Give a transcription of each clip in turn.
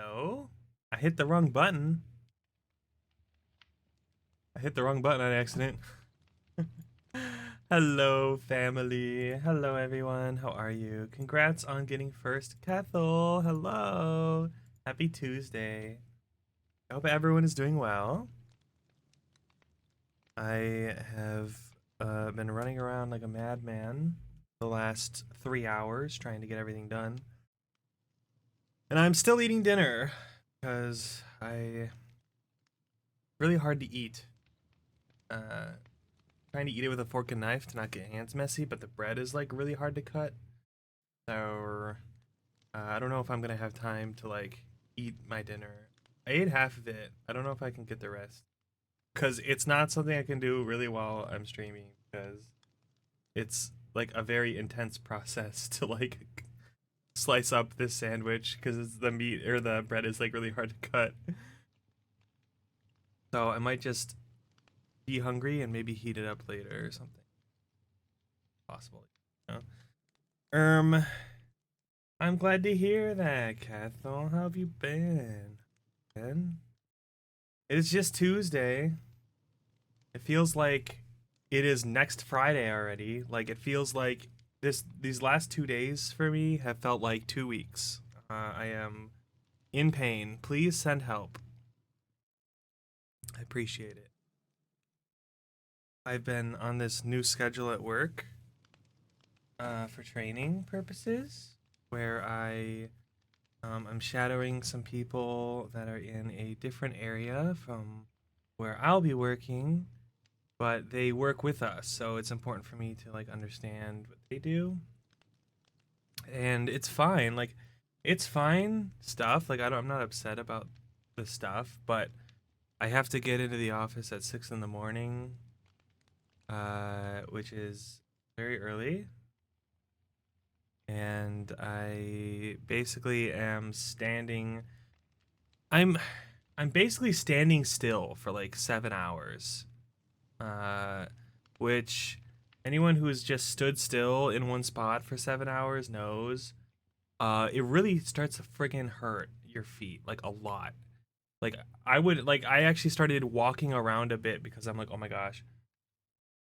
No, I hit the wrong button. I hit the wrong button on accident. Hello, family. Hello, everyone. How are you? Congrats on getting first Cathol. Hello. Happy Tuesday. I hope everyone is doing well. I have been running around like a madman the last 3 hours trying to get everything done. And I'm still eating dinner because really hard to eat. Trying to eat it with a fork and knife to not get hands messy, but the bread is like really hard to cut. So I don't know if I'm gonna have time to like eat my dinner. I ate half of it. I don't know if I can get the rest because it's not something I can do really while I'm streaming because it's like a very intense process to like slice up this sandwich because the meat or the bread is like really hard to cut. So I might just be hungry and maybe heat it up later or something. Possible. You know? I'm glad to hear that, Cathal. How have you been? Ben? It is just Tuesday. It feels like it is next Friday already. Like it feels like these last 2 days for me have felt like 2 weeks. I am in pain. Please send help. I appreciate it. I've been on this new schedule at work for training purposes, where I'm shadowing some people that are in a different area from where I'll be working, but they work with us, so it's important for me to like understand what they do. And it's fine, like it's fine stuff. Like I'm not upset about the stuff, but I have to get into the office at 6 in the morning, which is very early, and I basically am standing. I'm I'm basically standing still for like 7 hours, uh, which anyone who has just stood still in one spot for 7 hours knows. It really starts to friggin' hurt your feet like a lot. Like I actually started walking around a bit because I'm like, oh my gosh,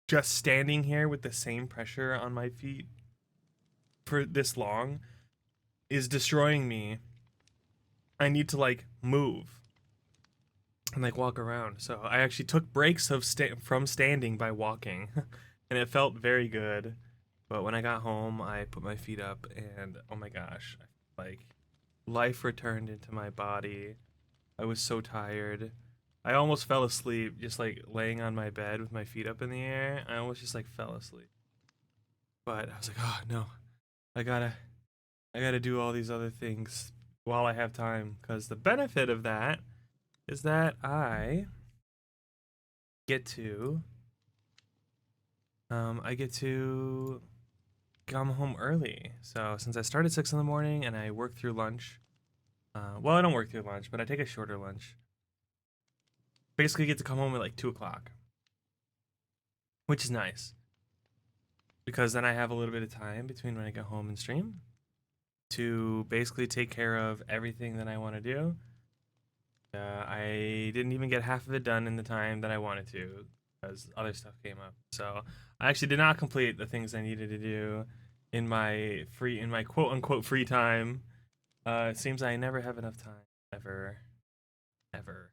just standing here with the same pressure on my feet for this long is destroying me. I need to like move and like walk around. So I actually took breaks from standing by walking, and it felt very good. But when I got home, I put my feet up, and oh my gosh, like life returned into my body. I was so tired. I almost fell asleep just like laying on my bed with my feet up in the air. I almost just like fell asleep. But I was like, oh no, I gotta I gotta do all these other things while I have time, because the benefit of that is that get to I get to come home early. So since I start at 6 in the morning and I work through lunch, well, I don't work through lunch, but I take a shorter lunch. Basically, get to come home at like 2 o'clock, which is nice because then I have a little bit of time between when I get home and stream to basically take care of everything that I want to do. I didn't even get half of it done in the time that I wanted to because other stuff came up. So I actually did not complete the things I needed to do in my quote unquote free time. It seems I never have enough time, ever, ever.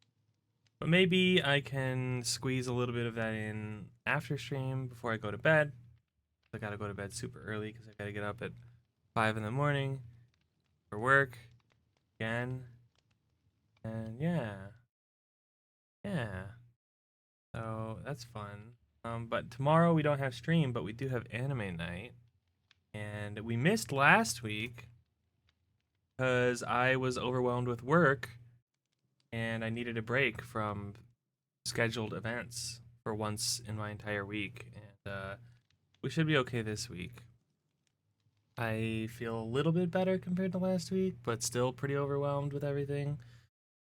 But maybe I can squeeze a little bit of that in after stream before I go to bed. I gotta go to bed super early because I gotta get up at 5 in the morning for work again. And yeah. So that's fun. But tomorrow we don't have stream, but we do have anime night. And we missed last week because I was overwhelmed with work and I needed a break from scheduled events for once in my entire week. And we should be okay this week. I feel a little bit better compared to last week, but still pretty overwhelmed with everything.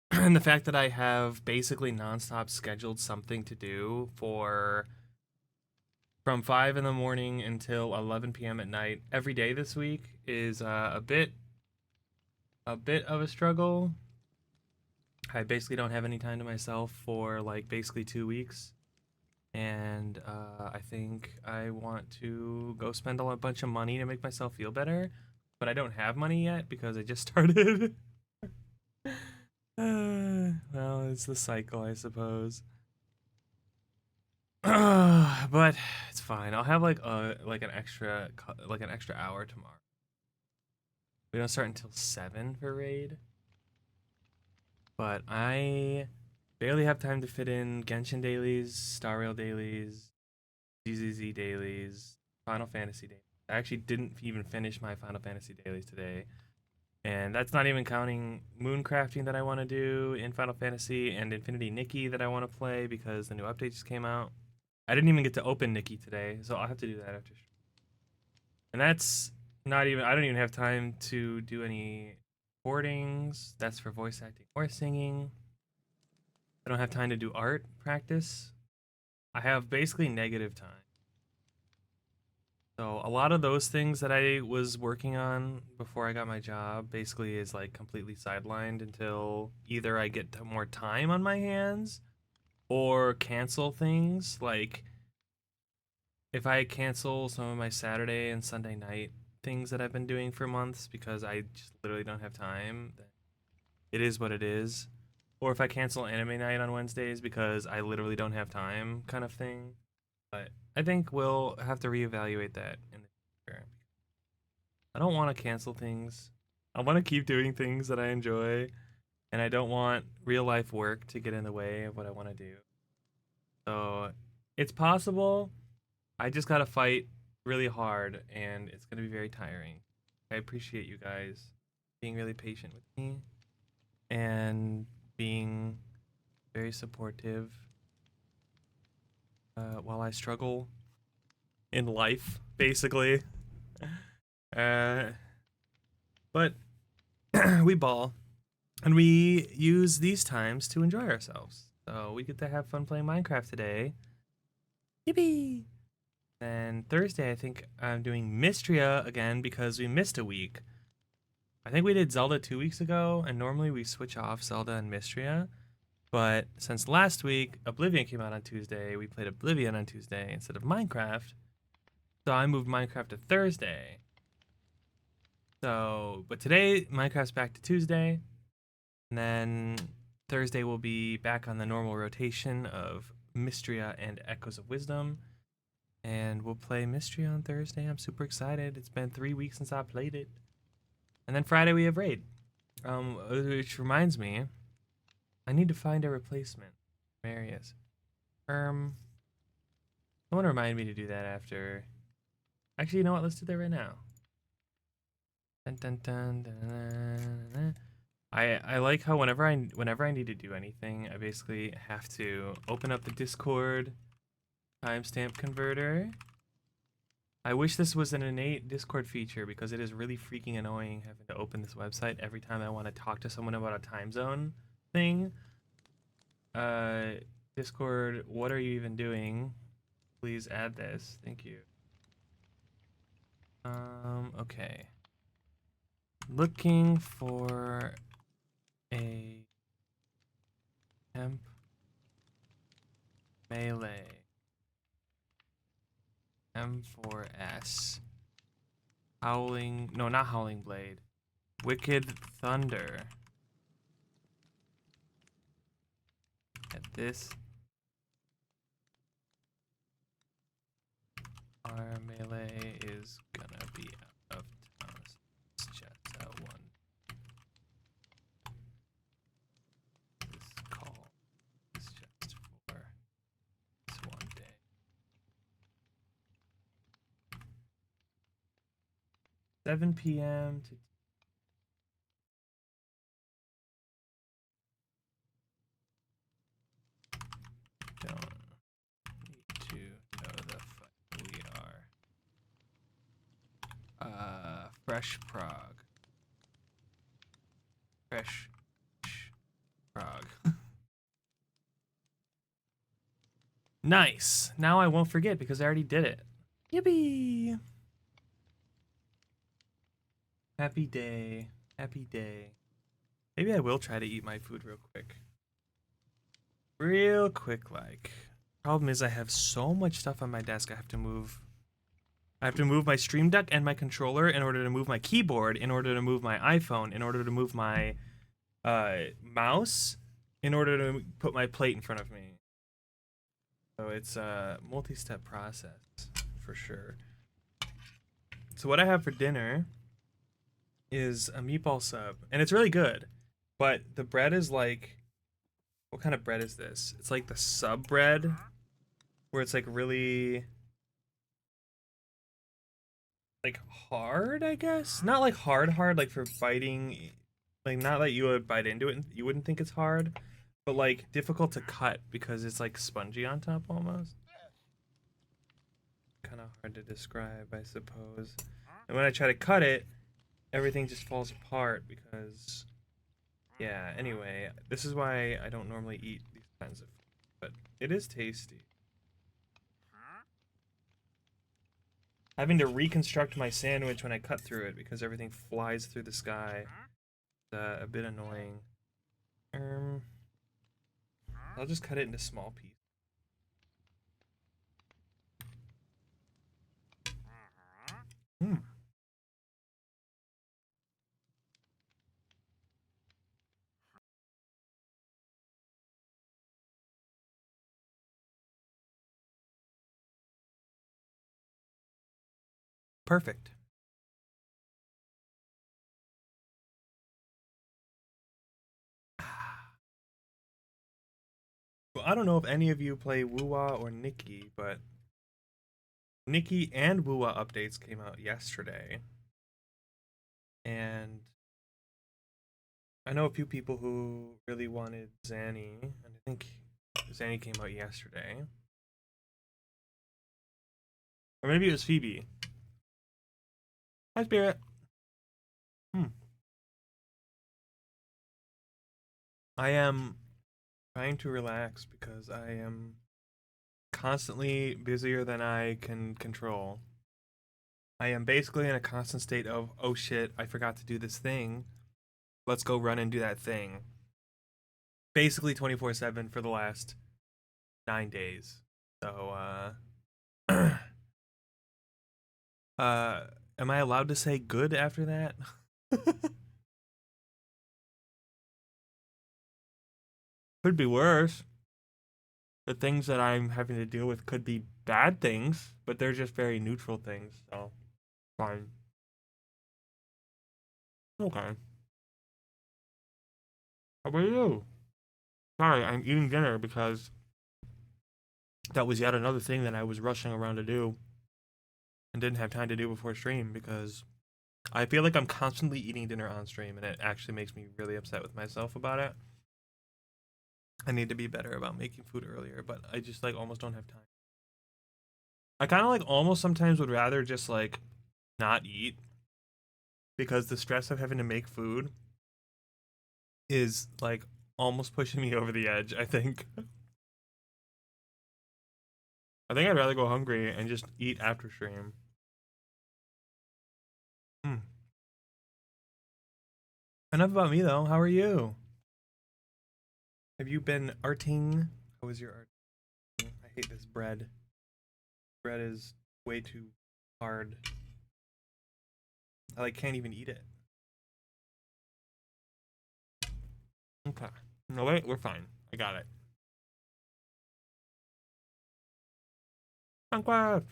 And the fact that I have basically nonstop scheduled something to do for from 5 in the morning until 11 p.m. at night every day this week is a bit of a struggle. I basically don't have any time to myself for like basically 2 weeks. And I think I want to go spend a bunch of money to make myself feel better. But I don't have money yet because I just started. Well, it's the cycle, I suppose. But it's fine. I'll have like an extra hour tomorrow. We don't start until 7 for raid. But I barely have time to fit in Genshin dailies, Star Rail dailies, ZZZ dailies, Final Fantasy dailies. I actually didn't even finish my Final Fantasy dailies today. And that's not even counting mooncrafting that I want to do in Final Fantasy and Infinity Nikki that I want to play because the new update just came out. I didn't even get to open Nikki today, so I'll have to do that after. And that's not even, I don't even have time to do any recordings. That's for voice acting or singing. I don't have time to do art practice. I have basically negative time. So a lot of those things that I was working on before I got my job basically is like completely sidelined until either I get more time on my hands or cancel things. Like if I cancel some of my Saturday and Sunday night things that I've been doing for months because I just literally don't have time, then it is what it is. Or if I cancel anime night on Wednesdays because I literally don't have time, kind of thing. But I think we'll have to reevaluate that in the future. I don't want to cancel things. I want to keep doing things that I enjoy, and I don't want real life work to get in the way of what I want to do. So it's possible. I just gotta fight really hard, and it's gonna be very tiring. I appreciate you guys being really patient with me and being very supportive while I struggle in life, basically. Uh, but we ball, and we use these times to enjoy ourselves. So we get to have fun playing Minecraft today. Yippee! And Thursday, I think I'm doing Mystria again because we missed a week. I think we did Zelda 2 weeks ago, and normally we switch off Zelda and Mystria. But since last week, Oblivion came out on Tuesday, we played Oblivion on Tuesday instead of Minecraft. So I moved Minecraft to Thursday. So, but today, Minecraft's back to Tuesday. And then Thursday will be back on the normal rotation of Mystria and Echoes of Wisdom. And we'll play Mystria on Thursday. I'm super excited. It's been 3 weeks since I played it. And then Friday we have Raid. Which reminds me, I need to find a replacement. Marius. Someone remind me to do that after. Actually, you know what? Let's do that right now. Dun, dun, dun, dun, dun, dun. I like how whenever I need to do anything, I basically have to open up the Discord timestamp converter. I wish this was an innate Discord feature because it is really freaking annoying having to open this website every time I want to talk to someone about a time zone thing. Discord, what are you even doing? Please add this. Thank you. Okay. Looking for a temp melee M4S Howling, no, not Howling Blade, Wicked Thunder. At this, our melee is gonna be out of town. Let's chat that one. This call is just for this one day. 7 p.m. to don't need to know the fuck we are. Fresh Prague. Fresh Prague. Nice. Now I won't forget because I already did it. Yippee! Happy day. Happy day. Maybe I will try to eat my food real quick. Real quick, like. Problem is I have so much stuff on my desk I have to move. I have to move my Stream Deck and my controller in order to move my keyboard, in order to move my iPhone, in order to move my mouse, in order to put my plate in front of me. So it's a multi-step process for sure. So what I have for dinner is a meatball sub, and it's really good. But the bread is like, what kind of bread is this? It's like the sub bread, where it's like really like hard, I guess. Not like hard, like for biting, like not that you would bite into it and you wouldn't think it's hard, but like difficult to cut because it's like spongy on top almost. Kind of hard to describe, I suppose. And when I try to cut it, everything just falls apart because, yeah, anyway, this is why I don't normally eat these kinds of food, but it is tasty. Having to reconstruct my sandwich when I cut through it because everything flies through the sky. A bit annoying. I'll just cut it into small pieces. Hmm. Perfect. Well, I don't know if any of you play Wuwa or Nikki, but Nikki and Wuwa updates came out yesterday. And I know a few people who really wanted Zanny, and I think Zanny came out yesterday. Or maybe it was Phoebe. Hi, Spirit. Hmm. I am trying to relax because I am constantly busier than I can control. I am basically in a constant state of, oh shit, I forgot to do this thing. Let's go run and do that thing. Basically 24/7 for the last 9 days. So, uh, am I allowed to say good after that? Could be worse. The things that I'm having to deal with could be bad things, but they're just very neutral things. So, fine. Okay. How about you? Sorry, I'm eating dinner because that was yet another thing that I was rushing around to do and didn't have time to do before stream because I feel like I'm constantly eating dinner on stream and it actually makes me really upset with myself about it. I need to be better about making food earlier, but I just like almost don't have time. I kind of like almost sometimes would rather just like not eat because the stress of having to make food is like almost pushing me over the edge, I think. I think I'd rather go hungry and just eat after stream. Hmm. Enough about me though. How are you? Have you been arting? How was your art? I hate this bread. Bread is way too hard. I like can't even eat it. Okay. No wait, we're fine. I got it. Minecraft.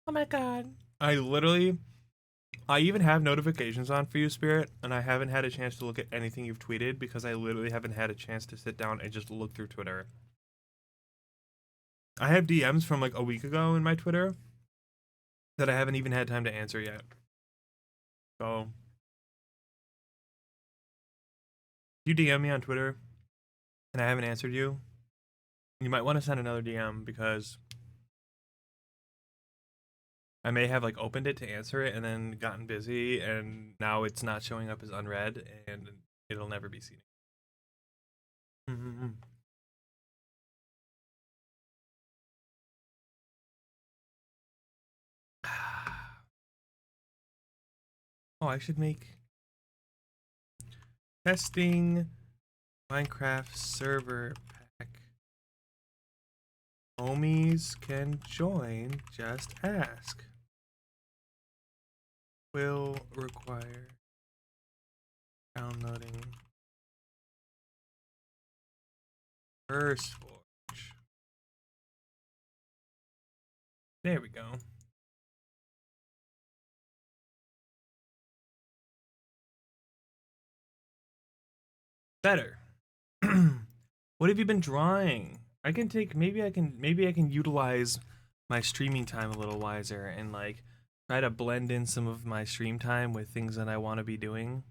Oh my god. I even have notifications on for you, Spirit, and I haven't had a chance to look at anything you've tweeted because I literally haven't had a chance to sit down and just look through Twitter. I have DMs from like a week ago in my Twitter that I haven't even had time to answer yet. So, you DM me on Twitter and I haven't answered you, you might want to send another DM because I may have like opened it to answer it and then gotten busy and now it's not showing up as unread and it'll never be seen. Mm-hmm. Oh, I should make testing Minecraft server pack. Homies can join, just ask. Will require downloading CurseForge. There we go. Better. What have you been drawing? I can take maybe I can utilize my streaming time a little wiser and like try to blend in some of my stream time with things that I want to be doing.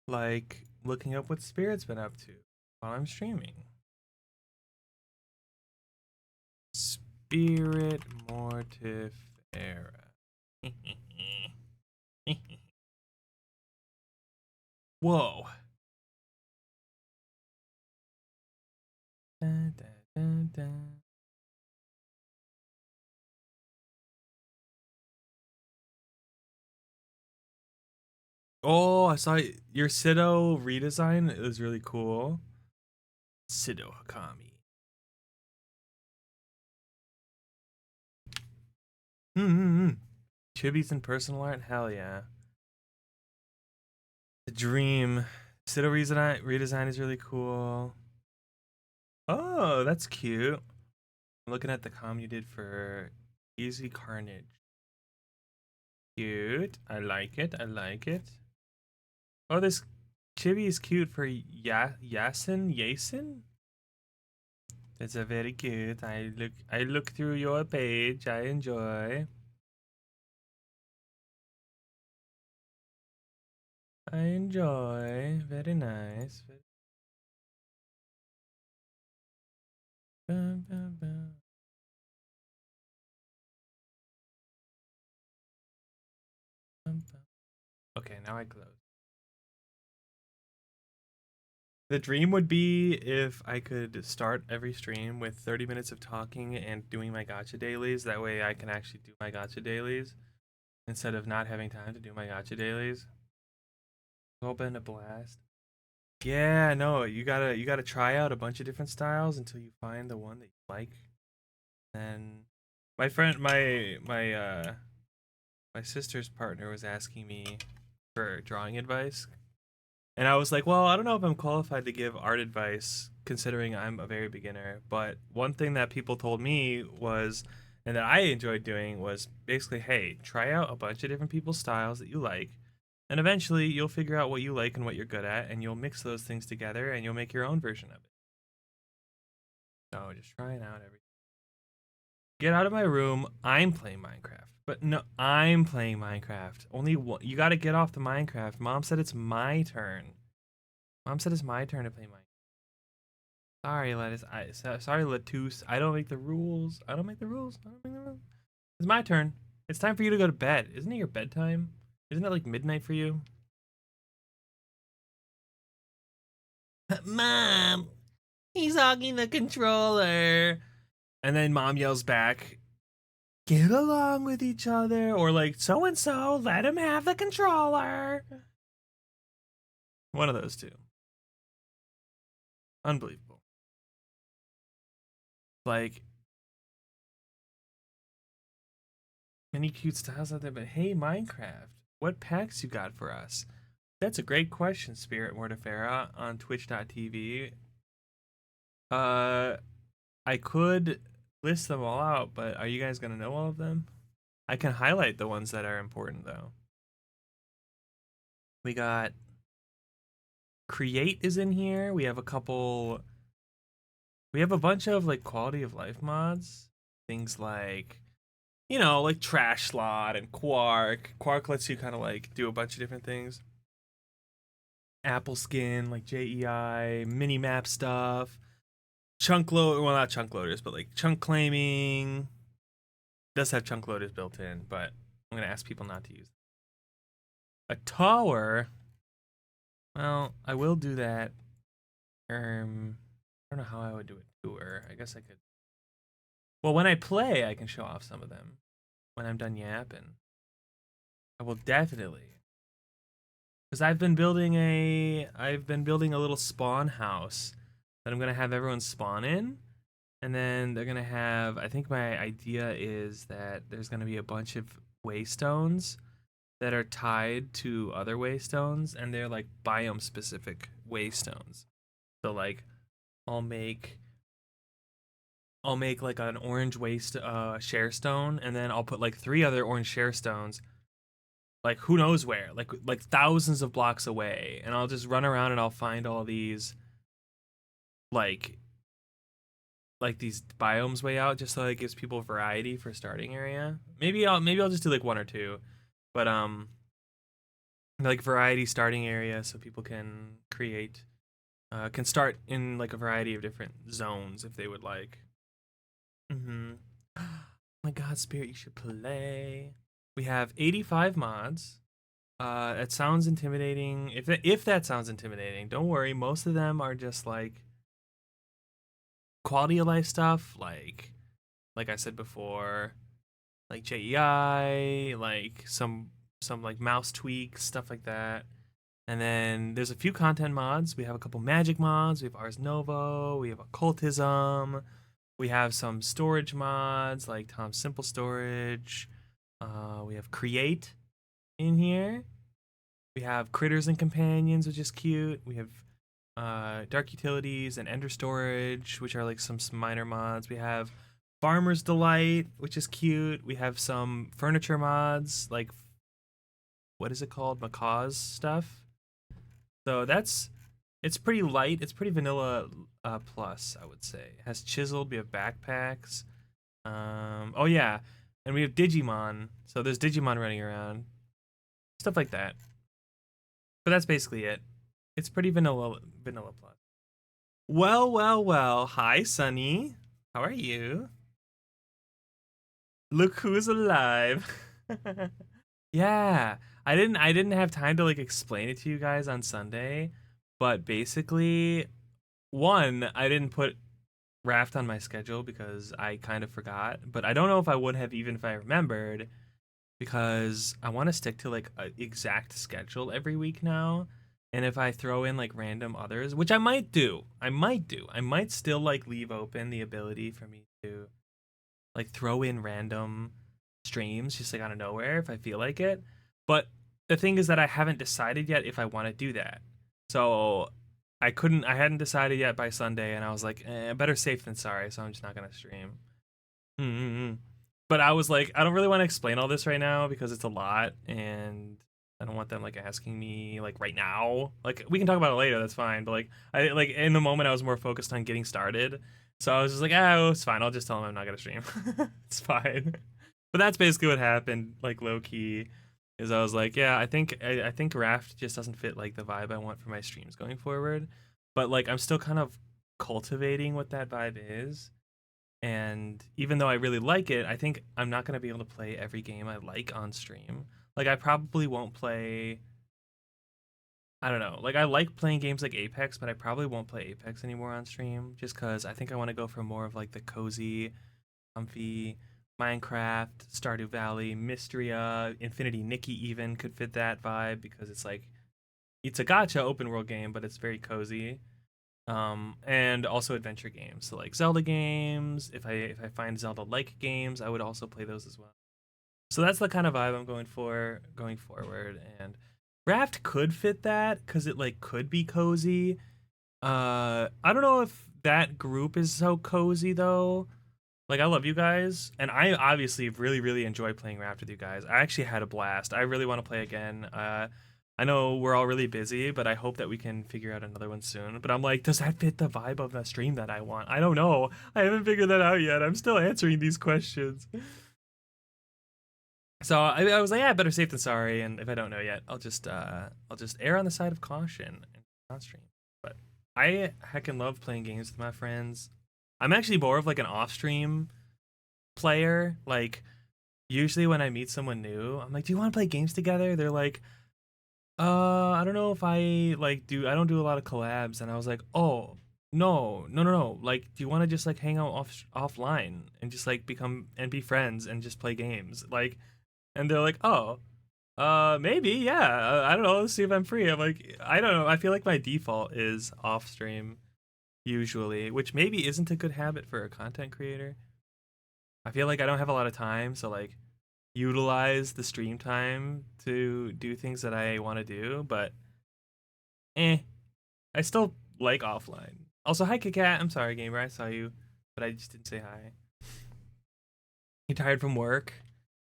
Like looking up what Spirit's been up to while I'm streaming. Spirit Mortifera. Whoa. Dun, dun, dun, dun. Oh, I saw your Sido redesign. It was really cool. Sido Hakami. Mm-hmm. Chibis and personal art? Hell yeah. The dream. Sido redesign is really cool. Oh, that's cute. I'm looking at the com you did for Easy Carnage. Cute. I like it. I like it. Oh, this chibi is cute for Yasin? It's a very cute. I look through your page. I enjoy. I enjoy. Very nice. Bum, bum, bum. Bum, bum. Okay, now I close. The dream would be if I could start every stream with 30 minutes of talking and doing my gacha dailies. That way I can actually do my gacha dailies instead of not having time to do my gacha dailies. It's all been a blast. Yeah, no, you gotta try out a bunch of different styles until you find the one that you like. And my friend, my sister's partner was asking me for drawing advice, and I was like, well, I don't know if I'm qualified to give art advice considering I'm a very beginner. But one thing that people told me was, and that I enjoyed doing was basically, hey, try out a bunch of different people's styles that you like, and eventually you'll figure out what you like and what you're good at, and you'll mix those things together and you'll make your own version of it. So just trying out everything. Get out of my room. I'm playing Minecraft. But no, I'm playing Minecraft. Only one. You got to get off the Minecraft. Mom said it's my turn. Mom said it's my turn to play Minecraft. Sorry, Lettuce. Sorry, Latus. I don't make the rules. I don't make the rules. I don't make the rules. It's my turn. It's time for you to go to bed. Isn't it your bedtime? Isn't it like midnight for you? Mom, he's hogging the controller. And then mom yells back, get along with each other, or like, so and so, let him have the controller. One of those two. Unbelievable. Like, many cute styles out there, but hey, Minecraft, what packs you got for us? That's a great question, Spirit Mortifera on twitch.tv. Uh, I could list them all out, but are you guys gonna know all of them? I can highlight the ones that are important though. We got Create is in here. We have a couple. We have a bunch of like quality of life mods. Things like, you know, like Trash Slot and Quark. Quark lets you kind of like do a bunch of different things. Apple Skin, like JEI, mini map stuff. Chunk load, well, not chunk loaders, but like chunk claiming. Does have chunk loaders built in, but I'm gonna ask people not to use a tower. Well, I will do that. I don't know how I would do a tour. I guess I could. Well, when I play, I can show off some of them when I'm done yapping. I will definitely. Because I've been building a little spawn house that I'm gonna have everyone spawn in, and then they're gonna have. I think my idea is that there's gonna be a bunch of waystones that are tied to other waystones, and they're like biome specific waystones. So like, I'll make I'll make like an orange waste share stone, and then I'll put like three other orange share stones, like who knows where, like thousands of blocks away, and I'll just run around and I'll find all these like these biomes way out, just so it gives people variety for starting area. Maybe I'll just do like one or two, but like variety starting area so people can start in like a variety of different zones if they would like. Mm-hmm. Oh my God, Spirit, you should play. We have 85 mods. It sounds intimidating. If that sounds intimidating, don't worry. Most of them are just like quality of life stuff, like I said before, like JEI, like some like mouse tweaks, stuff like that. And then there's a few content mods. We have a couple magic mods. We have Ars Nova. We have occultism. We have some storage mods like Tom's Simple Storage. We have Create in here. We have Critters and Companions, which is cute. We have Dark Utilities and Ender Storage, which are like some minor mods. We have Farmer's Delight, which is cute. We have some furniture mods, like what is it called? Macaw's stuff. So it's pretty light. It's pretty vanilla plus, I would say. It has chiseled. We have backpacks. Oh yeah, and we have Digimon. So there's Digimon running around, stuff like that. But that's basically it. It's pretty vanilla plus. Well, well, well. Hi, Sunny. How are you? Look who's alive. Yeah. I didn't have time to like explain it to you guys on Sunday, but basically one, I didn't put Raft on my schedule because I kind of forgot, but I don't know if I would have even if I remembered because I want to stick to like an exact schedule every week now. And if I throw in like random others, which I might still like leave open the ability for me to like throw in random streams just like out of nowhere if I feel like it. But the thing is that I haven't decided yet if I want to do that. So I hadn't decided yet by Sunday, and I was like, better safe than sorry, so I'm just not gonna stream. Mm-hmm. But I was like, I don't really want to explain all this right now because it's a lot, and I don't want them like asking me like right now. Like we can talk about it later, that's fine. But like I like in the moment I was more focused on getting started. So I was just like, oh, it's fine. I'll just tell them I'm not gonna stream. It's fine. But that's basically what happened, like low key, is I was like, yeah, I think Raft just doesn't fit like the vibe I want for my streams going forward. But like I'm still kind of cultivating what that vibe is. And even though I really like it, I think I'm not gonna be able to play every game I like on stream. Like I probably won't play. I don't know. Like I like playing games like Apex, but I probably won't play Apex anymore on stream just because I think I want to go for more of like the cozy, comfy Minecraft, Stardew Valley, Mystria, Infinity Nikki even could fit that vibe because it's like it's a gotcha open world game, but it's very cozy. And also adventure games. So like Zelda games. If I find Zelda like games, I would also play those as well. So that's the kind of vibe I'm going for going forward. And Raft could fit that because it like could be cozy. I don't know if that group is so cozy though. Like I love you guys, and I obviously really enjoy playing Raft with you guys. I actually had a blast. I really want to play again. I know we're all really busy, but I hope that we can figure out another one soon. But I'm like, does that fit the vibe of the stream that I want? I don't know. I haven't figured that out yet. I'm still answering these questions. So I was like, yeah, better safe than sorry. And if I don't know yet, I'll just err on the side of caution and not stream. But I heckin' love playing games with my friends. I'm actually more of like an off-stream player. Like usually when I meet someone new, I'm like, "Do you want to play games together?" They're like, I don't know if I like do. I don't do a lot of collabs." And I was like, "Oh, no, no, no, no. Like, do you want to just like hang out offline and just like become and be friends and just play games?" Like, and they're like, "Oh." Maybe, yeah. I don't know. Let's see if I'm free. I'm like, I don't know. I feel like my default is off stream usually, which maybe isn't a good habit for a content creator. I feel like I don't have a lot of time, so like utilize the stream time to do things that I want to do, but I still like offline. Also, hi Kikat. I'm sorry, gamer. I saw you, but I just didn't say hi. You tired from work?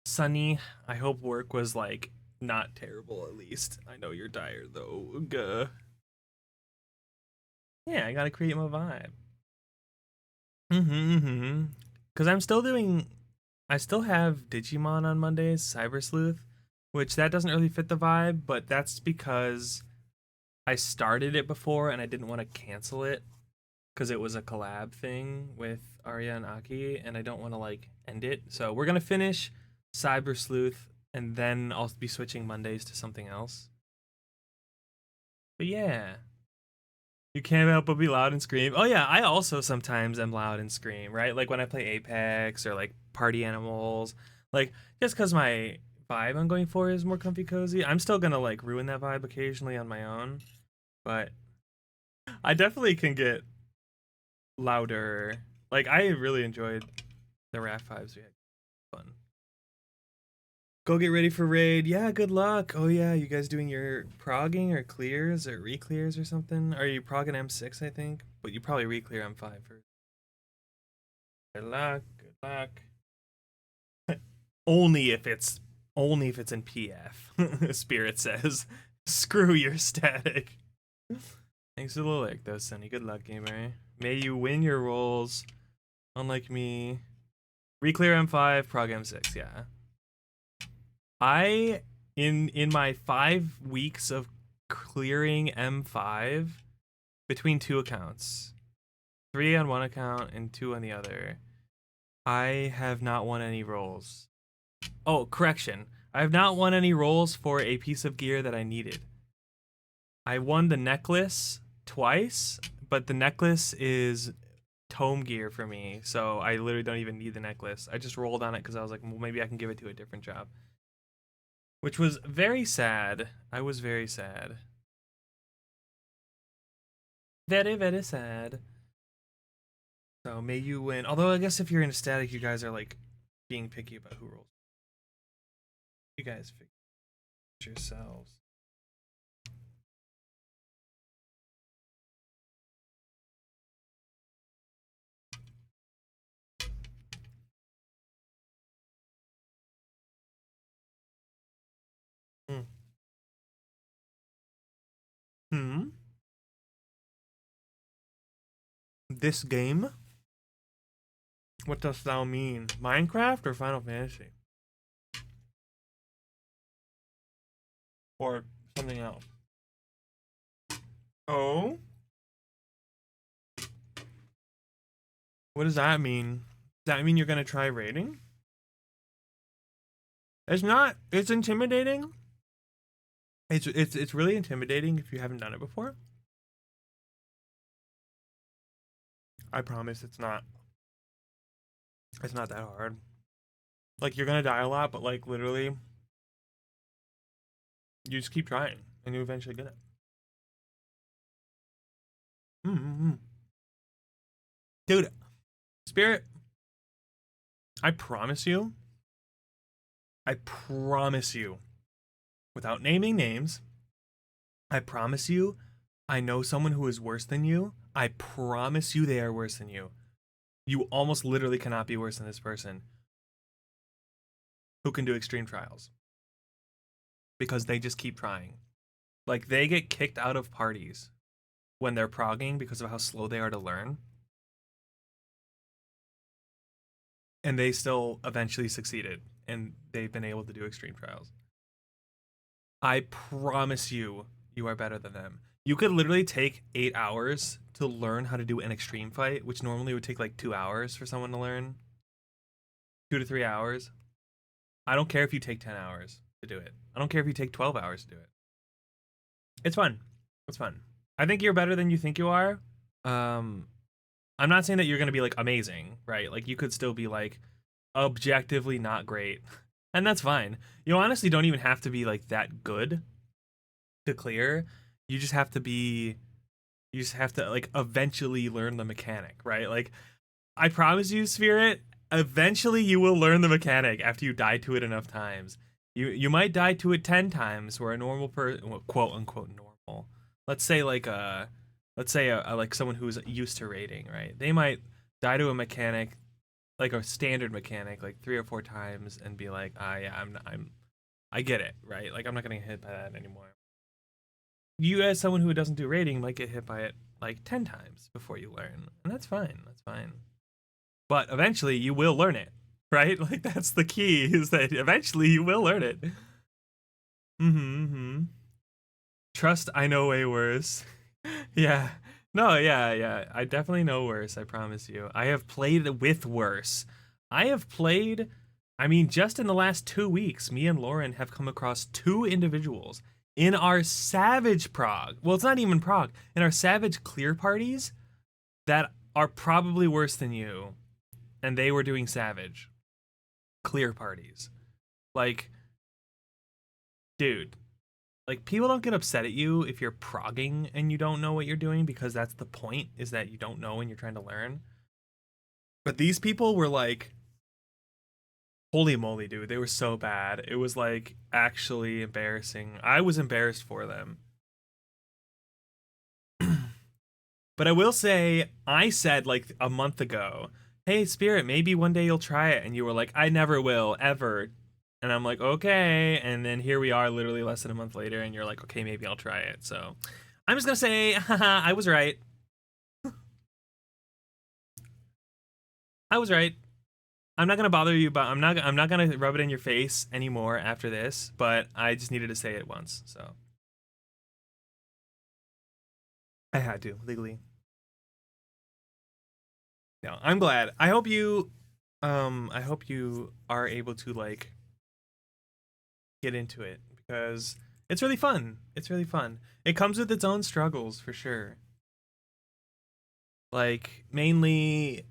Sunny, I hope work was like not terrible at least. I know you're tired though. Gah. Yeah, I gotta create my vibe. Mm-hmm. Cause I'm still doing I still have Digimon on Mondays, Cyber Sleuth, which that doesn't really fit the vibe, but that's because I started it before and I didn't want to cancel it because it was a collab thing with Arya and Aki, and I don't want to like end it. So we're gonna finish Cyber Sleuth, and then I'll be switching Mondays to something else. But yeah, you can't help but be loud and scream. Oh yeah, I also sometimes am loud and scream, right? Like when I play Apex or like Party Animals, like just because my vibe I'm going for is more comfy cozy. I'm still gonna like ruin that vibe occasionally on my own, but I definitely can get louder. Like I really enjoyed the rap vibes we had. Fun. Go get ready for raid. Yeah, good luck. Oh yeah, you guys doing your progging or clears or re-clears or something? Are you progging M6, I think? But you probably re-clear M5 first. Good luck. Good luck. only if it's only if it's in PF. Spirit says. Screw your static. Thanks for the like though, Sunny. Good luck, gamer. May you win your rolls. Unlike me. Reclear M5, prog M6, yeah. I in my 5 weeks of clearing M5 between two accounts, 3 on one account and 2 on the other, I have not won any rolls. Oh, correction. I have not won any rolls for a piece of gear that I needed. I won the necklace twice, but the necklace is tome gear for me, so I literally don't even need the necklace. I just rolled on it because I was like, well, maybe I can give it to a different job. Which was very sad. I was very sad. Very, very sad. So may you win. Although I guess if you're in a static, you guys are like being picky about who rolls. You guys figure it yourselves. Hmm. Hmm. This game? What dost thou mean? Minecraft or Final Fantasy? Or something else? Oh? What does that mean? Does that mean you're gonna try raiding? It's not. It's intimidating. It's really intimidating if you haven't done it before. I promise it's not. It's not that hard. Like you're gonna die a lot, but like literally, you just keep trying, and you eventually get it. Mm-hmm. Dude, Spirit, I promise you, I promise you, without naming names, I promise you, I know someone who is worse than you. I promise you they are worse than you. You almost literally cannot be worse than this person who can do extreme trials because they just keep trying. Like they get kicked out of parties when they're progging because of how slow they are to learn. And they still eventually succeeded and they've been able to do extreme trials. I promise you, you are better than them. You could literally take 8 hours to learn how to do an extreme fight, which normally would take like 2 hours for someone to learn. 2 to 3 hours. I don't care if you take 10 hours to do it. I don't care if you take 12 hours to do it. It's fun. It's fun. I think you're better than you think you are. Um, I'm not saying that you're going to be like amazing, right? Like you could still be like objectively not great. And that's fine. You honestly don't even have to be like that good to clear. You just have to be you just have to like eventually learn the mechanic, right? Like I promise you, Spirit, eventually you will learn the mechanic after you die to it enough times. You might die to it 10 times where a normal person, well, quote unquote normal. Let's say like a like someone who's used to raiding, right? They might die to a mechanic like a standard mechanic like 3 or 4 times and be like, "Ah, yeah, I get it, right? Like I'm not getting hit by that anymore." You as someone who doesn't do raiding might get hit by it like 10 times before you learn. And that's fine. That's fine. But eventually you will learn it, right? Like that's the key is that eventually you will learn it. Mm-hmm. Trust I know way worse. Yeah. No, yeah, yeah. I definitely know worse, I promise you. I have played with worse. I have played I mean, just in the last 2 weeks, me and Lauren have come across two individuals in our Savage Prog. Well, it's not even Prog. In our Savage Clear parties that are probably worse than you. And they were doing Savage Clear parties. Like, dude, like people don't get upset at you if you're progging and you don't know what you're doing because that's the point is that you don't know and you're trying to learn. But these people were like, holy moly, dude, they were so bad. It was like actually embarrassing. I was embarrassed for them. But I will say, I said like a month ago, hey, Spirit, maybe one day you'll try it. And you were like, I never will, ever. And I'm like, okay. And then here we are, literally less than a month later, and you're like, okay, maybe I'll try it. So I'm just going to say, haha, I was right. I was right. I'm not gonna bother you, but I'm not gonna rub it in your face anymore after this. But I just needed to say it once, so I had to legally. No, I'm glad. I hope you are able to like get into it because it's really fun. It's really fun. It comes with its own struggles for sure. Like mainly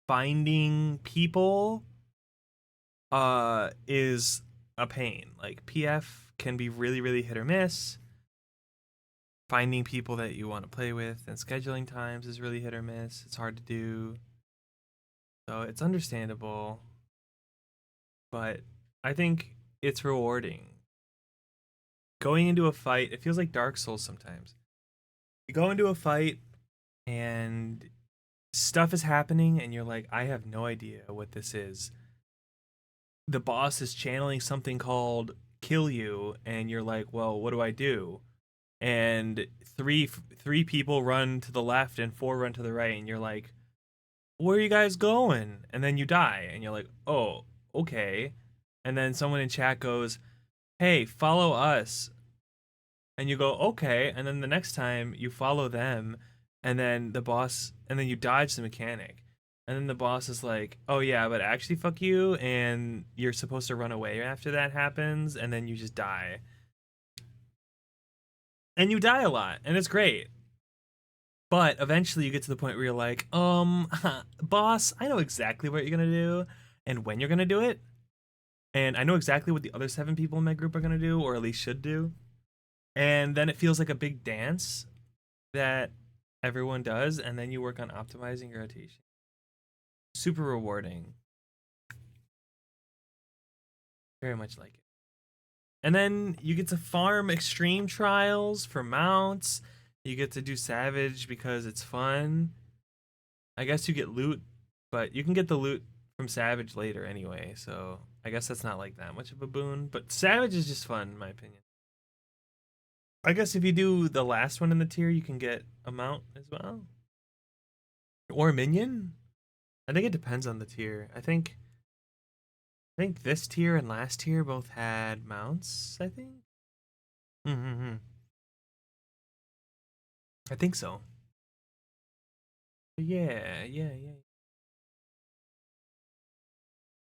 finding people is a pain. Like PF can be really really hit or miss. Finding people that you want to play with and scheduling times is really hit or miss. It's hard to do. So it's understandable, but I think it's rewarding. Going into a fight, it feels like Dark Souls sometimes. You go into a fight and stuff is happening and you're like, I have no idea what this is. The boss is channeling something called kill you and you're like, well, what do I do? And three people run to the left and four run to the right and you're like, where are you guys going? And then you die, and you're like, oh, okay. And then someone in chat goes, hey, follow us. And you go, okay. And then the next time you follow them, and then you dodge the mechanic. And then the boss is like, oh, yeah, but actually, fuck you. And you're supposed to run away after that happens, and then you just die. And you die a lot, and it's great. But eventually you get to the point where you're like, boss, I know exactly what you're gonna do and when you're gonna do it. And I know exactly what the other 7 people in my group are gonna do, or at least should do. And then it feels like a big dance that everyone does, and then you work on optimizing your rotation. Super rewarding. Very much like it. And then you get to farm extreme trials for mounts. You get to do savage because it's fun. I guess you get loot, but you can get the loot from Savage later anyway, so I guess that's not like that much of a boon. But Savage is just fun, in my opinion. I guess if you do the last one in the tier, you can get a mount as well. Or a minion? I think it depends on the tier. I think this tier and last tier both had mounts, I think. Mm-hmm. I think so. Yeah, yeah, yeah.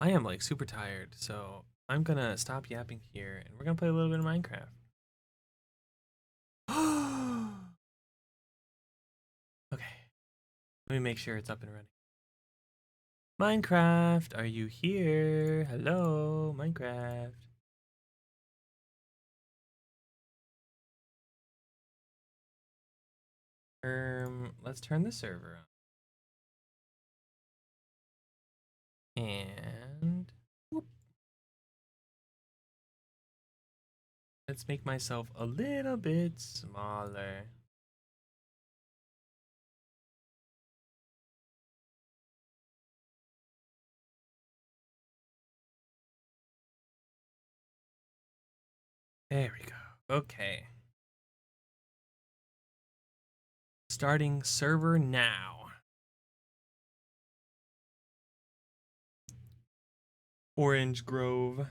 I am like super tired, so I'm gonna stop yapping here and we're gonna play a little bit of Minecraft. Okay, let me make sure it's up and running. Minecraft, are you here? Hello, Minecraft. Let's turn the server on. And whoop. Let's make myself a little bit smaller. There we go. Okay. Starting server now. Orange Grove.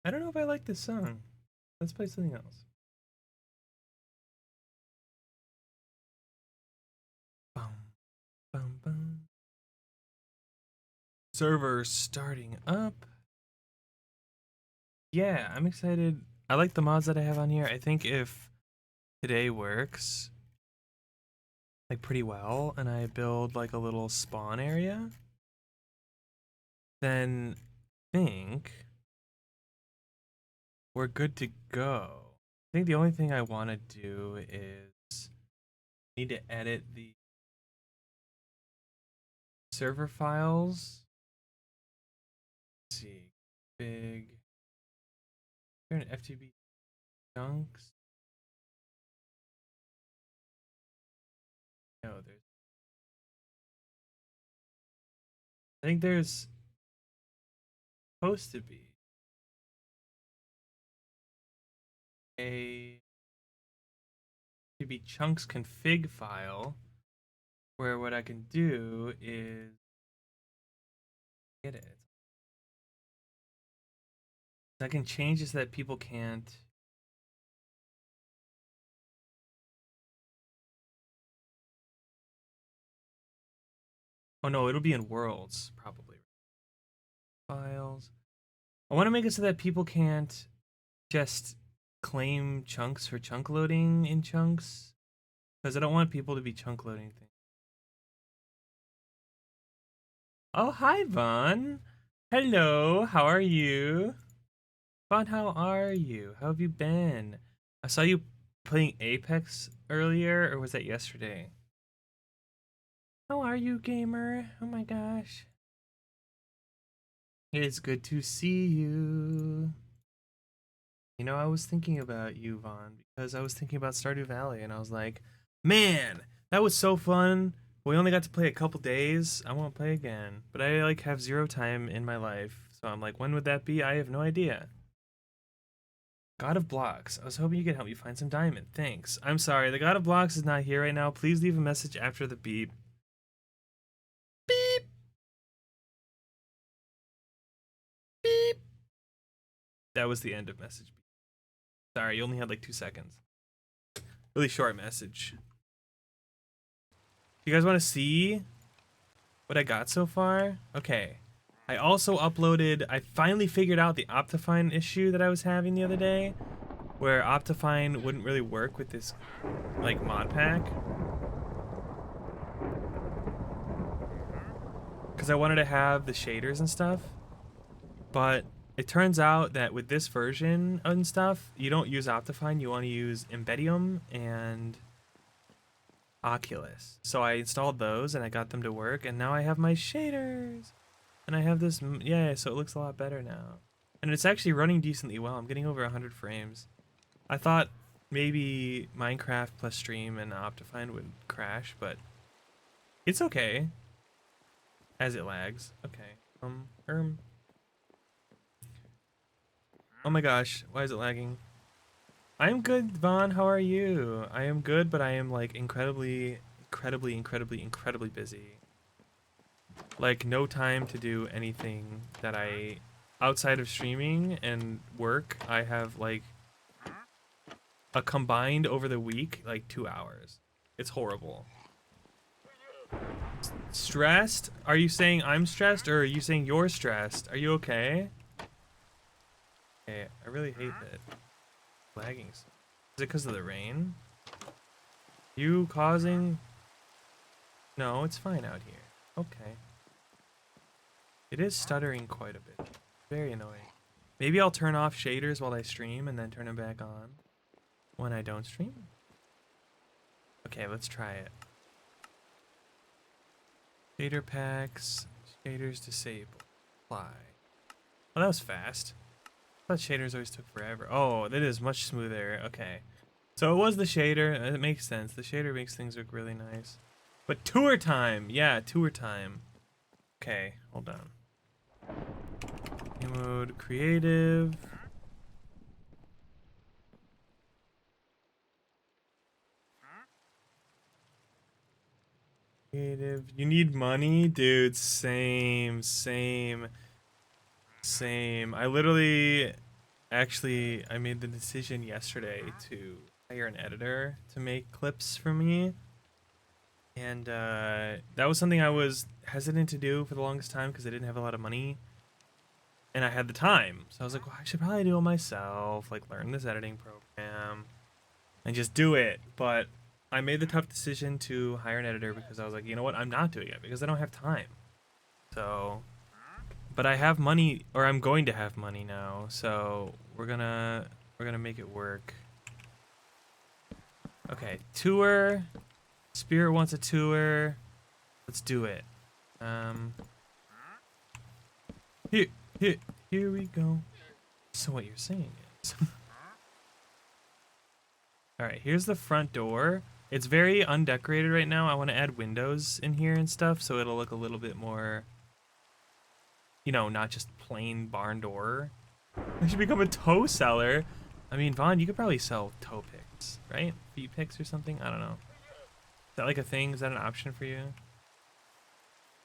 I don't know if I like this song. Let's play something else. Bum, bum, bum. Server starting up. Yeah, I'm excited. I like the mods that I have on here. I think if today works like pretty well and I build like a little spawn area, then I think we're good to go. I think the only thing I want to do is need to edit the server files. Let's see, big. Turn FTB chunks. No, there's. I think there's supposed to be a FTB chunks config file where what I can do is get it. I can change it so that people can't. Oh no, it'll be in worlds probably. Files. I want to make it so that people can't just claim chunks for chunk loading in chunks because I don't want people to be chunk loading things. Oh, hi, Vaughn. Hello, how are you? Vaughn, how are you? How have you been? I saw you playing Apex earlier, or was that yesterday? How are you, gamer? Oh my gosh. It's good to see you. You know, I was thinking about you, Vaughn, because I was thinking about Stardew Valley, and I was like, man, that was so fun. We only got to play a couple days. I won't play again. But I like have zero time in my life. So I'm like, when would that be? I have no idea. God of Blocks. I was hoping you could help me find some diamond. Thanks. I'm sorry, the God of Blocks is not here right now. Please leave a message after the beep. Beep. Beep. That was the end of message. Sorry, you only had like 2 seconds. Really short message. You guys want to see what I got so far? Okay. I also uploaded, I finally figured out the Optifine issue that I was having the other day, where Optifine wouldn't really work with this, like, mod pack. Because I wanted to have the shaders and stuff. But it turns out that with this version and stuff, you don't use Optifine, you want to use Embedium and Oculus. So I installed those and I got them to work, and now I have my shaders. And I have this, yeah, so it looks a lot better now. And it's actually running decently well. I'm getting over 100 frames. I thought maybe Minecraft plus stream and Optifine would crash, but it's okay. As it lags. Okay. Oh my gosh, why is it lagging? I'm good, Vaughn. How are you? I am good, but I am like incredibly busy. Like no time to do anything that I outside of streaming and work. I have like a combined over the week like 2 hours. It's horrible. Stressed? Are you saying I'm stressed or are you saying you're stressed? Are you okay? Okay, I really hate that lagging. Is it because of the rain? You causing? No, it's fine out here. Okay. It is stuttering quite a bit. Very annoying. Maybe I'll turn off shaders while I stream and then turn them back on when I don't stream. Okay, let's try it. Shader packs. Shaders disabled. Apply. Oh, that was fast. I thought shaders always took forever. Oh, that is much smoother. Okay. So it was the shader. It makes sense. The shader makes things look really nice. But tour time! Yeah, tour time. Okay, hold on. New mode, creative. Creative. You need money? Dude, same. I literally, actually, I made the decision yesterday to hire an editor to make clips for me. And that was something I was hesitant to do for the longest time because I didn't have a lot of money. And I had the time. So I was like, well, I should probably do it myself, like learn this editing program and just do it. But I made the tough decision to hire an editor because I was like, you know what? I'm not doing it because I don't have time. So, but I have money, or I'm going to have money now. So we're gonna make it work. Okay, tour. Spirit wants a tour. Let's do it. Here, here we go. So what you're saying is, all right, here's the front door. It's very undecorated right now. I want to add windows in here and stuff, so it'll look a little bit more, you know, not just plain barn door. I should become a toe seller. I mean, Vaughn, you could probably sell toe picks, right? Feet picks or something. I don't know. Is that like a thing? Is that an option for you?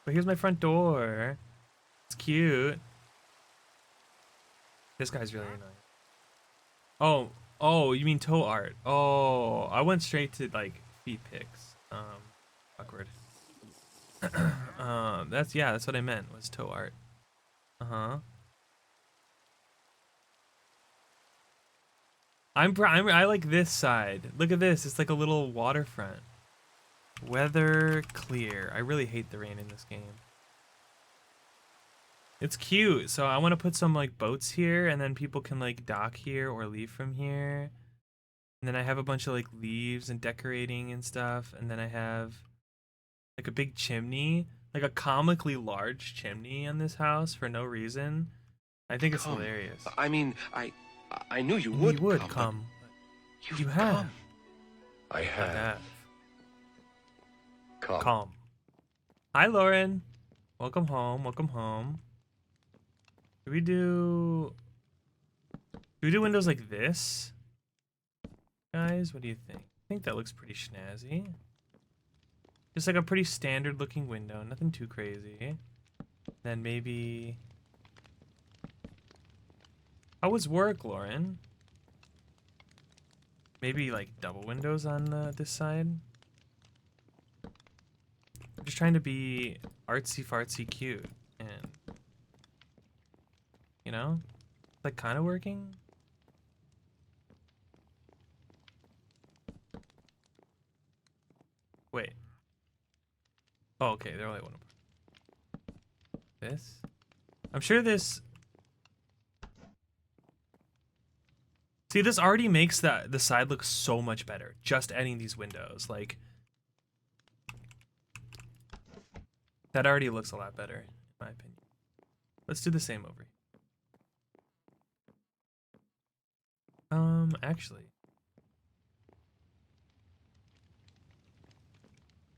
But here's my front door. It's cute. This guy's really annoying. Oh, you mean toe art? Oh, I went straight to like feet pics. Awkward. That's what I meant was toe art. Uh-huh. I like this side. Look at this. It's like a little waterfront. Weather clear. I really hate the rain in this game. It's cute. So I want to put some like boats here and then people can like dock here or leave from here. And then I have a bunch of like leaves and decorating and stuff. And then I have like a big chimney, like a comically large chimney in this house for no reason. I think it's hilarious. I mean, I knew you And would he would come. come. You've You have. come. I I have. have. Come. Come. Hi, Lauren. Welcome home. Welcome home. Do we do windows like this? Guys, what do you think? I think that looks pretty snazzy. Just like a pretty standard looking window, nothing too crazy. Then maybe... How was work, Lauren? Maybe like double windows on this side? I'm just trying to be artsy fartsy cute and... You know? Like kind of working? Wait. Oh, okay, they're only one apart. This? I'm sure this... See, this already makes the side look so much better. Just adding these windows, like... That already looks a lot better, in my opinion. Let's do the same over here. Actually...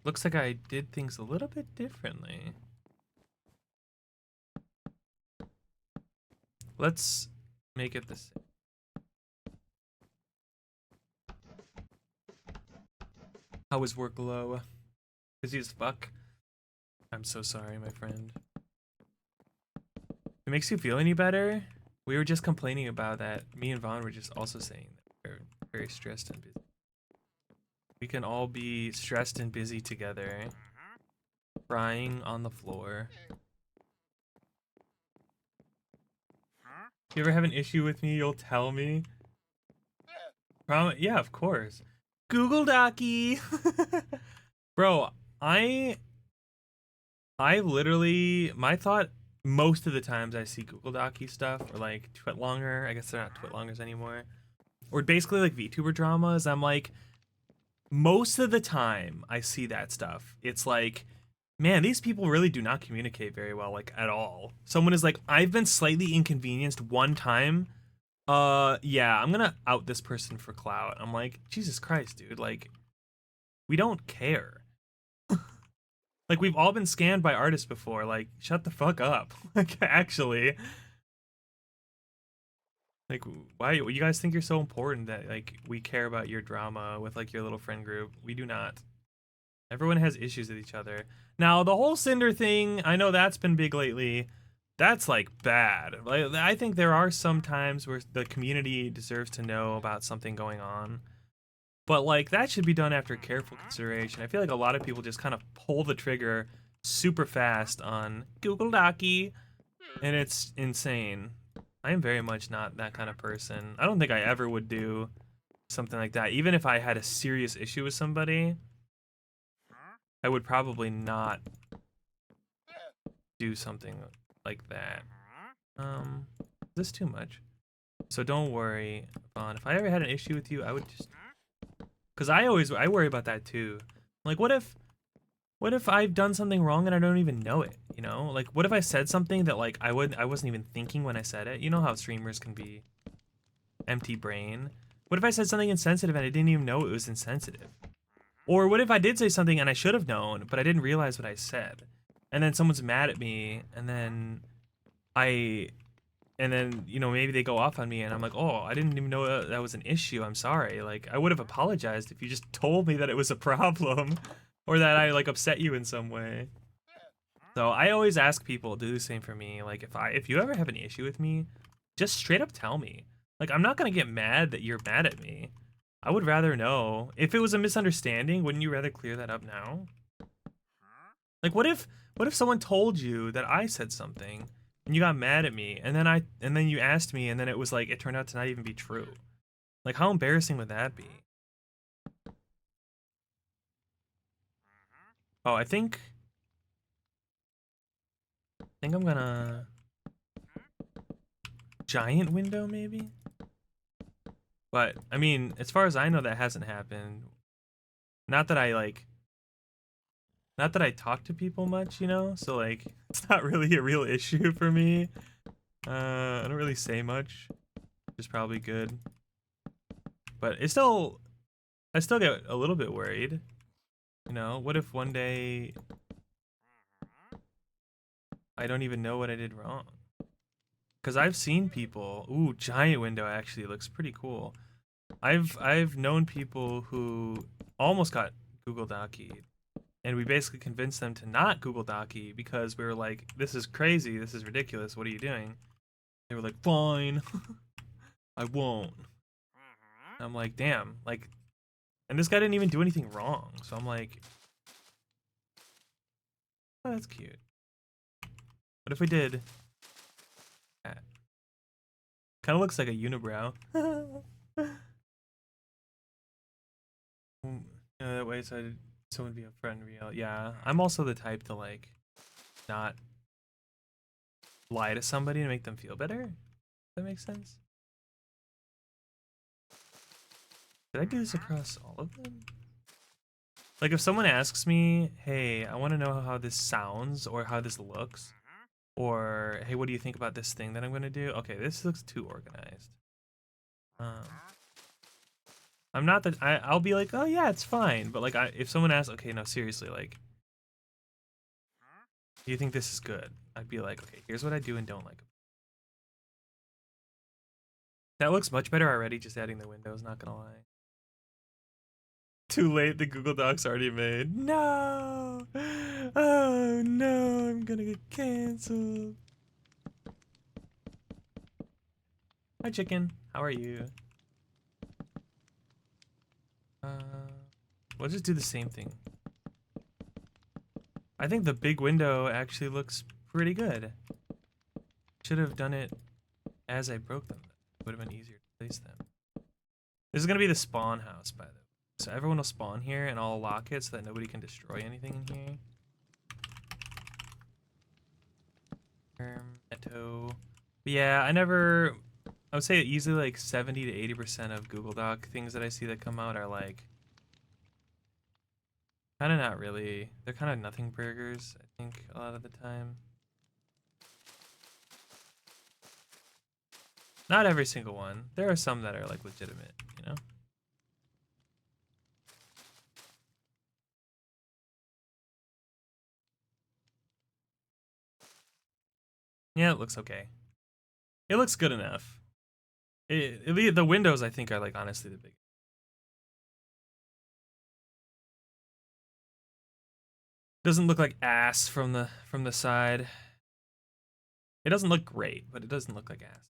Looks like I did things a little bit differently. Let's make it the same. How was work low? Busy as fuck. I'm so sorry, my friend. If it makes you feel any better, we were just complaining about that. Me and Vaughn were just also saying that we're very stressed and busy. We can all be stressed and busy together. Crying on the floor. If you ever have an issue with me, you'll tell me. Yeah, of course. Google Docky. Bro, I literally, my thought most of the times I see Google Docky stuff or like Twitlonger, I guess they're not Twitlongers anymore, or basically like VTuber dramas, I'm like, most of the time I see that stuff, it's like, man, these people really do not communicate very well, like at all. Someone is like, I've been slightly inconvenienced one time. Yeah, I'm gonna out this person for clout. I'm like, Jesus Christ, dude, like, we don't care. Like, we've all been scammed by artists before. Like, shut the fuck up. Like, actually. Like, why you guys think you're so important that like we care about your drama with like your little friend group? We do not. Everyone has issues with each other. Now, the whole Cinder thing, I know that's been big lately. That's like bad. Like, I think there are some times where the community deserves to know about something going on. But like that should be done after careful consideration. I feel like a lot of people just kind of pull the trigger super fast on Google Docky, and it's insane. I am very much not that kind of person. I don't think I ever would do something like that. Even if I had a serious issue with somebody, I would probably not do something like that. Is this too much? So don't worry, Vaughn. If I ever had an issue with you, I would just, because I worry about that too. Like, what if I've done something wrong and I don't even know it? You know, like what if I said something that like I wasn't even thinking when I said it? You know how streamers can be empty brain. What if I said something insensitive and I didn't even know it was insensitive? Or what if I did say something and I should have known, but I didn't realize what I said? And then someone's mad at me, and then you know, maybe they go off on me and I'm like, oh, I didn't even know that was an issue. I'm sorry. Like, I would have apologized if you just told me that it was a problem or that I like upset you in some way. So I always ask people to do the same for me. Like, if you ever have an issue with me, just straight up tell me. Like, I'm not gonna get mad that you're mad at me. I would rather know. If it was a misunderstanding, wouldn't you rather clear that up now? Like, what if someone told you that I said something and you got mad at me, and then you asked me, and then it was like it turned out to not even be true? Like, how embarrassing would that be? Oh, I think I'm gonna giant window maybe. But I mean, as far as I know, that hasn't happened. Not that I like, not that I talk to people much, you know. So like, it's not really a real issue for me. I don't really say much, which is probably good. But I still get a little bit worried. You know, what if one day I don't even know what I did wrong? Because I've seen people. Ooh, giant window actually looks pretty cool. I've known people who almost got Google Docky, and we basically convinced them to not Google Docky because we were like, "This is crazy. This is ridiculous. What are you doing?" They were like, "Fine, I won't." And I'm like, "Damn!" Like, and this guy didn't even do anything wrong. So I'm like, "Oh, that's cute." What if we did that? Kind of looks like a unibrow. That way, so someone be a friend real. Yeah, I'm also the type to like not lie to somebody to make them feel better. If that makes sense. Did I do this across all of them? Like if someone asks me, hey, I want to know how this sounds or how this looks, or hey, what do you think about this thing that I'm gonna do? Okay, this looks too organized. I'm not that I'll be like, oh yeah, it's fine. But like, if someone asks, okay, no, seriously, like, do you think this is good? I'd be like, okay, here's what I do and don't like. That looks much better already, just adding the windows, not gonna lie. Too late, the Google Doc's already made. No! Oh no, I'm gonna get canceled. Hi chicken, how are you? We'll just do the same thing. I think the big window actually looks pretty good. Should have done it as I broke them. It would have been easier to place them. This is gonna be the spawn house, by the way. So everyone will spawn here, and I'll lock it so that nobody can destroy anything in here. Hermeto. Yeah, I would say easily like 70 to 80% of Google Doc things that I see that come out are like kind of not really. They're kind of nothing burgers, I think, a lot of the time. Not every single one. There are some that are like legitimate, you know? Yeah, it looks okay. It looks good enough. The windows, I think, are like honestly the big. Doesn't look like ass from the side. It doesn't look great, but it doesn't look like ass.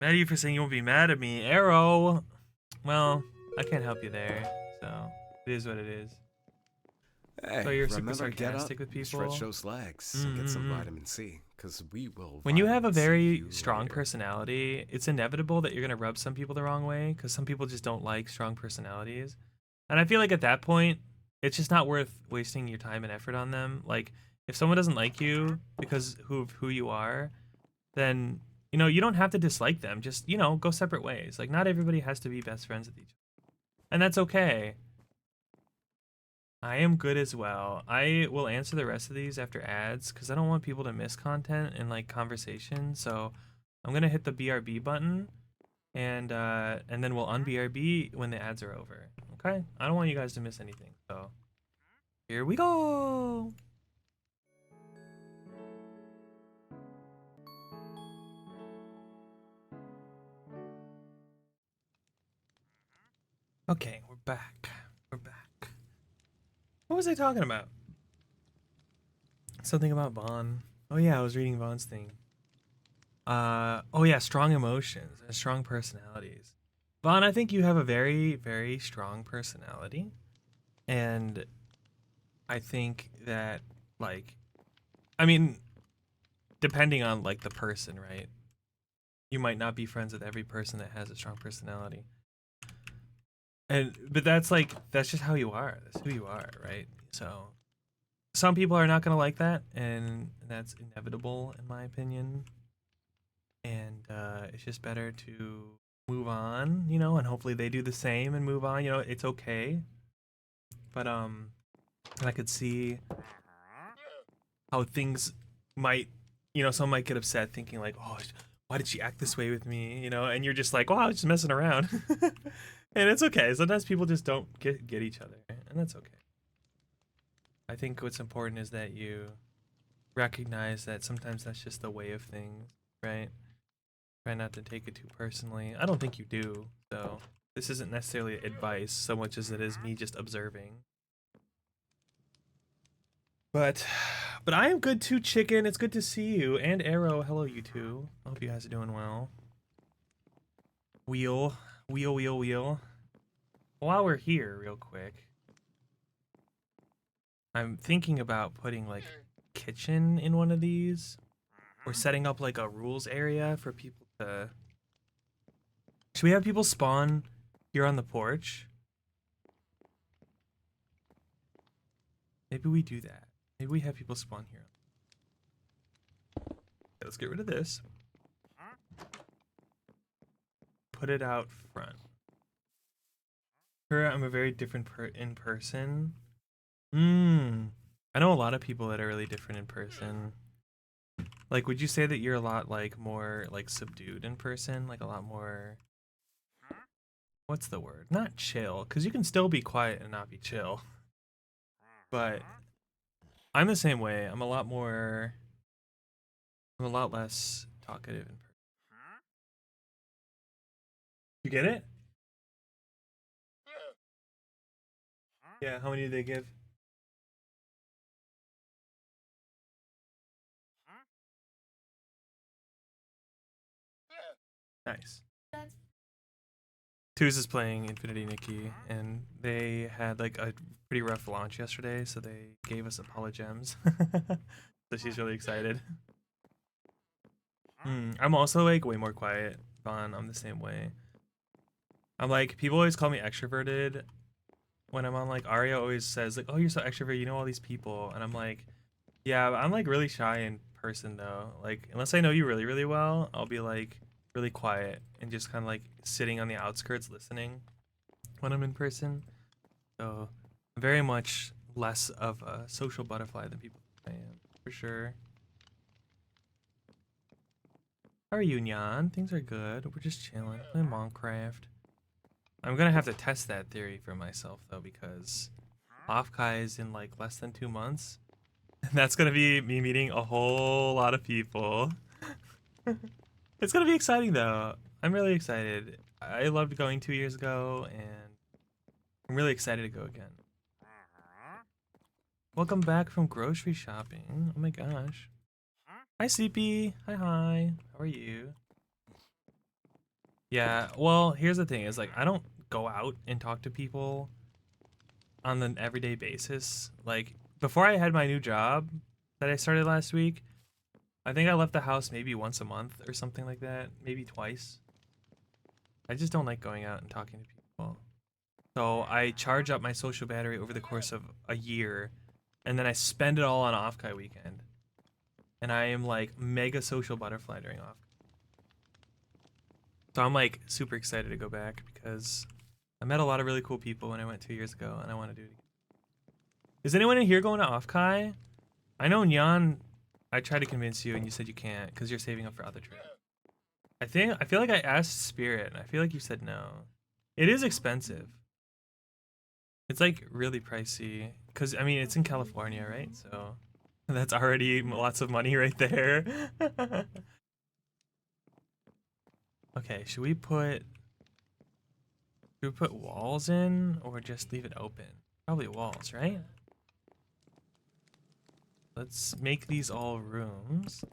Mad at you for saying you won't be mad at me, Arrow. Well, I can't help you there, so it is what it is. Hey, So you're super remember, get up, sarcastic with people? stretch those legs, and get some Mm-mm-mm. vitamin C, because we will. When you have a vitamin C very you strong later. personality, it's inevitable that you're gonna rub some people the wrong way because some people just don't like strong personalities. And I feel like at that point, it's just not worth wasting your time and effort on them. Like, if someone doesn't like you because of who you are, then you don't have to dislike them. Just go separate ways. Like, not everybody has to be best friends with each other, and that's okay. I am good as well. I will answer the rest of these after ads because I don't want people to miss content and like conversation. So I'm gonna hit the BRB button and then we'll un-BRB when the ads are over. Okay? I don't want you guys to miss anything. So here we go. Okay, we're back. We're back. What was I talking about? Something about Vaughn. Oh yeah, I was reading Vaughn's thing. Oh yeah, strong emotions and strong personalities. Vaughn, I think you have a very, very strong personality. And I think that, like, I mean, depending on, like, the person, right? You might not be friends with every person that has a strong personality. But that's just how you are. That's who you are, right? So, some people are not going to like that, and that's inevitable, in my opinion. And it's just better to move on, and hopefully they do the same and move on. It's okay. But I could see how things might, some might get upset thinking like, oh, why did she act this way with me? And you're just like, oh, I was just messing around. And it's okay. Sometimes people just don't get each other, and that's okay. I think what's important is that you recognize that sometimes that's just the way of things, right? Try not to take it too personally. I don't think you do, so this isn't necessarily advice so much as it is me just observing. But I am good too, Chicken. It's good to see you. And Arrow, hello you two. I hope you guys are doing well. Wheel. While we're here, real quick, I'm thinking about putting like kitchen in one of these, or setting up like a rules area for people to. Should we have people spawn here on the porch? Maybe we do that. Maybe we have people spawn here. Okay, let's get rid of this. Put it out front. I'm a very different in person. I know a lot of people that are really different in person. Like, would you say that you're a lot like more like subdued in person? Like a lot more. What's the word? Not chill, because you can still be quiet and not be chill. But I'm the same way. I'm a lot less talkative in person. You get it? Yeah, how many did they give? Nice. Twos is playing Infinity Nikki, and they had like a pretty rough launch yesterday, so they gave us Apollo Gems. So she's really excited. I'm also like way more quiet, Vaughn. I'm the same way. I'm like, people always call me extroverted when I'm on like Aria always says like, "Oh, you're so extroverted, you know all these people." And I'm like, "Yeah, I'm like really shy in person though. Like unless I know you really really well, I'll be like really quiet and just kind of like sitting on the outskirts listening when I'm in person." So, I'm very much less of a social butterfly than people think I am, for sure. How are you, Nyan? Things are good. We're just chilling, playing Minecraft. I'm gonna have to test that theory for myself though, because Offkai is in like less than 2 months. And that's gonna be me meeting a whole lot of people. It's gonna be exciting though. I'm really excited. I loved going 2 years ago, and I'm really excited to go again. Welcome back from grocery shopping. Oh my gosh. Hi, CP. Hi, hi. How are you? Yeah, well, here's the thing is like I don't go out and talk to people on an everyday basis. Like before I had my new job that I started last week, I think I left the house maybe once a month or something like that, maybe twice. I just don't like going out and talking to people. So I charge up my social battery over the course of a year, and then I spend it all on Offkai weekend. And I am like mega social butterfly during off. So I'm like super excited to go back because I met a lot of really cool people when I went 2 years ago, and I want to do it again. Is anyone in here going to Offkai? I know Nyan, I tried to convince you and you said you can't because you're saving up for other trips. I feel like I asked Spirit and I feel like you said no. It is expensive. It's like really pricey because I mean it's in California, right? So that's already lots of money right there. Okay, should we put walls in or just leave it open? Probably walls, right? Let's make these all rooms.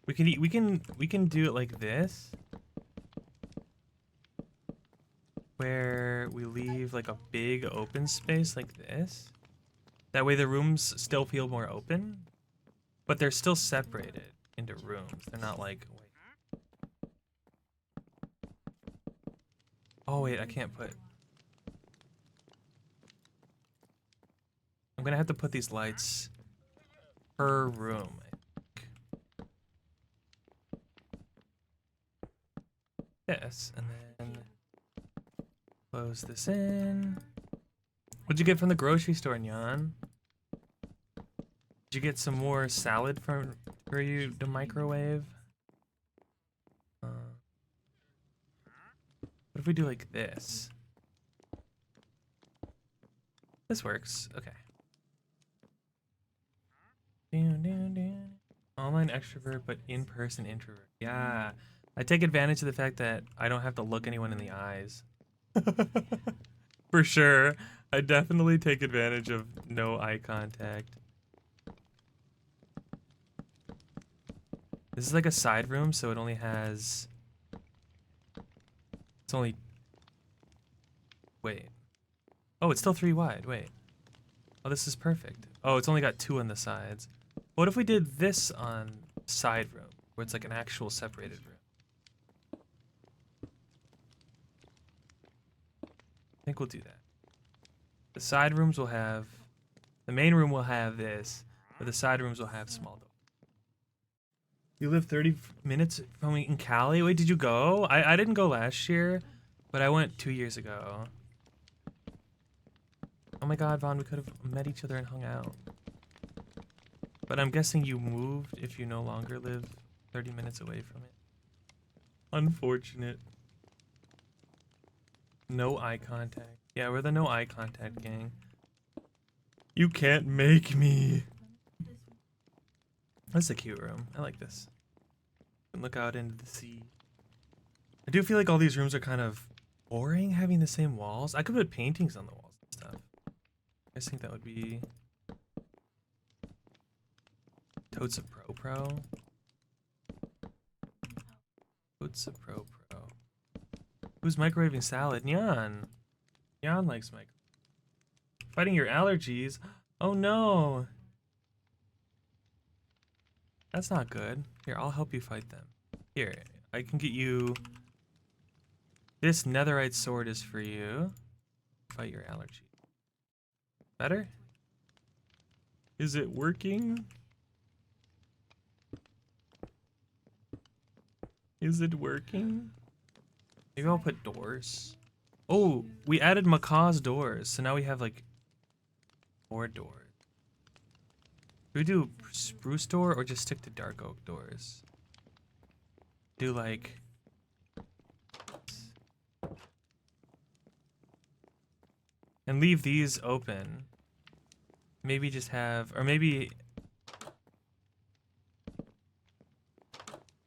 We can do it like this, where we leave like a big open space like this. That way the rooms still feel more open, but they're still separated into rooms. They're not like, wait. Oh wait, I can't put. I'm gonna have to put these lights per room, I think. This, and then close this in. What'd you get from the grocery store, Nyan? Did you get some more salad for you to microwave? What if we do like this? This works. Okay. Online extrovert, but in-person introvert. Yeah. I take advantage of the fact that I don't have to look anyone in the eyes. For sure. I definitely take advantage of no eye contact. This is like a side room, so it only has... It's only... Wait. Oh, it's still 3 wide. Wait. Oh, this is perfect. Oh, it's only got 2 on the sides. What if we did this on side room, where it's like an actual separated room? I think we'll do that. The side rooms will have... The main room will have this, but the side rooms will have small doors. You live 30 minutes from in Cali? Wait, did you go? I didn't go last year, but I went 2 years ago. Oh my god, Vaughn, we could have met each other and hung out. But I'm guessing you moved if you no longer live 30 minutes away from it. Unfortunate. No eye contact. Yeah, we're the no eye contact gang. You can't make me. That's a cute room. I like this. You can look out into the sea. I do feel like all these rooms are kind of boring having the same walls. I could put paintings on the walls and stuff. I think that would be Totes of Pro. Totes of Pro. Who's microwaving salad? Nyan. Nyan likes microwave. Fighting your allergies? Oh no. That's not good. Here, I'll help you fight them. Here, I can get you This netherite sword is for you. Fight your allergy. Better? Is it working? Is it working? Maybe I'll put doors. Oh, we added Macaw's doors, so now we have like 4 doors. Do we do spruce door or just stick to dark oak doors? Do like... And leave these open. Maybe just have, or maybe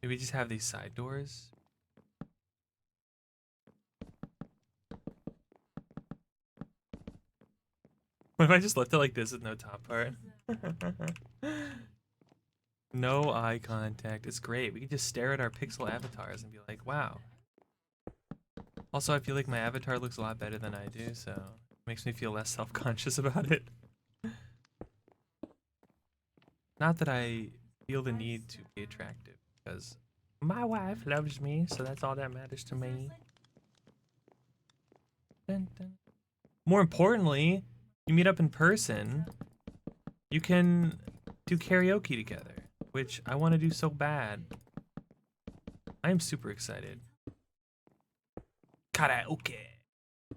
just have these side doors. What if I just left it like this with no top part? No eye contact. It's great. We can just stare at our pixel avatars and be like, wow. Also, I feel like my avatar looks a lot better than I do, so it makes me feel less self-conscious about it. Not that I feel the need to be attractive, because my wife loves me, so that's all that matters to me. Dun, dun. More importantly, you meet up in person, you can do karaoke together, which I want to do so bad. I am super excited. Karaoke.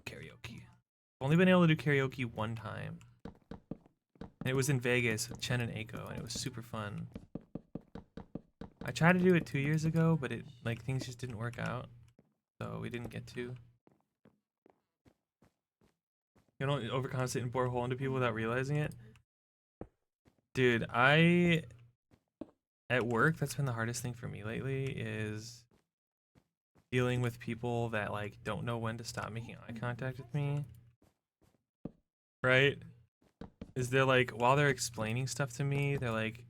Karaoke. I've only been able to do karaoke one time. And it was in Vegas with Chen and Aiko, and it was super fun. I tried to do it 2 years ago, but things just didn't work out. So we didn't get to. You don't overcompensate and bore a hole into people without realizing it. Dude, at work, that's been the hardest thing for me lately, is dealing with people that like don't know when to stop making eye contact with me. Right? Is they're like, while they're explaining stuff to me, they're like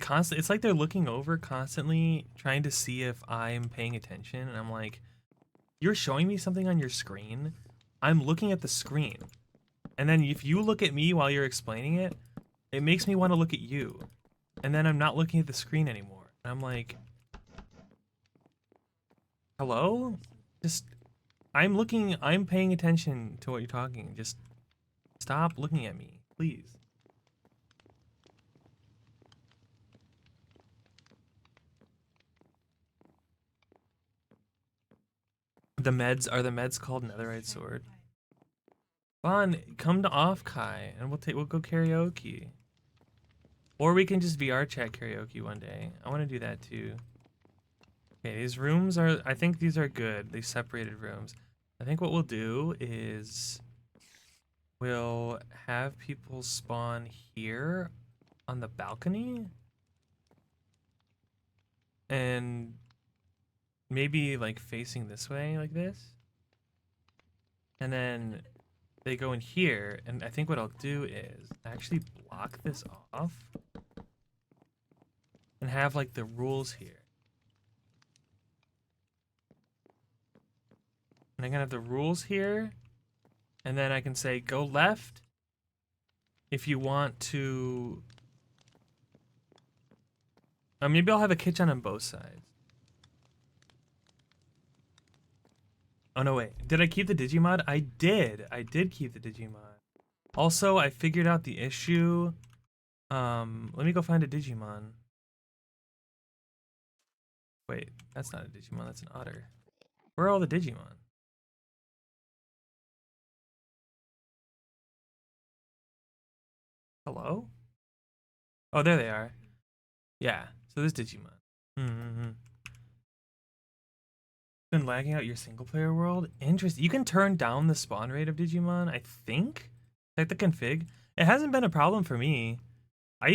constantly, it's like they're looking over constantly trying to see if I'm paying attention, and I'm like, you're showing me something on your screen, I'm looking at the screen, and then if you look at me while you're explaining it, it makes me want to look at you, and then I'm not looking at the screen anymore, and I'm like, hello? Just, I'm paying attention to what you're talking, just stop looking at me, please. The meds called Netherite Sword? Vaughn, come to Off-Kai and we'll go karaoke. Or we can just VR chat karaoke one day. I want to do that too. Okay, these rooms are, I think these are good. These separated rooms. I think what we'll do is we'll have people spawn here on the balcony. And maybe like facing this way like this. And then they go in here, and I think what I'll do is actually block this off and have like the rules here. And I can have the rules here, and then I can say go left if you want to. Maybe I'll have a kitchen on both sides. Oh no, wait. Did I keep the Digimod? I did. I did keep the Digimod. Also, I figured out the issue. Let me go find a Digimon. Wait, that's not a Digimon, that's an otter. Where are all the Digimon? Hello? Oh, there they are. Yeah, so this Digimon. Been lagging out your single player world? Interesting. You can turn down the spawn rate of Digimon, I think? Like the config. It hasn't been a problem for me. I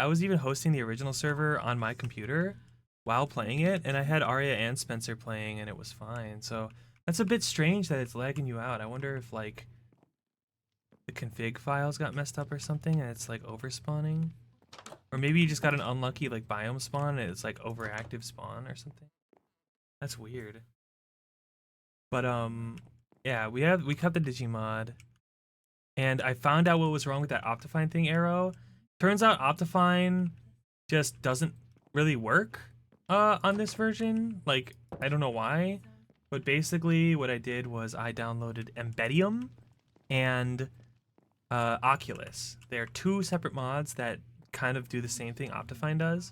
was even hosting the original server on my computer while playing it, and I had Arya and Spencer playing, and it was fine. So that's a bit strange that it's lagging you out. I wonder if like the config files got messed up or something, and it's like overspawning. Or maybe you just got an unlucky like biome spawn, and it's like overactive spawn or something. That's weird. But yeah, we cut the Digimod, and I found out what was wrong with that Optifine thing arrow. Turns out Optifine just doesn't really work on this version. Like, I don't know why. But basically, what I did was I downloaded Embedium and Oculus. They're two separate mods that kind of do the same thing Optifine does.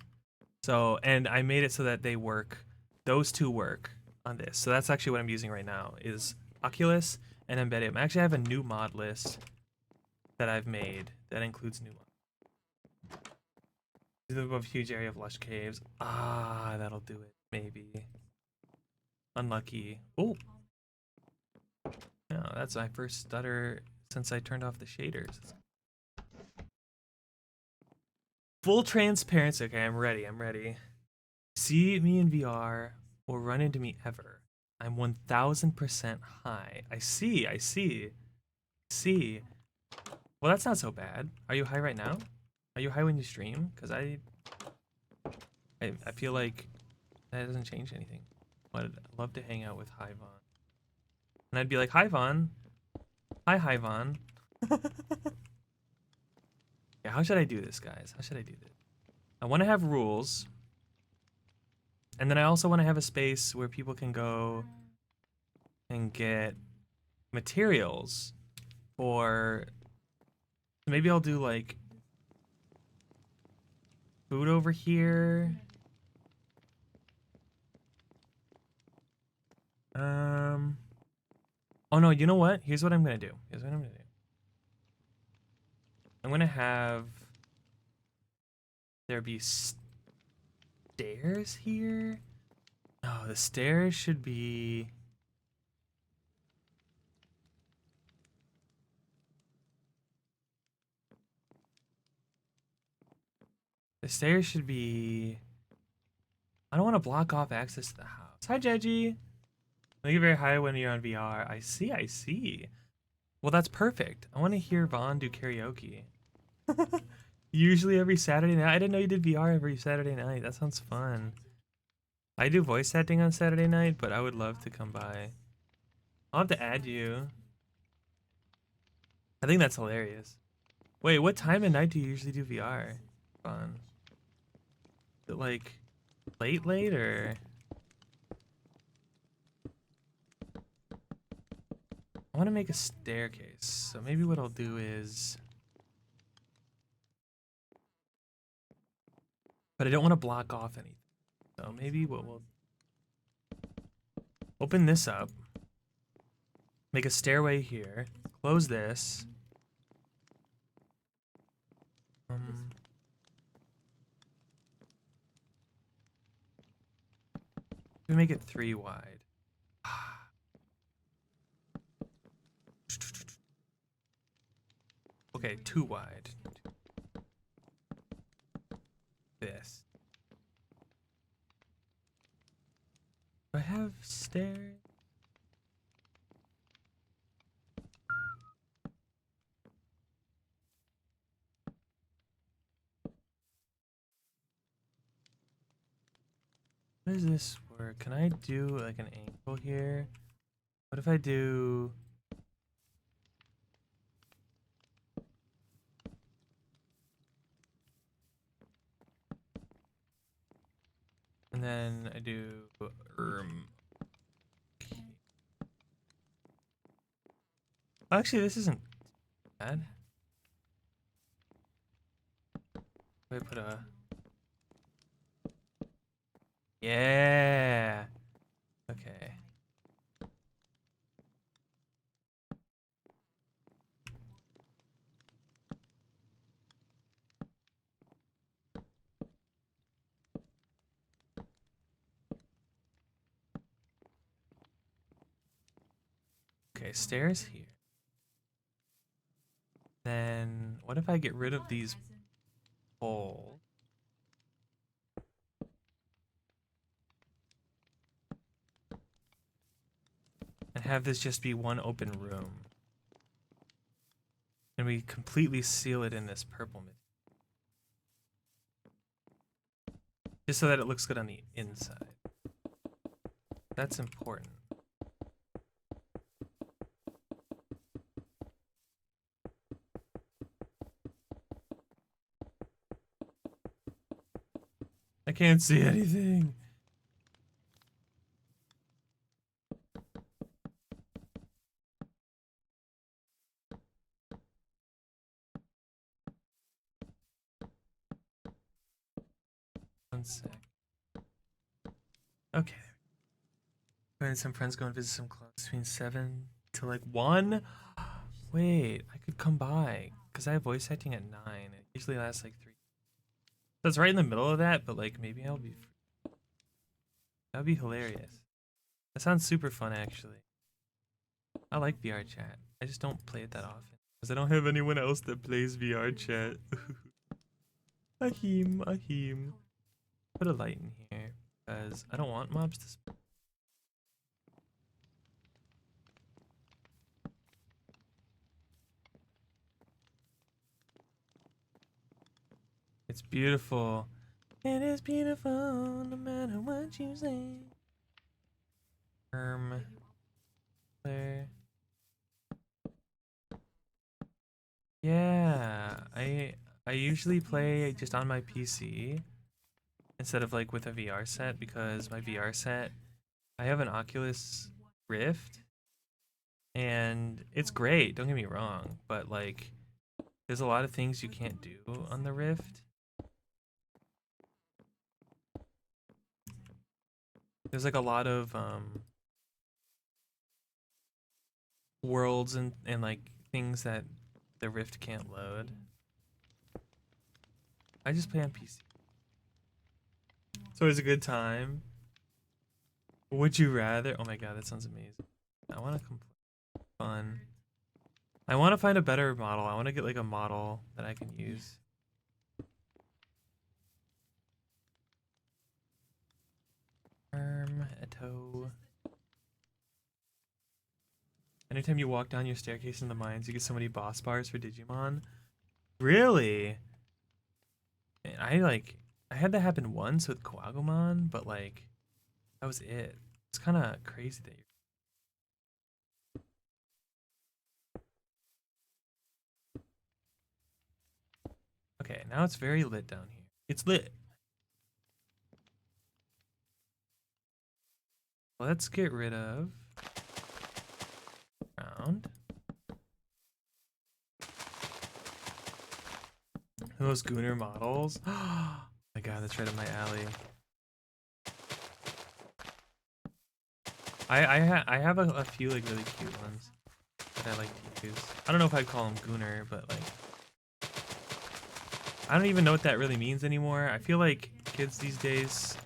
So, and I made it so that they work. Those two work on this. So that's actually what I'm using right now is Oculus and Embedium. I actually have a new mod list that I've made that includes new mods. A huge area of lush caves. Ah, that'll do it. Maybe. Unlucky. Oh. No, that's my first stutter since I turned off the shaders. Full transparency. Okay, I'm ready. I'm ready. See me in VR or run into me ever. I'm 1000% high. I see. I see. See. Well, that's not so bad. Are you high right now? Are you high when you stream? Because I feel like that doesn't change anything. I'd love to hang out with Hi Vaughn. And I'd be like, Hi Vaughn. Hi Vaughn. Yeah, how should I do this, guys? How should I do this? I want to have rules. And then I also want to have a space where people can go and get materials for... Maybe I'll do like food over here. Oh no, you know what? Here's what I'm gonna do. Here's what I'm gonna do. I'm gonna have there be stairs here. No, the stairs should be. The stairs should be. I don't want to block off access to the house. Hi, Jeji. Make it very high when you're on VR. I see, I see. Well, that's perfect. I want to hear Vaughn do karaoke. Usually every Saturday night. I didn't know you did VR every Saturday night. That sounds fun. I do voice acting on Saturday night, but I would love to come by. I'll have to add you. I think that's hilarious. Wait, what time at night do you usually do VR? Fun. Is it like late or? I want to make a staircase. So maybe what I'll do is. But I don't want to block off anything. So maybe what we'll open this up. Make a stairway here. Close this. We make it 3 wide. Okay, 2 wide. This. Do I have stairs? How does this work? Can I do like an angle here? What if I do... And then I do... Actually, this isn't bad. I put a... Yeah. Okay. Okay, stairs here. Then what if I get rid of these poles? And have this just be one open room. And we completely seal it in this purple material. Just so that it looks good on the inside. That's important. I can't see anything. sec. Okay. When some friends go and visit some clubs between 7 to like 1. Wait, I could come by because I have voice acting at 9. It usually lasts like 3. That's right in the middle of that, but like maybe I'll be free. That would be hilarious. That sounds super fun actually. I like VR chat. I just don't play it that often because I don't have anyone else that plays VR chat. Ahim. Put a light in here because I don't want mobs to spawn. It's beautiful. It is beautiful no matter what you say. There. Yeah, I usually play just on my PC instead of like with a VR set because my VR set, I have an Oculus Rift and it's great, don't get me wrong, but like there's a lot of things you can't do on the Rift. There's like a lot of worlds and like things that the Rift can't load. I just play on PC. It's always a good time. Would you rather? Oh my god, that sounds amazing. I want to complete fun. I want to find a better model. I want to get like a model that I can use. Eto. Anytime you walk down your staircase in the mines, you get so many boss bars for Digimon. Really? And I had that happen once with Quagumon, but like that was it. It's kind of crazy that you're... Okay, now it's very lit down here. It's lit. Let's get rid of ground. Those Gunner models. Oh my god, that's right up my alley. I have a few like really cute ones that I like to use. I don't know if I'd call them Gunner, but like I don't even know what that really means anymore. I feel like kids these days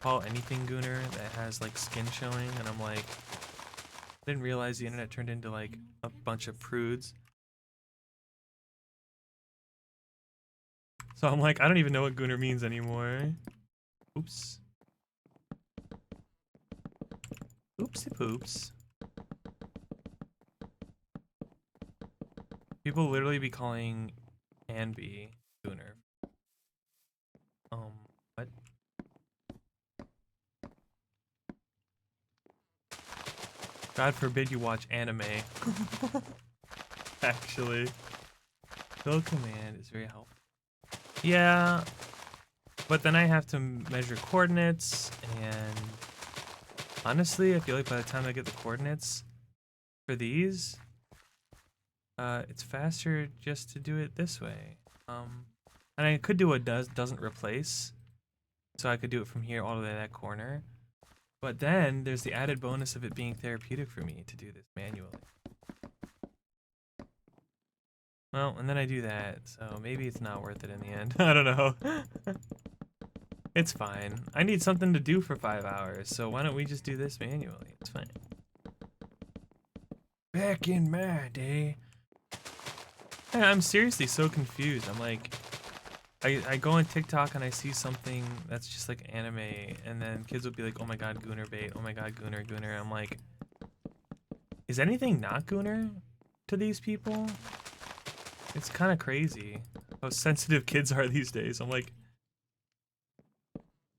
call anything Gunner that has like skin showing, and I'm like, I didn't realize the internet turned into like a bunch of prudes. So I'm like, I don't even know what Gunner means anymore. Oops. Oopsie poops. People literally be calling Anby Gunner. What? God forbid you watch anime. Actually. Build command is very helpful. Yeah, but then I have to measure coordinates, and honestly, I feel like by the time I get the coordinates for these, it's faster just to do it this way. And I could do a doesn't replace, so I could do it from here all the way to that corner. But then there's the added bonus of it being therapeutic for me to do this manually. Well, and then I do that, so maybe it's not worth it in the end. I don't know. It's fine. I need something to do for 5 hours, so why don't we just do this manually? It's fine. Back in my day. Yeah, I'm seriously so confused. I'm like, I go on TikTok and I see something that's just like anime, and then kids will be like, oh my god, Gunner bait. Oh my god, Gunner. I'm like, is anything not Gunner to these people? It's kind of crazy how sensitive kids are these days. I'm like,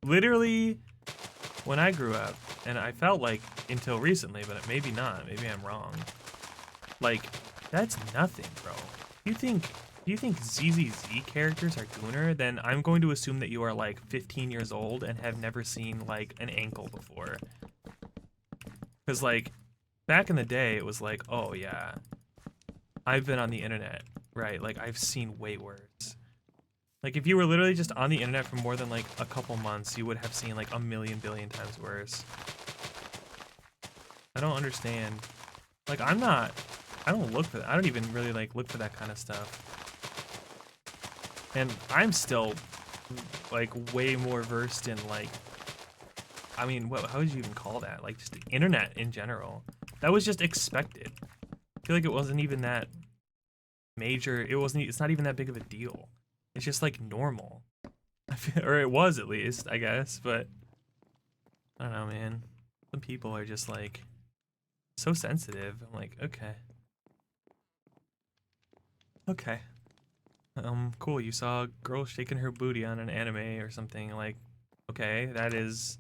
literally, when I grew up, and I felt like until recently, but maybe not, maybe I'm wrong. Like, that's nothing, bro. You think ZZZ characters are Gunner, then I'm going to assume that you are like 15 years old and have never seen like an ankle before. Because like, back in the day, it was like, oh yeah, I've been on the internet. Right, like I've seen way worse. Like if you were literally just on the internet for more than like a couple months, you would have seen like a million billion times worse. I don't understand. Like I don't look for that. I don't even really like look for that kind of stuff. And I'm still like way more versed in like, I mean, how would you even call that? Like just the internet in general. That was just expected. I feel like it wasn't even that major. It's not even that big of a deal. It's just like normal. Or it was at least, I guess, but I don't know, man. Some people are just like so sensitive. I'm like, okay. Okay. Cool. You saw a girl shaking her booty on an anime or something. Like, okay, that is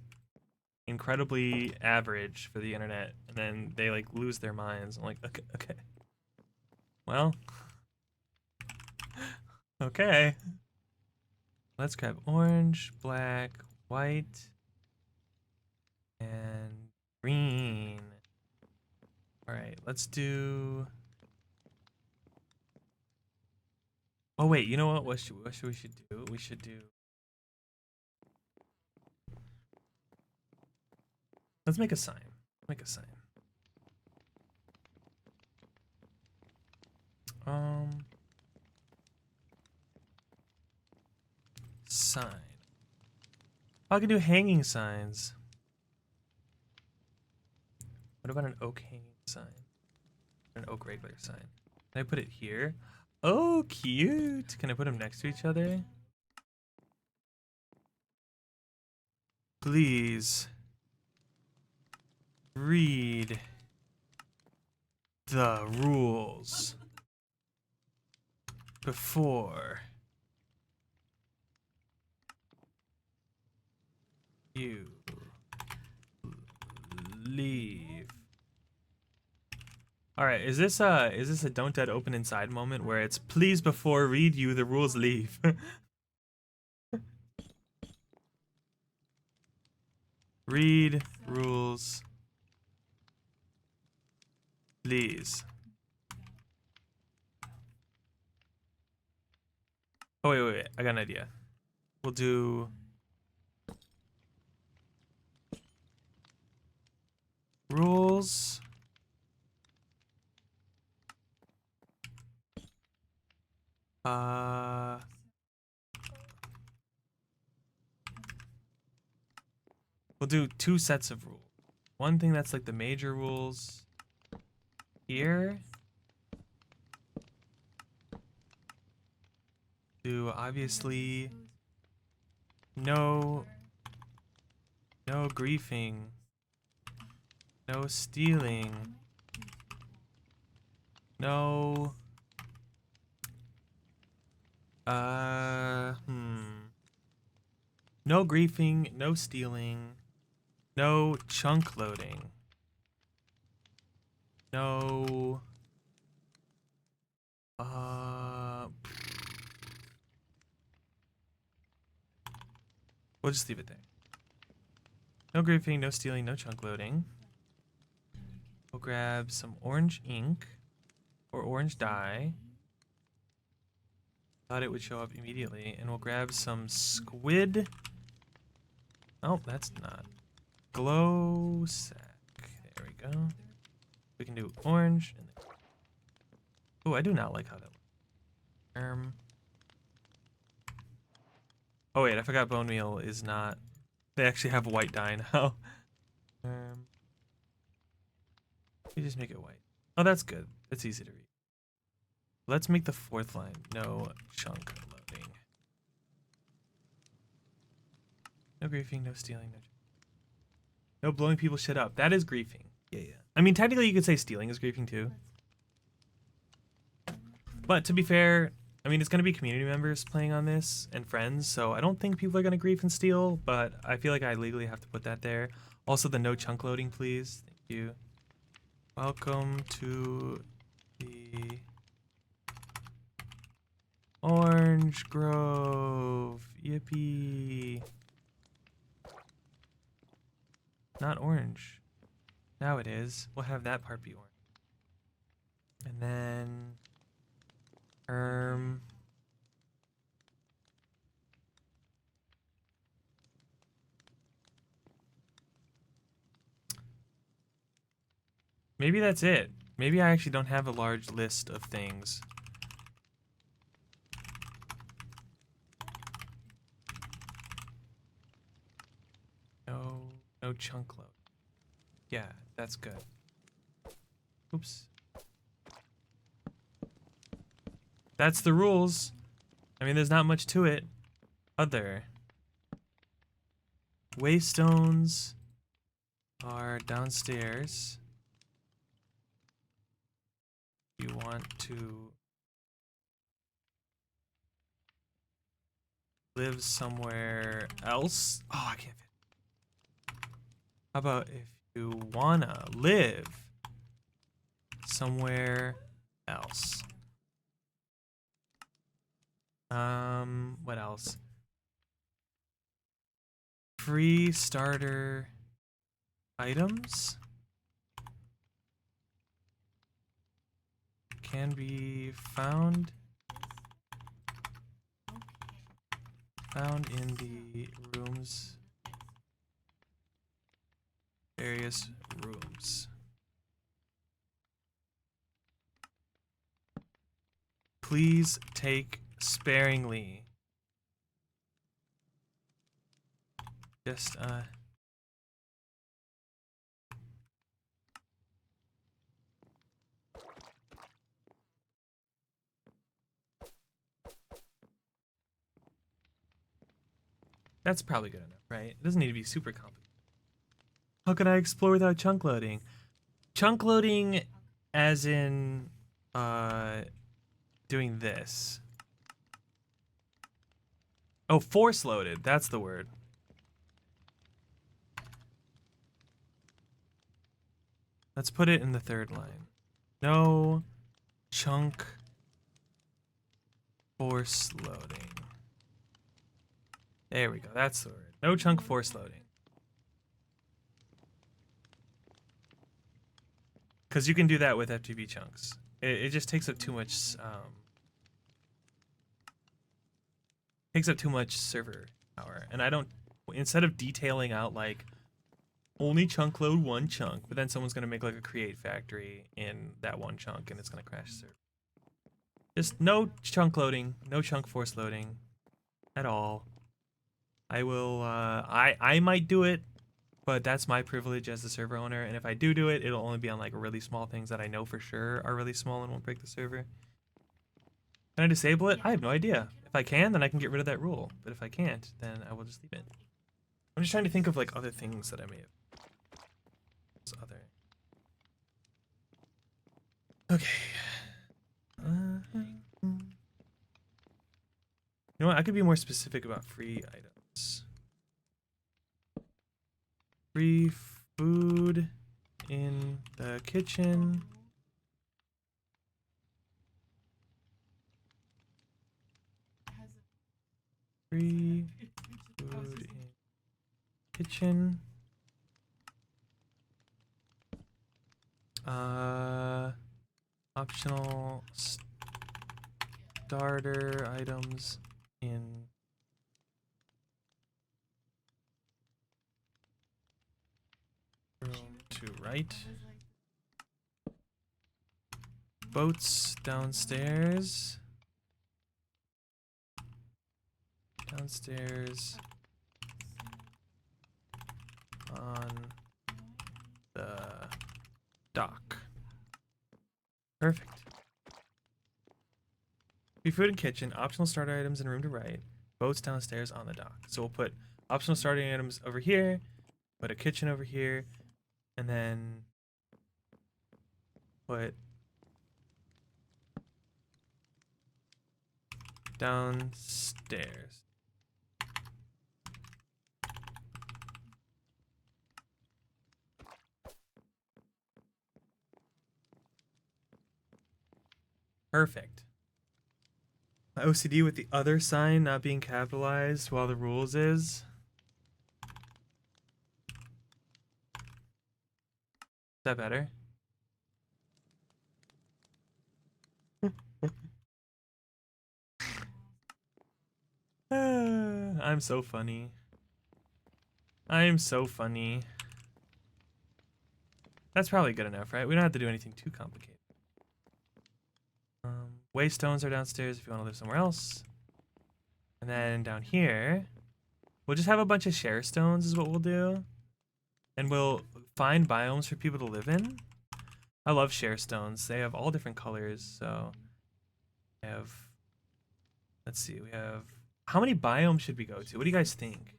incredibly average for the internet. And then they like lose their minds. I'm like, okay, okay. Well, okay. Let's grab orange, black, white, and green. All right, let's do. Oh wait, you know what? What should we should do? We should do. Let's make a sign. Make a sign. Sign. Oh, I can do hanging signs. What about an oak hanging sign? An oak regular sign. Can I put it here? Oh, cute. Can I put them next to each other? Please read the rules before you leave. All right, is this a don't dead open inside moment where it's please before read you the rules leave? Read rules please. Oh wait, I got an idea. We'll do rules we'll do two sets of rules. One thing that's like the major rules here. Do obviously no griefing, no stealing, no no griefing, no stealing, no chunk loading, no we'll just leave it there. No griefing, no stealing, no chunk loading. We'll grab some orange ink or orange dye. Thought it would show up immediately. And we'll grab some squid. Oh, that's not. Glow sack. There we go. We can do orange. Oh, I do not like how that looks. Oh wait, I forgot bone meal is not. They actually have white dye now. We just make it white. Oh, that's good. That's easy to read. Let's make the fourth line no chunk loading. No griefing, no stealing, no blowing people's shit up. That is griefing. Yeah. I mean, technically you could say stealing is griefing too. But to be fair, I mean, it's going to be community members playing on this and friends, so I don't think people are going to grief and steal, but I feel like I legally have to put that there. Also, the no chunk loading, please. Thank you. Welcome to the Orange Grove. Yippee. Not orange. Now it is. We'll have that part be orange. And then Maybe that's it. Maybe I actually don't have a large list of things. No chunk load. Yeah, that's good. Oops. That's the rules. I mean, there's not much to it. Other. Waystones are downstairs. You want to live somewhere else? Oh, I can't fit. How about if you wanna live somewhere else? What else? Free starter items can be found in the rooms, various rooms. Please take sparingly. Just that's probably good enough, right? It doesn't need to be super complicated. How can I explore without chunk loading? Chunk loading as in doing this. Oh, force loaded. That's the word. Let's put it in the third line. No chunk force loading. There we go. That's the word. No chunk force loading. Because you can do that with FTP chunks. It just takes up too much server power. And I don't, instead of detailing out like only chunk load one chunk, but then someone's gonna make like a create factory in that one chunk and it's gonna crash the server. Just no chunk loading, no chunk force loading at all. I will I might do it, but that's my privilege as the server owner, and if I do it, it'll only be on like really small things that I know for sure are really small and won't break the server. Can I disable it? I have no idea. If I can, then I can get rid of that rule, but if I can't, then I will just leave it. I'm just trying to think of like other things that I may have. Other. Okay. You know what? I could be more specific about free items. Free food in the kitchen. Free food in kitchen. Optional starter items in room to right. Boats downstairs. Downstairs on the dock. Perfect. Free food and kitchen, optional starter items in room to right, boats downstairs on the dock. So we'll put optional starting items over here, put a kitchen over here, and then put downstairs. Perfect. My OCD with the other sign not being capitalized while the rules is. Is that better? I'm so funny. I am so funny. That's probably good enough, right? We don't have to do anything too complicated. Waystones are downstairs if you want to live somewhere else. And then down here, we'll just have a bunch of share stones is what we'll do. And we'll find biomes for people to live in. I love share stones. They have all different colors, so we have, let's see, we have, how many biomes should we go to? What do you guys think?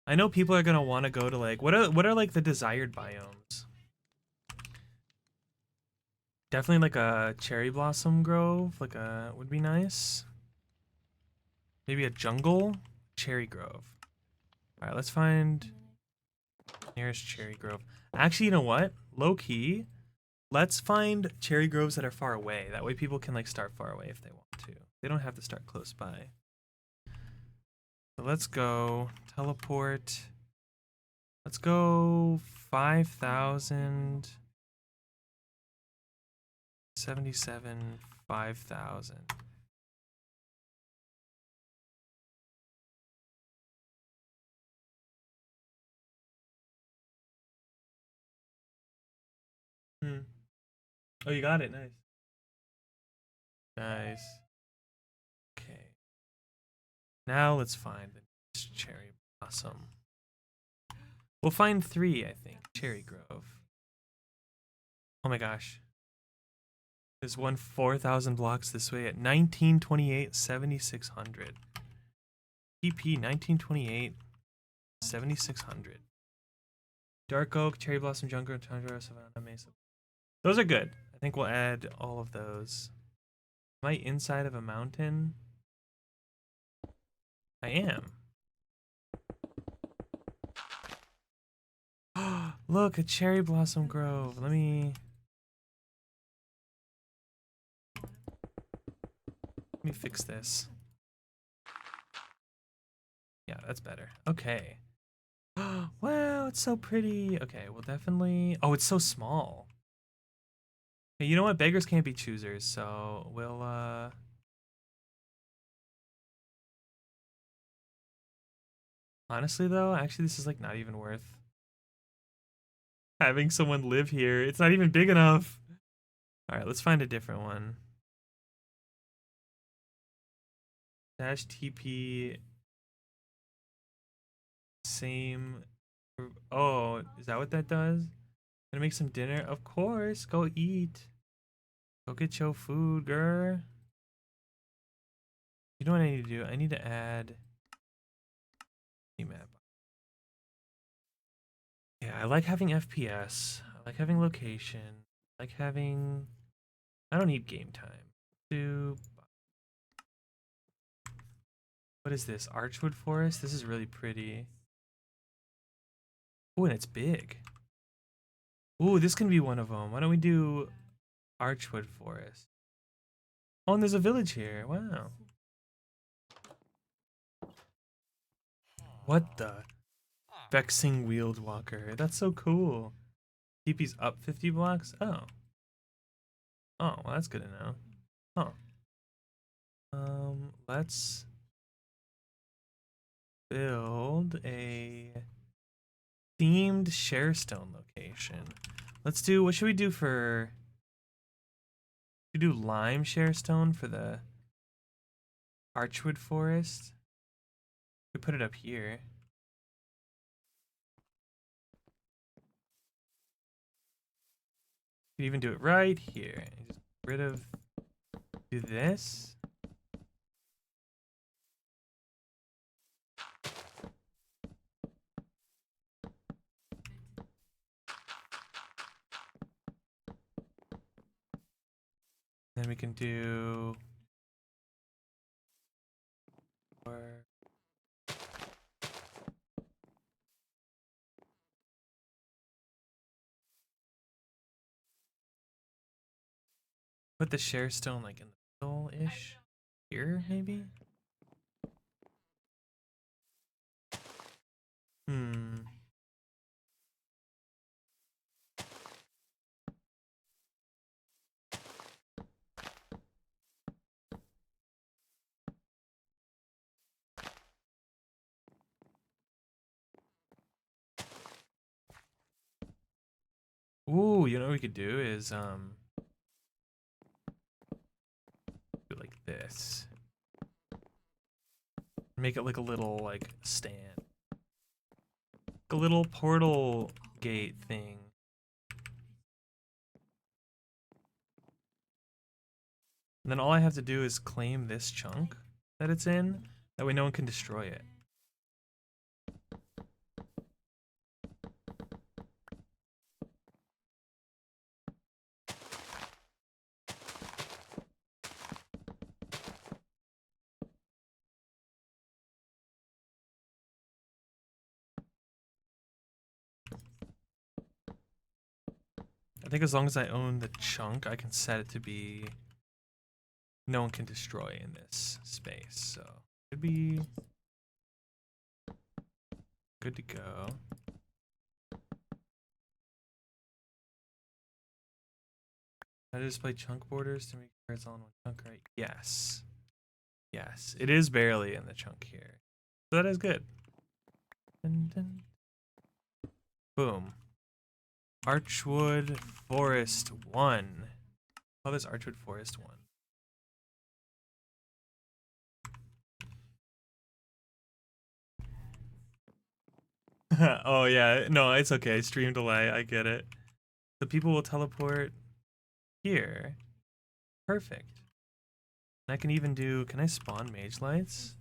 I know people are gonna want to go to like, what are like the desired biomes? Definitely like a cherry blossom grove, like a, would be nice. Maybe a jungle cherry grove. All right, let's find nearest cherry grove. Actually, you know what? Low key, let's find cherry groves that are far away. That way people can like start far away if they want to. They don't have to start close by. So let's go teleport. Let's go 5,000. 77, 5,000. Oh, you got it. Nice. Nice. Okay. Now let's find the next cherry blossom. We'll find 3, I think. Cherry Grove. Oh my gosh. There's one 4,000 blocks this way at 1928, 7,600. TP 1928, 7,600. Dark Oak, Cherry Blossom Jungle, Tundra, Savannah, Mesa. Those are good. I think we'll add all of those. Am I inside of a mountain? I am. Look, a cherry blossom grove. Let me fix this. Yeah, that's better. Okay. Wow, it's so pretty. Okay, we'll definitely. Oh, it's so small. Hey, you know what? Beggars can't be choosers, so we'll honestly though, actually this is like not even worth having someone live here. It's not even big enough. All right, let's find a different one. Dash TP same. Oh, is that what that does? Gonna make some dinner? Of course. Go eat. Go get your food, girl. You know what I need to do? I need to add a map. Yeah, I like having FPS. I like having location. I like having. I don't need game time. What is this? Archwood Forest? This is really pretty. Oh, and it's big. Ooh, this can be one of them. Why don't we do Archwood Forest? Oh, and there's a village here. Wow. What the? Vexing Wheeled Walker. That's so cool. TP's up 50 blocks? Oh. Oh, well, that's good to know. Huh. Let's build a themed Sharestone location. Let's do, what should we do for, we do lime Sharestone for the Archwood Forest. We put it up here. We could even do it right here. Just get rid of, do this. Then we can do, or put the Sharestone like in the middle-ish. Here, maybe? Hmm. Ooh, you know what we could do is do it like this. Make it like a little like stand. Like a little portal gate thing. And then all I have to do is claim this chunk that it's in. That way no one can destroy it. I think as long as I own the chunk, I can set it to be no one can destroy in this space. So it'd be good to go. I display chunk borders to make sure it's all in one chunk, right? Yes. Yes. It is barely in the chunk here. So that is good. Dun, dun. Boom. Archwood Forest 1. Call this Archwood Forest 1. Oh yeah, no, it's okay. Stream delay, I get it. The people will teleport here. Perfect. And I can even do, can I spawn mage lights?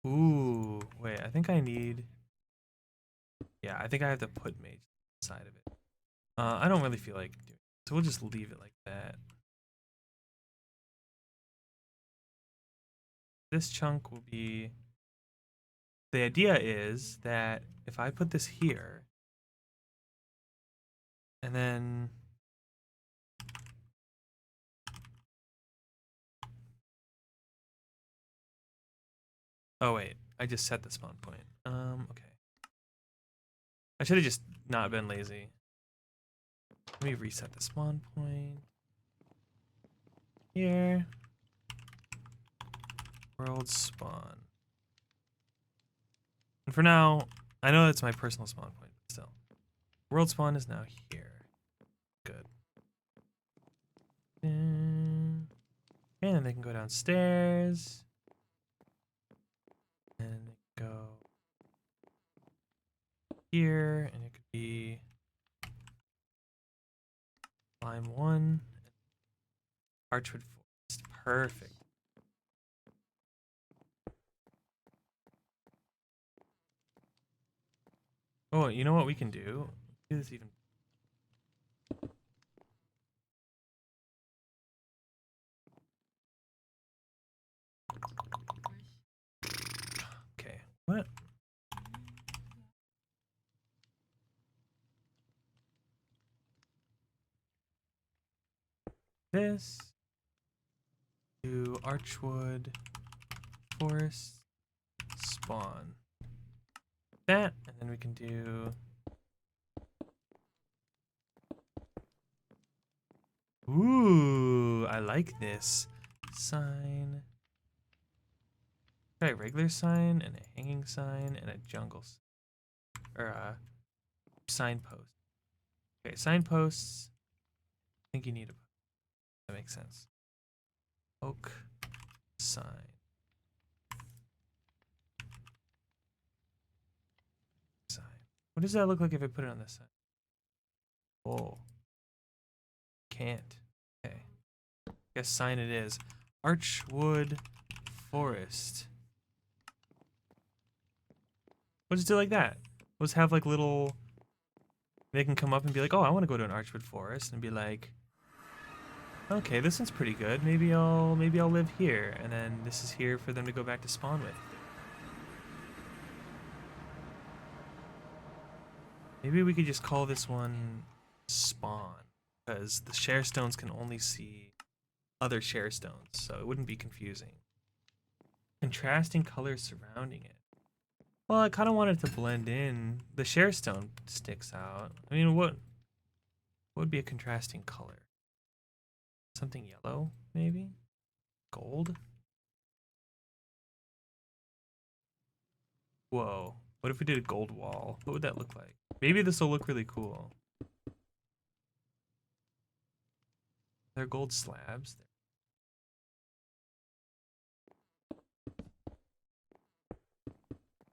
Ooh, wait, I think I need, yeah, I think I have to put mage inside of it. I don't really feel like doing it, so we'll just leave it like that. This chunk will be, the idea is that if I put this here, and then oh wait, I just set the spawn point. Okay. I should have just not been lazy. Let me reset the spawn point. Here. World spawn. And for now, I know that's my personal spawn point, but still. World spawn is now here. Good. And they can go downstairs. And they can go here, and it could be Lime 1. Archwood Forest. Perfect. Oh, you know what we can do? Do this even. Okay. What? This. Do Archwood Forest spawn. That, and then we can do. Ooh, I like this. Sign. Try a regular sign and a hanging sign and a jungle or a signpost. Okay, signposts. I think you need a. That makes sense. Oak sign. Sign. What does that look like if I put it on this side? Oh. Can't. Okay. Guess sign it is. Archwood Forest. We'll just do it like that. We'll just have like little. They can come up and be like, "Oh, I want to go to an Archwood Forest," and be like, "Okay, this one's pretty good. Maybe I'll live here." And then this is here for them to go back to spawn with. Maybe we could just call this one spawn, because the share stones can only see other share stones, so it wouldn't be confusing. Contrasting colors surrounding it. Well, I kind of want it to blend in. The share stone sticks out. I mean, what would be a contrasting color? Something yellow, maybe? Gold? Whoa. What if we did a gold wall? What would that look like? Maybe this will look really cool. They're gold slabs.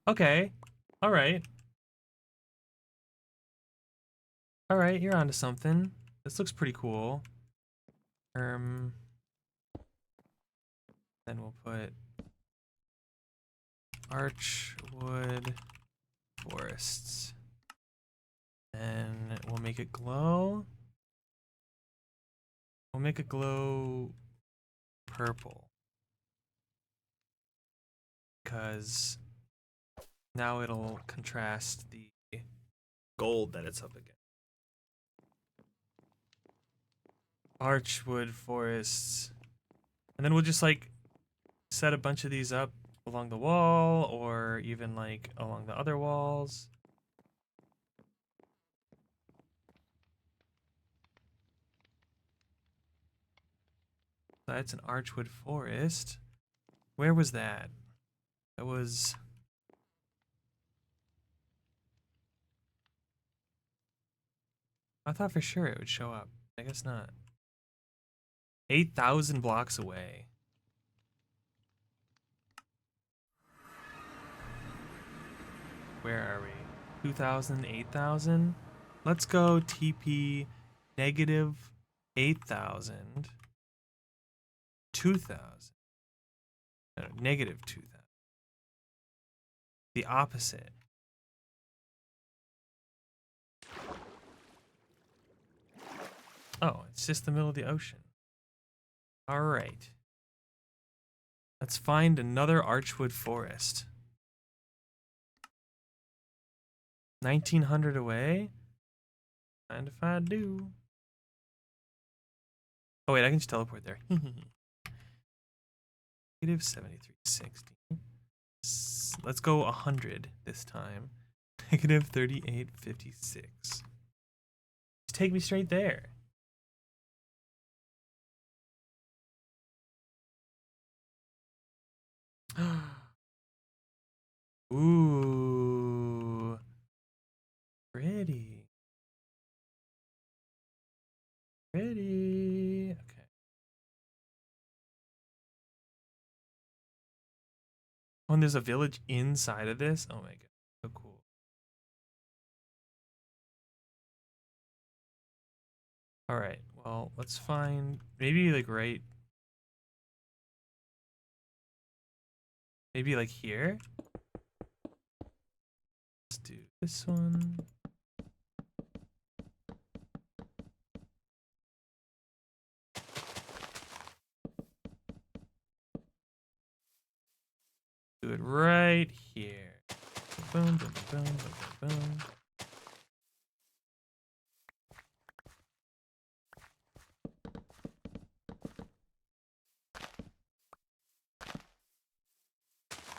Okay. All right. All right, you're onto something. This looks pretty cool. Then we'll put Archwood forests. And we'll make it glow. We'll make it glow purple. Because now it'll contrast the gold that it's up against. Archwood forests. And then we'll just like set a bunch of these up along the wall or even like along the other walls. That's an Archwood forest. Where was that? That was... I thought for sure it would show up. I guess not. 8,000 blocks away. Where are we? 2,000, 8,000? Let's go TP negative 8,000. 2,000. No, negative 2,000. The opposite. Oh, it's just the middle of the ocean. All right. Let's find another Archwood forest. 1,900 away? And if I do. Oh, wait, I can just teleport there. Negative 7360. Let's go 100 this time. Negative 3856. Just take me straight there. Ooh. Pretty. Pretty. Okay. Oh, and there's a village inside of this? Oh my god. So cool. Alright, well, let's find maybe like right. Maybe like here? Let's do this one. Do it right here. Boom, boom, boom, boom, boom, boom.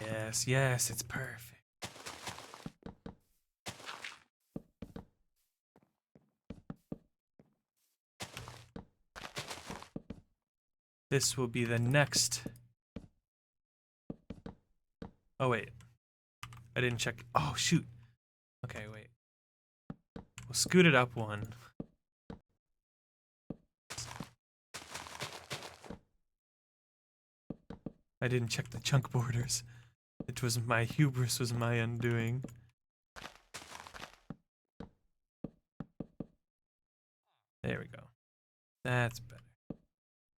Yes, yes, it's perfect. This will be the next. Oh, wait. I didn't check. Oh, shoot. Okay, wait. We'll scoot it up one. I didn't check the chunk borders. It was my hubris, was my undoing. There we go. That's better.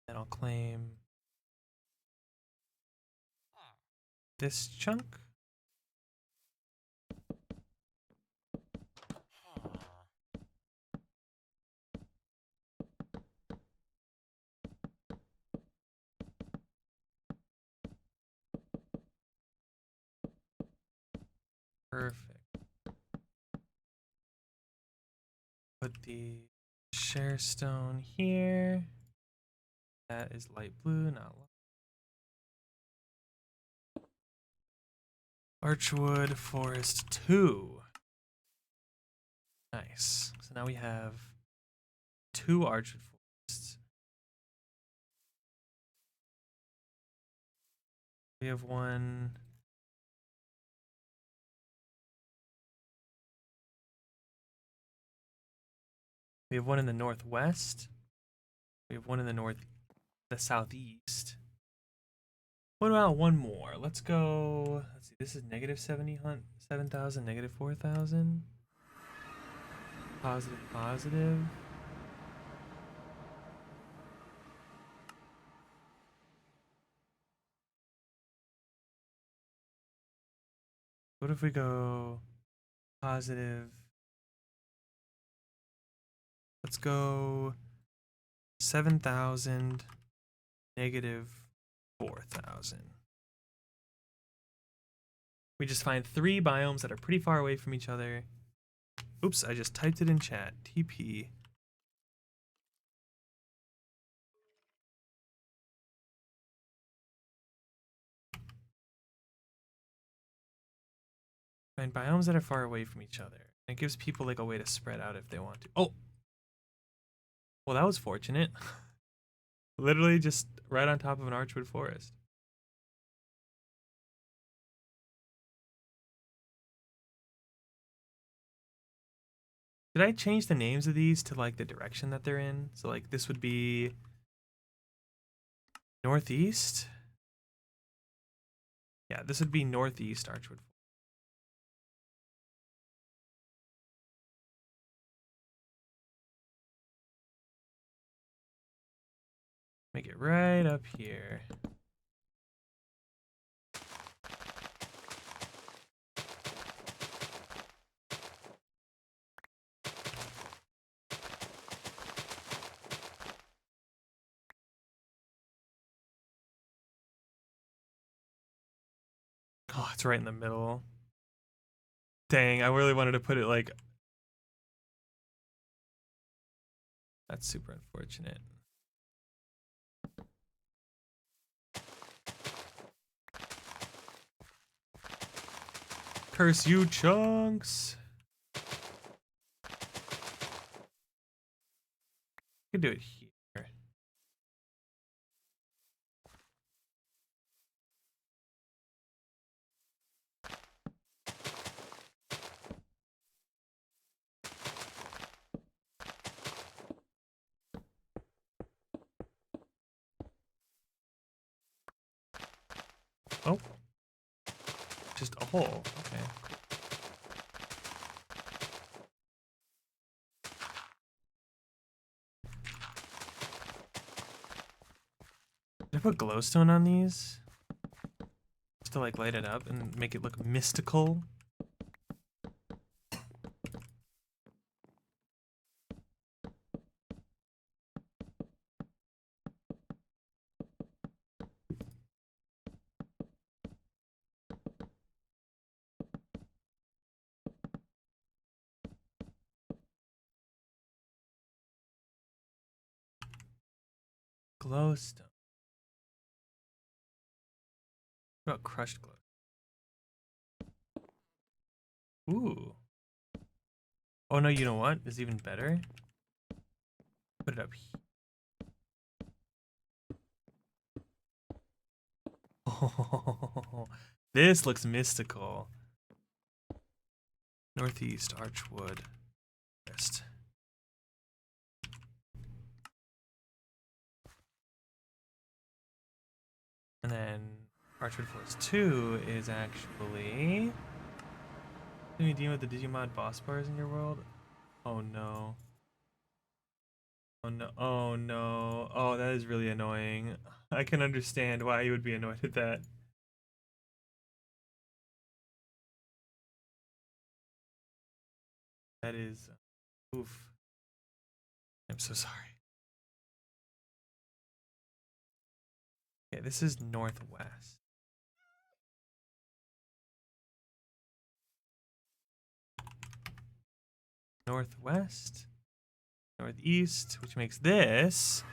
And I'll claim this chunk. Perfect. Put the share stone here. That is light blue, not light. Archwood Forest 2. Nice. So now we have 2 Archwood Forests. We have one We have one in the northwest. We have one in the southeast. What about one more? Let's go. Let's see. This is negative 7,000, negative 4,000. Positive, positive. What if we go positive? Let's go 7,000, negative 4,000. We just find 3 biomes that are pretty far away from each other. Oops, I just typed it in chat. TP. Find biomes that are far away from each other. It gives people like a way to spread out if they want to. Oh! Well, that was fortunate. Literally just right on top of an archwood forest. Did I change the names of these to like the direction that they're in? So like this would be northeast. Yeah, this would be northeast Archwood. Make it right up here. Oh, it's right in the middle. Dang, I really wanted to put it like... That's super unfortunate. Curse you, Chunks! I could do it here. Oh. Just a hole. Okay. Did I put glowstone on these? Just to like light it up and make it look mystical? Glowstone. What about crushed glow? Ooh. Oh no, you know what? It's even better. Put it up here. Oh, this looks mystical. Northeast Archwood West. And then Archwood Forest 2 is actually... Can you deal with the Digimod boss bars in your world? Oh no. Oh no. Oh no. Oh, that is really annoying. I can understand why you would be annoyed at that. That is... Oof. I'm so sorry. Okay, this is northwest. Northwest. Northeast, which makes this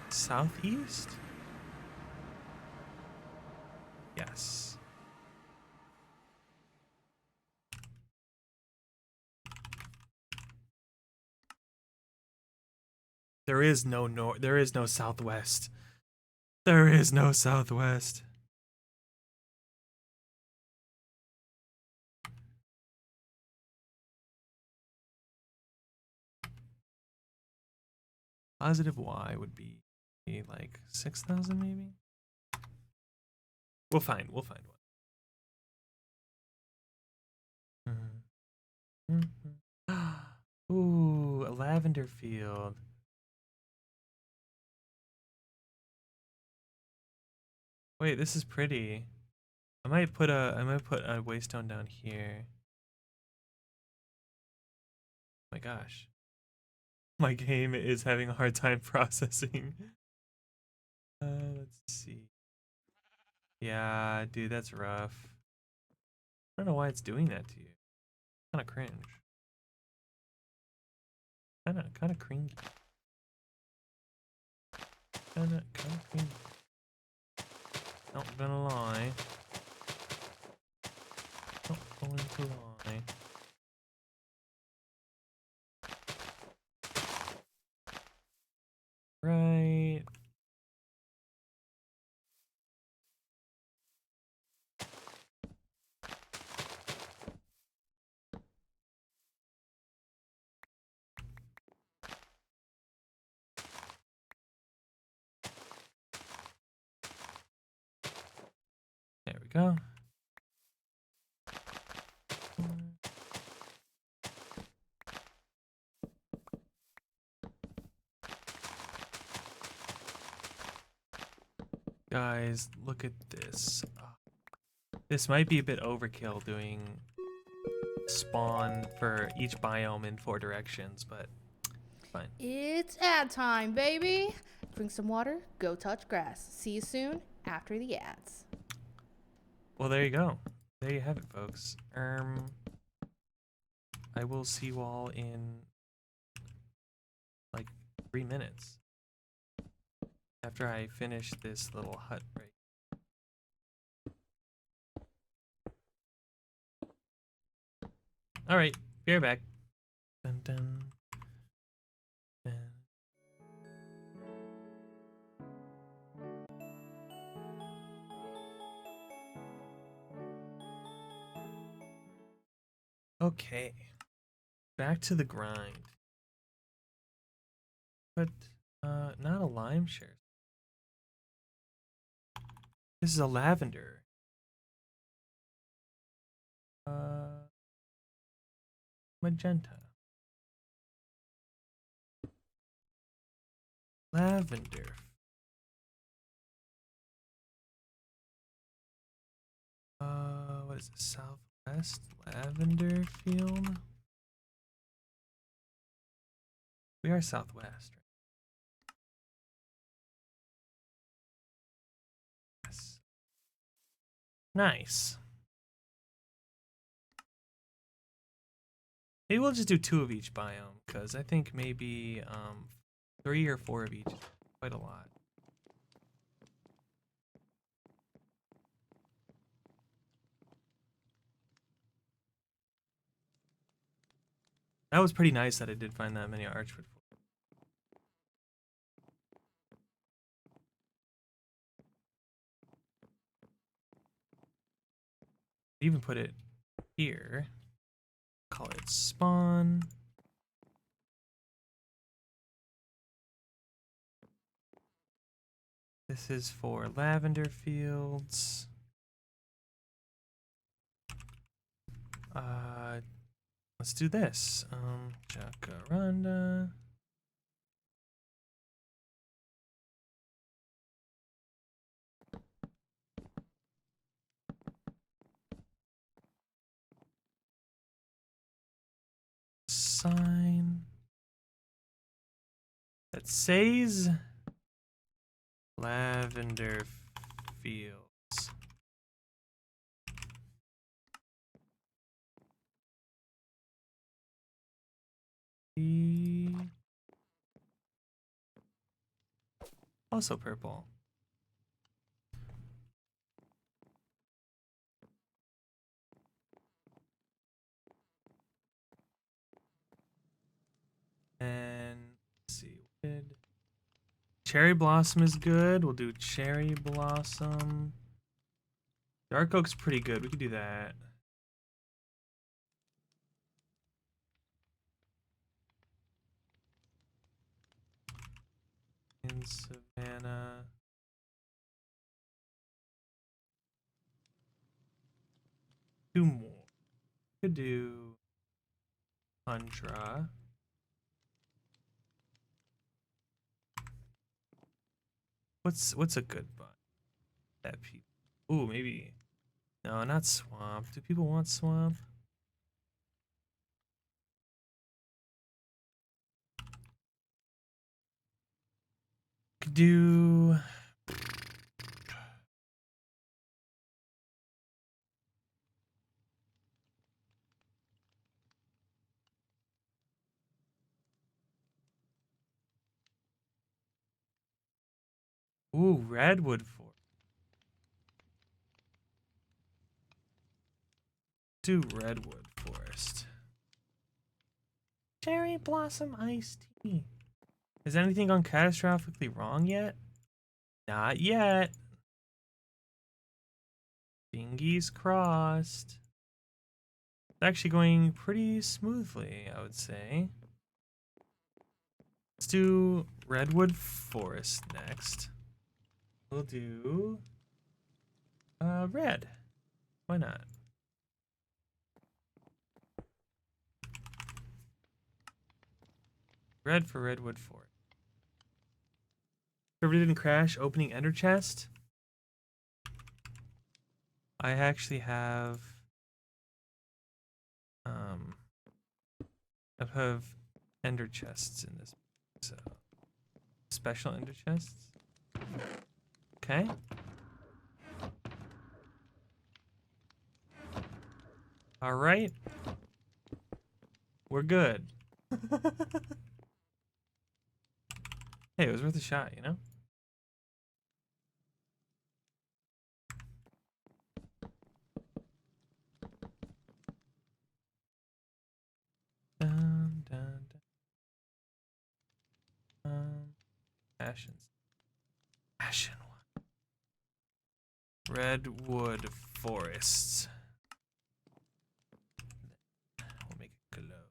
southeast? Yes. There is no there is no southwest. There is no southwest. positive Y would be like 6,000 maybe. We'll find one. Ooh, a lavender field. Wait, this is pretty. I might put a waystone down here. Oh my gosh. My game is having a hard time processing. Let's see. Yeah, dude, that's rough. I don't know why it's doing that to you. Kind of cringe. Kind of cringy. Kind of cringy. Not gonna lie. Not going to lie. Right. There we go. Guys, look at this. This might be a bit overkill doing spawn for each biome in 4 directions, but fine. It's ad time, baby. Drink some water, go touch grass. See you soon after the ads. Well, there you go. There you have it, folks. I will see you all in like 3 minutes after I finish this little hut right. All right, be right back. Dun, dun, dun. Okay, back to the grind. But not a lime share. This is a lavender. Magenta. Lavender. What is it? Southwest lavender field? We are southwest. Yes. Nice. Maybe we'll just do 2 of each biome, because I think maybe 3 or 4 of each is quite a lot. That was pretty nice that I did find that many archwood. Even put it here. Call it spawn. This is for lavender fields. Let's do this. Jacaranda. Sign that says lavender fields. Also purple. And let's see. Cherry blossom is good. We'll do cherry blossom. Dark oak's pretty good. We could do that. Savannah. Two more. Could do tundra. What's a good bun that people? Ooh, maybe. No, not swamp. Do people want swamp? Could do. Ooh, redwood forest. Do redwood forest. Cherry blossom iced tea. Has anything gone catastrophically wrong yet? Not yet. Fingers crossed. It's actually going pretty smoothly, I would say. Let's do redwood forest next. We'll do red. Why not? Red for redwood forest. Server didn't crash opening ender chest. I actually have I have ender chests in this, so special ender chests. Okay. All right. We're good. Hey, it was worth a shot, you know? Dun, dun, dun. Ashen. Ashen one. Redwood forests. We'll make it glow.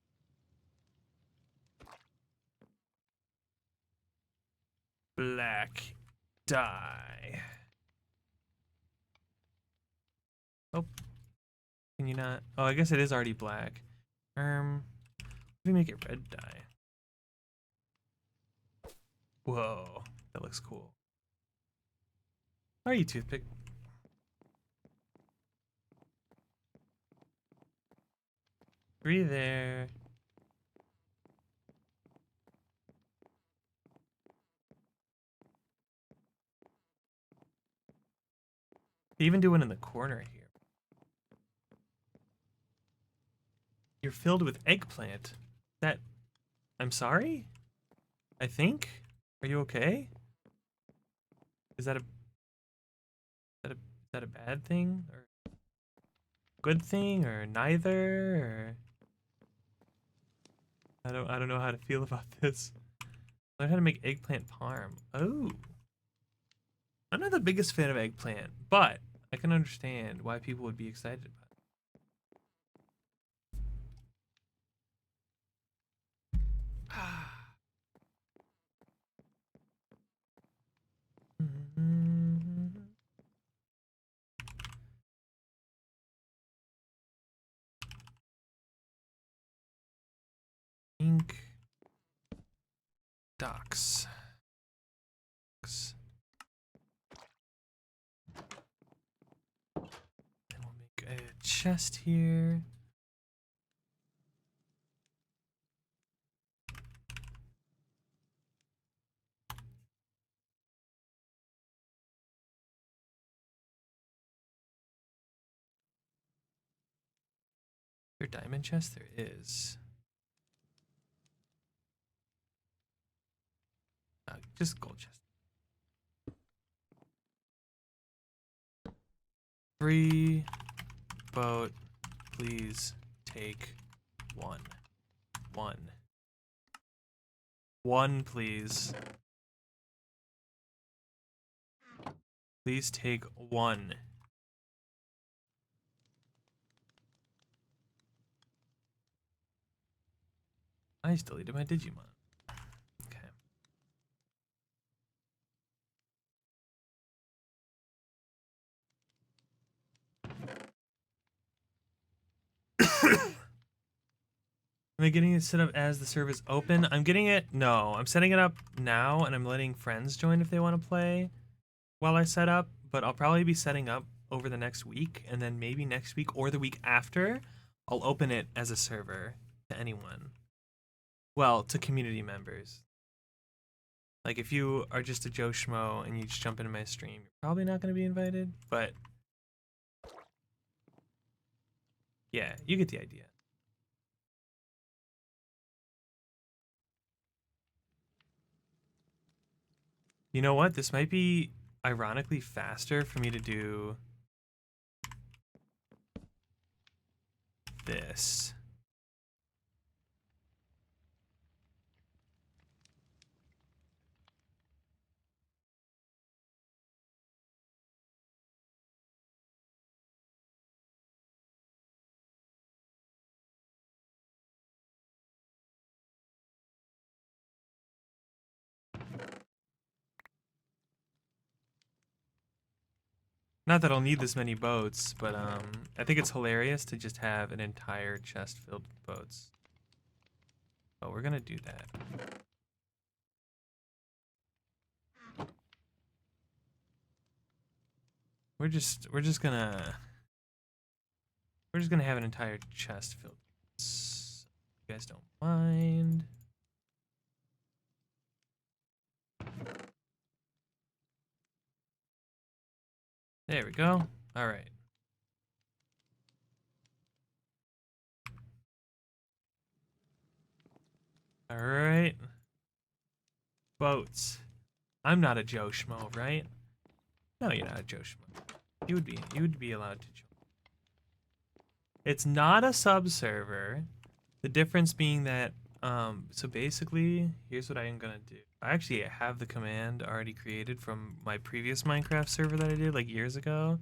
Black dye. Oh, can you not? Oh, I guess it is already black. Let me make it red dye. Whoa, that looks cool. How are you, toothpick? Three there. They even do one in the corner here. You're filled with eggplant. That, I'm sorry? I think? Are you okay? Is that a, is that a bad thing? Or good thing? Or neither? Or I don't know how to feel about this. Learn how to make eggplant parm. Oh. I'm not the biggest fan of eggplant, but I can understand why people would be excited about it. Ink docs. Then we'll make a chest here. Is there diamond chest? There is. Just gold chest. Free boat, please take one. One, please. Please take one. I just deleted my Digimon. Okay. Am I getting it set up as the server is open? I'm getting it. No, I'm setting it up now, and I'm letting friends join if they want to play while I set up. But I'll probably be setting up over the next week, and then maybe next week or the week after, I'll open it as a server to anyone. Well, to community members. Like if you are just a Joe Schmo and you just jump into my stream, you're probably not going to be invited. But yeah, you get the idea. You know what? This might be ironically faster for me to do this. Not that I'll need this many boats, but I think it's hilarious to just have an entire chest filled with boats. But we're gonna do that. We're just gonna have an entire chest filled. If you guys don't mind. There we go. All right. All right. Boats. I'm not a Joe Schmo, right? No, you're not a Joe Schmo. You would be allowed to join. It's not a sub server. The difference being that so basically, here's what I am gonna do. I actually have the command already created from my previous Minecraft server that I did like years ago.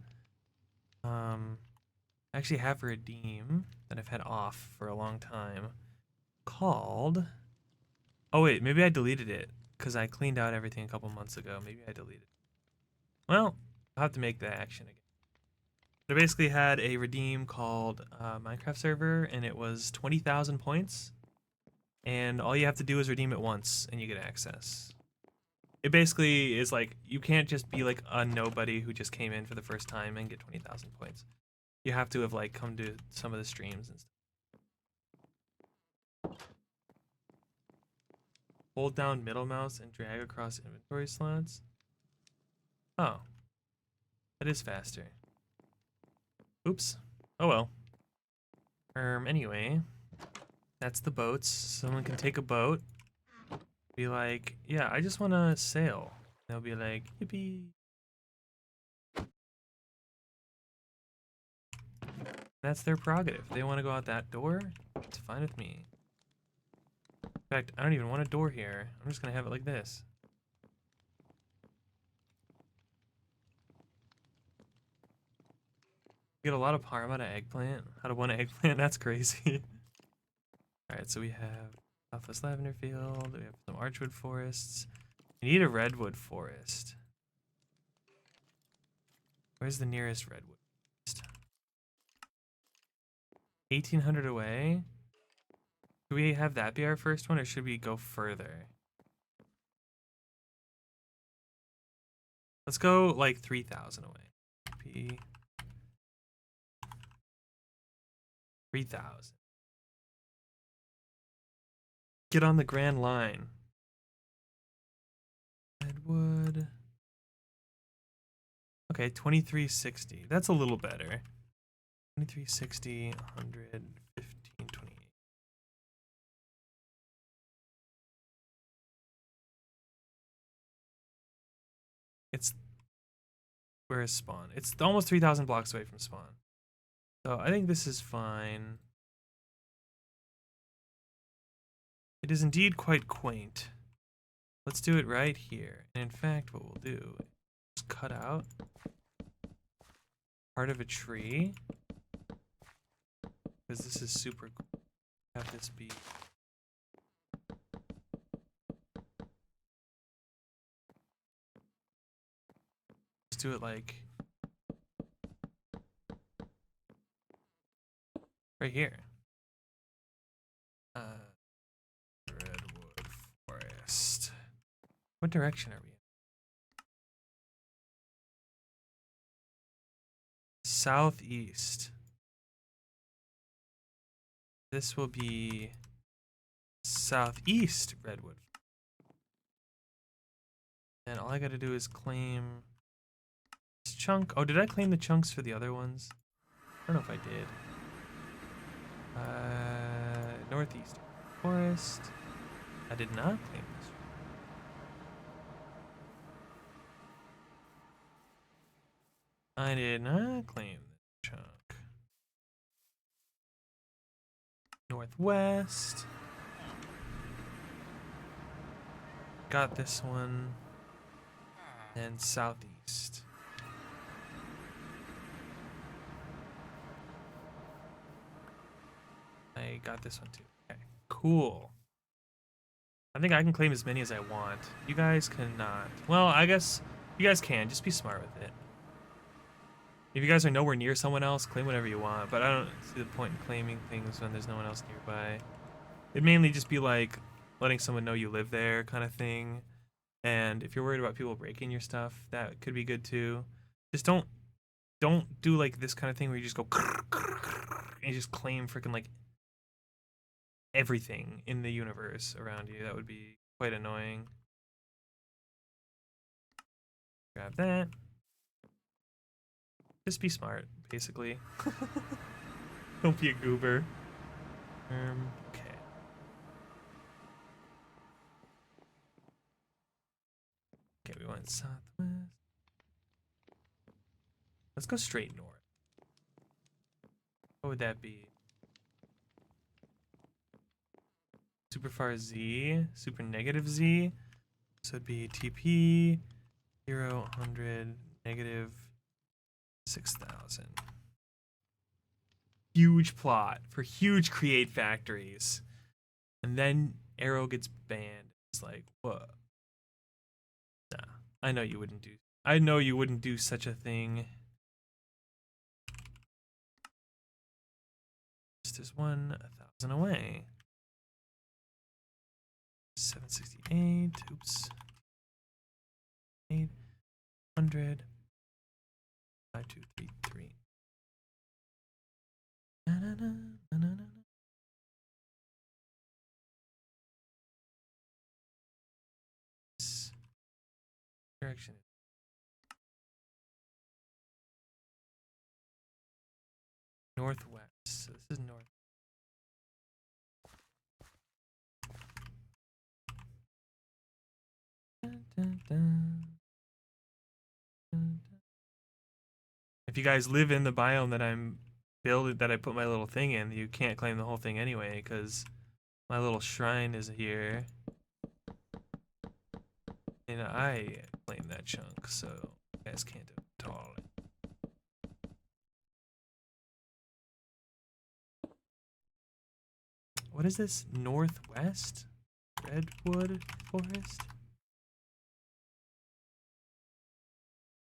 I actually have a redeem that I've had off for a long time called. Oh wait, maybe I deleted it because I cleaned out everything a couple months ago. Maybe I deleted it. Well, I'll have to make that action again. I basically had a redeem called Minecraft server, and it was 20,000 points. And all you have to do is redeem it once, and you get access. It basically is like, you can't just be like a nobody who just came in for the first time and get 20,000 points. You have to have like come to some of the streams and stuff. Hold down middle mouse and drag across inventory slots. Oh. That is faster. Oops. Oh well. Anyway. That's the boats. Someone can take a boat. Be like, yeah, I just want to sail. They'll be like, yippee. That's their prerogative. If they want to go out that door, it's fine with me. In fact, I don't even want a door here. I'm just going to have it like this. Get a lot of parm out of eggplant. Out of one eggplant, that's crazy. Alright, so we have Southwest Lavender Field. We have some Archwood forests. We need a Redwood forest. Where's the nearest Redwood forest? 1,800 away? Do we have that be our first one, or should we go further? Let's go like 3,000 away. 3,000. Get on the Grand Line. Redwood. Okay, 2360. That's a little better. 2360, 100, 15, 28. It's where is spawn? It's almost 3,000 blocks away from spawn. So I think this is fine. It is indeed quite quaint. Let's do it right here. And in fact, what we'll do is cut out part of a tree. Because this is super cool. Have this be. Let's do it like right here. Northwest. What direction are we in? Southeast. This will be southeast Redwood. And all I gotta do is claim this chunk. Oh, did I claim the chunks for the other ones? I don't know if I did. Northeast Forest. I did not claim this. I did not claim this chunk. Northwest. Got this one. And southeast. I got this one too. Okay, cool. I think I can claim as many as I want. You guys cannot. Well, I guess you guys can. Just be smart with it. If you guys are nowhere near someone else, claim whatever you want. But I don't see the point in claiming things when there's no one else nearby. It'd mainly just be like letting someone know you live there kind of thing. And if you're worried about people breaking your stuff, that could be good too. Just don't do like this kind of thing where you just go and you just claim freaking like everything in the universe around you. That would be quite annoying. Grab that. Just be smart, basically. Don't be a goober. Okay. Okay, we went southwest. Let's go straight north. What would that be? Super far Z, super negative Z. So it'd be TP 0, 100, negative 6,000. Huge plot for huge create factories. And then Arrow gets banned. It's like, what? Nah, I know you wouldn't do. I know you wouldn't do such a thing. Just as 1,000 away. 768. Oops. 800. 5233. Na, na, na, na, na, na. This direction. Northwest. So this is north. Dun, dun, dun. Dun, dun. If you guys live in the biome that I'm building, that I put my little thing in, you can't claim the whole thing anyway, because my little shrine is here. And I claim that chunk, so you guys can't do it at all. What is this? Northwest? Redwood Forest?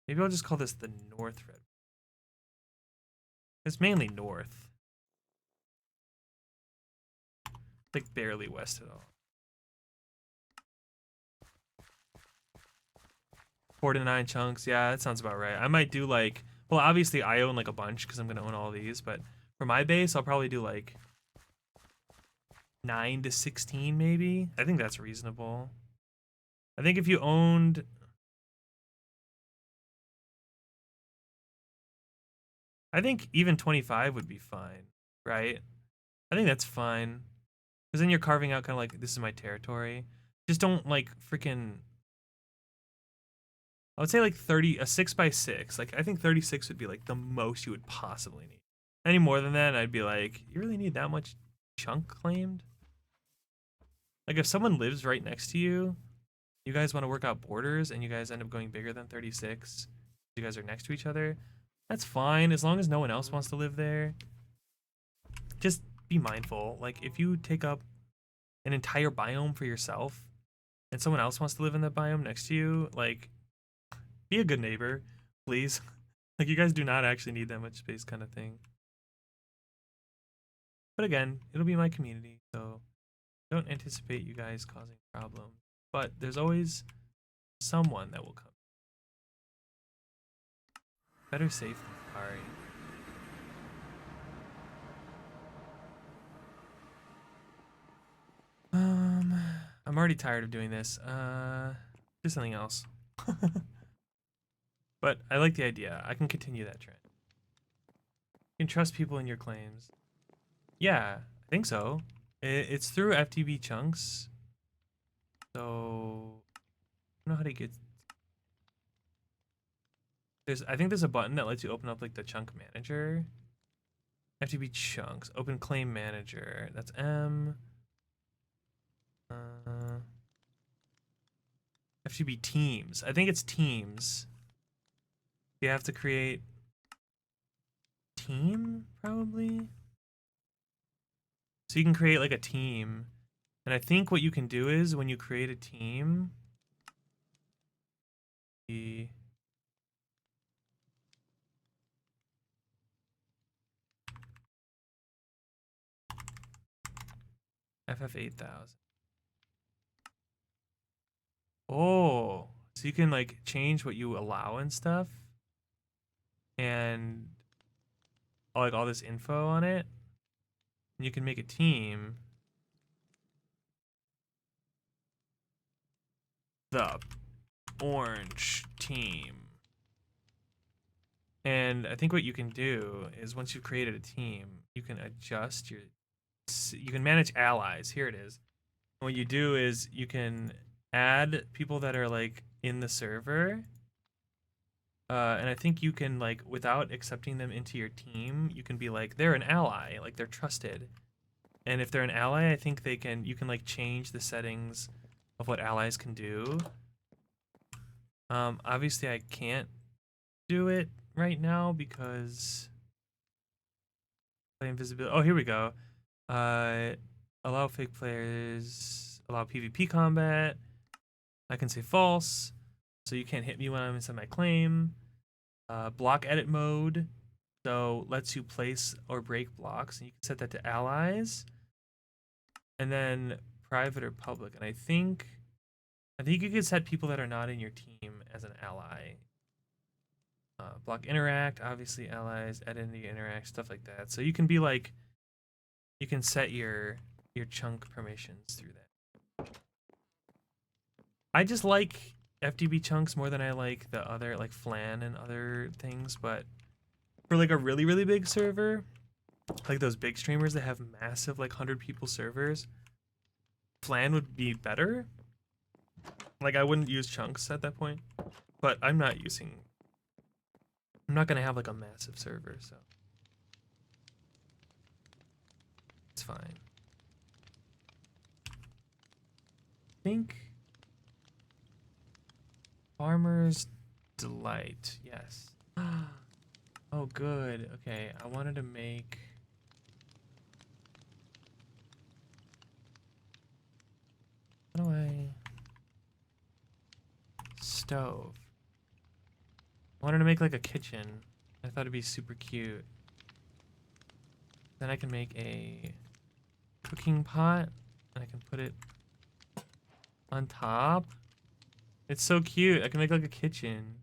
Maybe I'll just call this the North Redwood. It's mainly north. Like barely west at all. 4 to 9 chunks. Yeah, that sounds about right. I might do like, well, obviously I own like a bunch because I'm going to own all these, but for my base, I'll probably do like 9 to 16 maybe. I think that's reasonable. I think if you owned... I think even 25 would be fine, right? I think that's fine. Because then you're carving out kind of like, this is my territory. Just don't like freaking... I would say like 30, a 6x6. Like, I think 36 would be like the most you would possibly need. Any more than that, I'd be like, you really need that much chunk claimed? Like, if someone lives right next to you, you guys want to work out borders, and you guys end up going bigger than 36, you guys are next to each other, that's fine, as long as no one else wants to live there. Just be mindful. Like, if you take up an entire biome for yourself, and someone else wants to live in that biome next to you, like, be a good neighbor, please. Like, you guys do not actually need that much space kind of thing. But again, it'll be my community, so don't anticipate you guys causing problems. but there's always someone that will come. Better safe than sorry. I'm already tired of doing this. Do something else. But I like the idea. I can continue that trend. You can trust people in your claims. Yeah, I think so. It's through FTB chunks. So I don't know how to get. I think there's a button that lets you open up like the chunk manager. FTB chunks. Open claim manager. That's M. FTB teams. I think it's teams. You have to create team probably. So you can create like a team. And I think what you can do is when you create a team, the FF8000. Oh, so you can like change what you allow and stuff, and like all this info on it. And you can make a team. The orange team. And I think what you can do is once you've created a team, you can adjust your. You can manage allies. Here it is. And what you do is you can add people that are like in the server. And I think you can like without accepting them into your team, you can be like they're an ally, like they're trusted. And if they're an ally, I think you can like change the settings of what allies can do. Obviously I can't do it right now because play invisibility. Oh, here we go. Allow fake players, allow PvP combat. I can say false, so you can't hit me when I'm inside my claim. Block edit mode, so lets you place or break blocks, and you can set that to allies. And then private or public, and I think you could set people that are not in your team as an ally. Block interact, obviously allies, edit into interact, stuff like that. So you can be like, you can set your chunk permissions through that. I just like FTB chunks more than I like the other, like Flan and other things, but for like a really, really big server, like those big streamers that have massive, like 100 people servers, Flan would be better. Like I wouldn't use chunks at that point, but I'm not gonna have like a massive server, so it's fine. I think Farmer's Delight, yes. Oh, good. Okay, I wanted to make. How do I? Stove. I wanted to make like a kitchen. I thought it'd be super cute. Then I can make a cooking pot, and I can put it on top. It's so cute. I can make like a kitchen.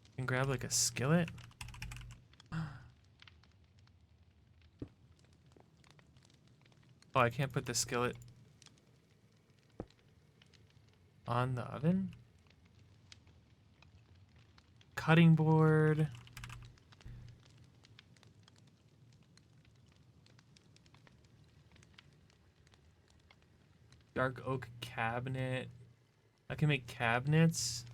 I can grab like a skillet. Oh, I can't put the skillet on the oven. Cutting board. Dark oak cabinet. I can make cabinets.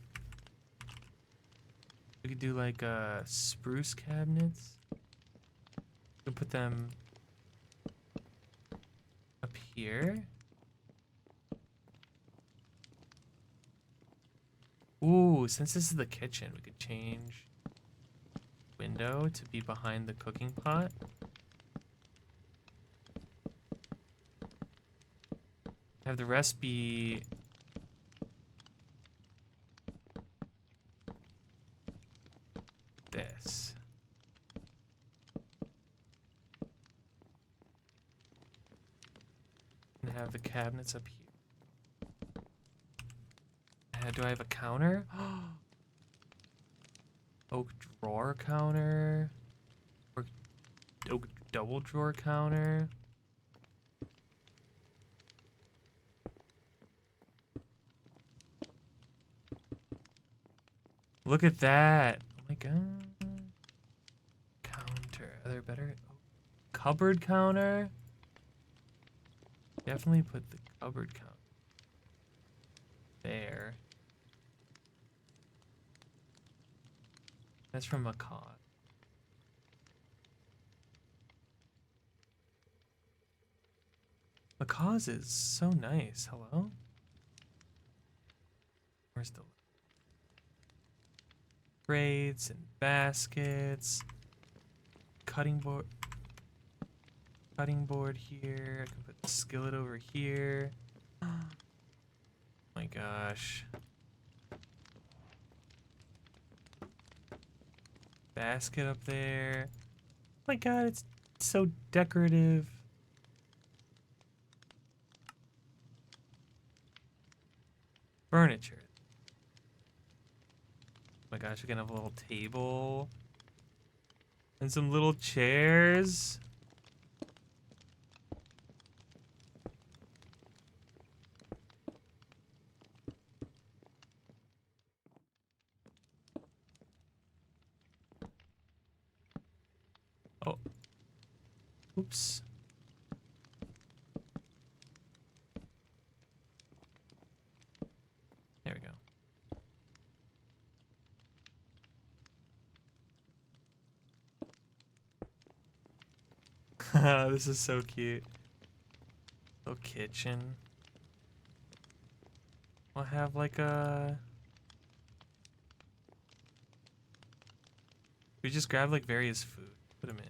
We could do like spruce cabinets. We can put them up here. Ooh, since this is the kitchen, we could change window to be behind the cooking pot. Have the rest be this. And have the cabinets up here. Do I have a counter? Oak drawer counter. Or oak double drawer counter. Look at that. Oh my god. Counter. Are there better? Oh, cupboard counter? Definitely put the cupboard counter there. That's from Macaw. Macaw's is so nice. Hello? Where's the crates and baskets? Cutting board here. I can put the skillet over here. Oh my gosh. Basket up there. Oh my god, it's so decorative. Furniture. Oh my gosh, we can have a little table. And some little chairs. Oh. Oops. There we go. This is so cute. Little kitchen. I'll have like a... We just grab like various food, put them in.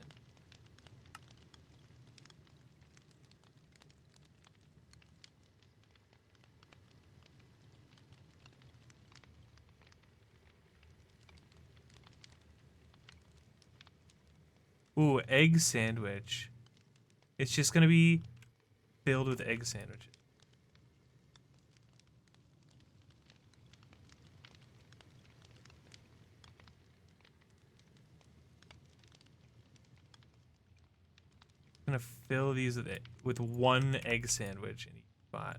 Ooh, egg sandwich. It's just gonna be filled with egg sandwiches. I'm gonna fill these with one egg sandwich in each spot.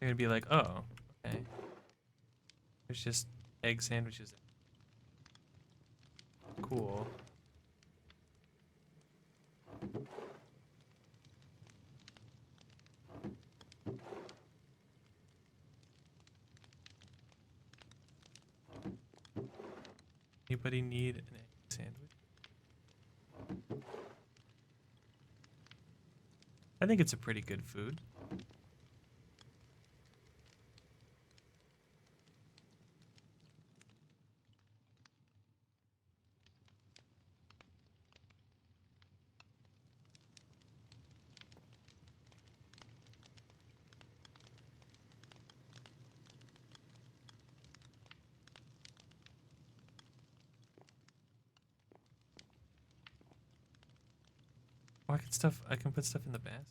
They're gonna be like, oh, okay. There's just egg sandwiches. Cool. Anybody need an egg sandwich? I think it's a pretty good food. Oh, I can put stuff in the basket.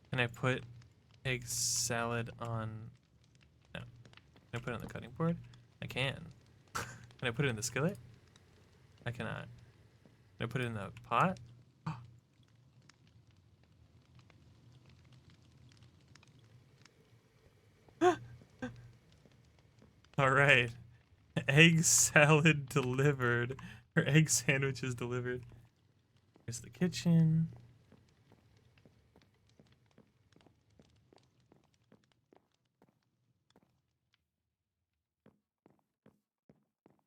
Can I put egg salad on... No. Can I put it on the cutting board? I can. Can I put it in the skillet? I cannot. Can I put it in the pot? Alright. Egg salad delivered. Or egg sandwiches delivered. Here's the kitchen.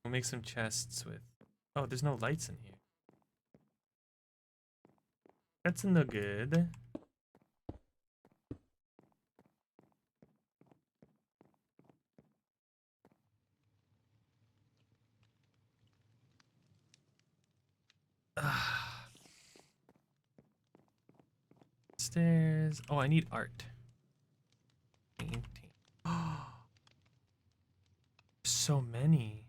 We'll make some chests with... Oh, there's no lights in here. That's no good. Stairs. Oh, I need art. Painting. so many.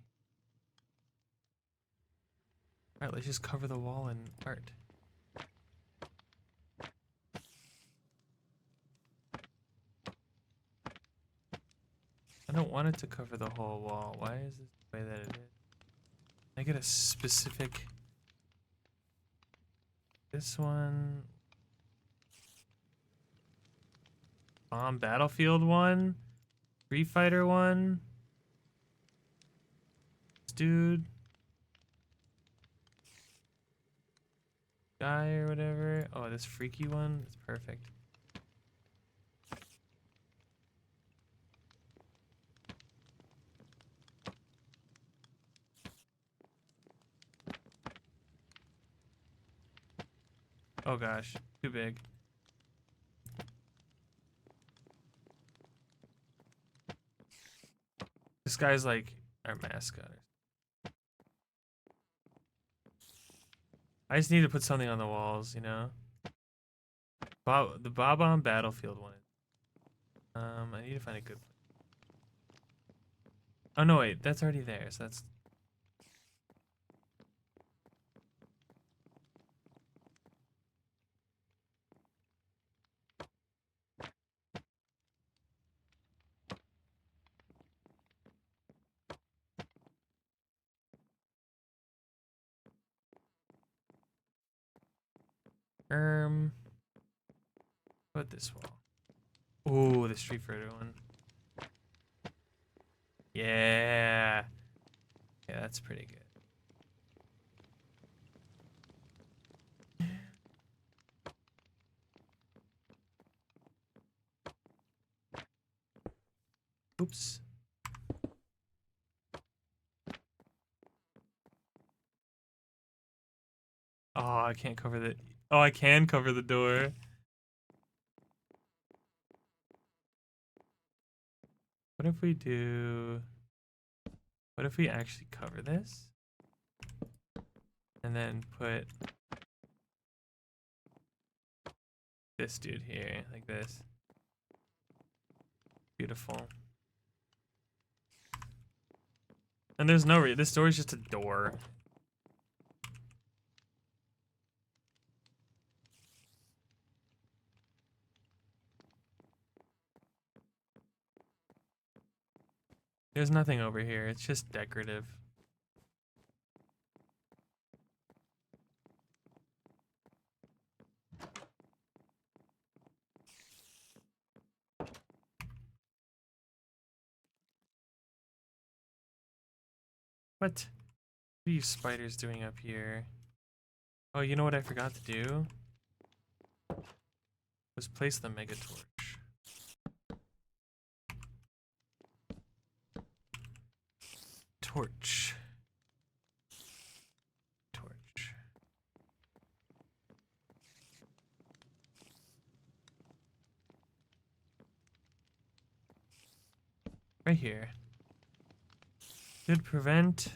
Alright, let's just cover the wall in art. I don't want it to cover the whole wall. Why is this the way that it is? I get a specific... This one... Bomb Battlefield one? Street Fighter one? This dude? Guy or whatever? Oh, this freaky one? That's perfect. Oh gosh, too big. This guy's like our mascot. I just need to put something on the walls, you know? The Bob-omb Battlefield one. I need to find a good place. Oh no, wait, that's already there, so that's... Put this wall. Ooh, the Street Fighter one. Yeah. Yeah, that's pretty good. Oops. Oh, I can't cover the... Oh, I can cover the door. What if we do... What if we actually cover this? And then put... this dude here, like this. Beautiful. And there's no this door is just a door. There's nothing over here. It's just decorative. What are you spiders doing up here? Oh, you know what I forgot to do? Was place the mega torch. Torch. Torch. Right here. Should prevent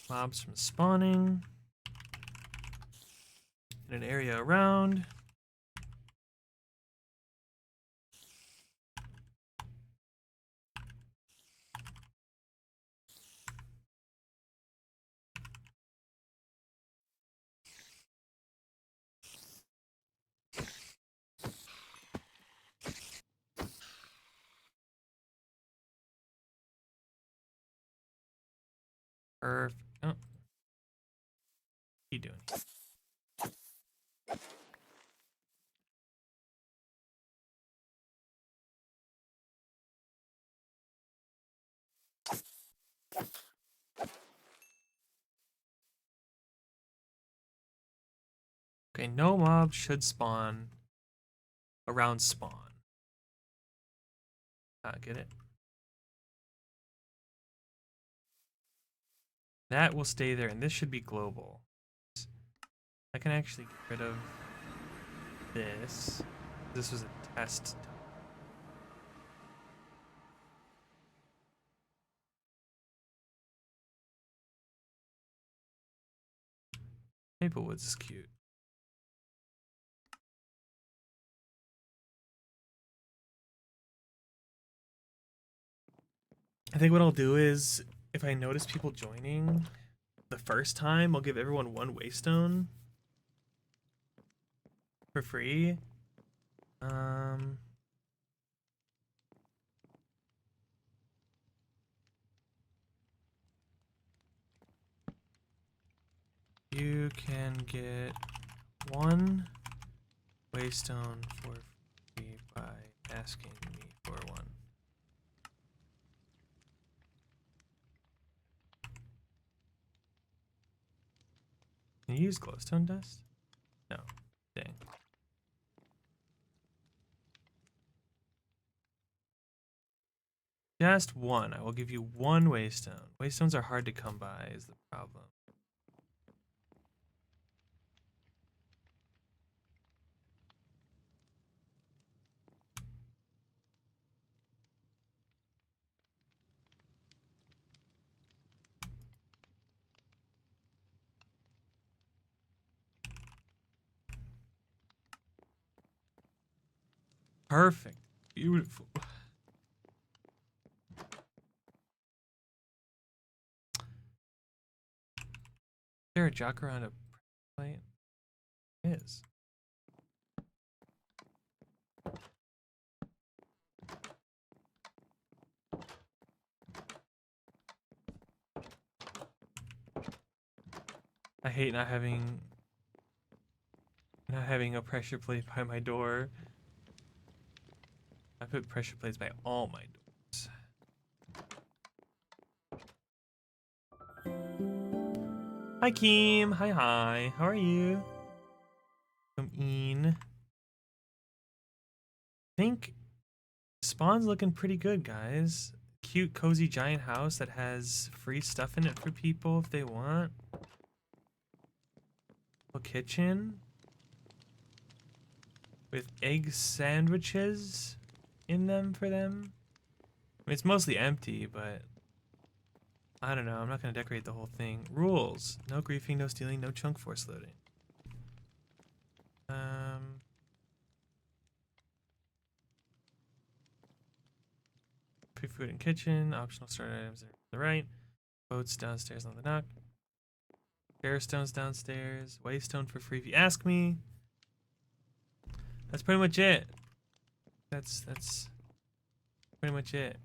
mobs from spawning in an area around. Perfect. Oh. What are you doing? Okay, no mob should spawn around spawn. Get it? That will stay there, and this should be global. I can actually get rid of this. This was a test. Maplewoods is cute. I think what I'll do is if I notice people joining the first time, I'll give everyone one waystone for free. Um, you can get one waystone for free by asking me for one. Can you use glowstone dust? No. Dang. Just one. I will give you one waystone. Waystones are hard to come by is the problem. Perfect. Beautiful. Is there a jock around a plate? Is. I hate not having a pressure plate by my door. I put pressure plates by all my doors. Hi Keem. Hi. How are you? Come in. I think spawn's looking pretty good, guys. Cute, cozy giant house that has free stuff in it for people if they want. A kitchen with egg sandwiches in them for them. I mean, it's mostly empty, but I don't know. I'm not going to decorate the whole thing. Rules. No griefing, no stealing, no chunk force loading. Free food and kitchen. Optional starter items are to the right. Boats downstairs on the dock. Stones downstairs. Waystone for free if you ask me. That's pretty much it. That's pretty much it.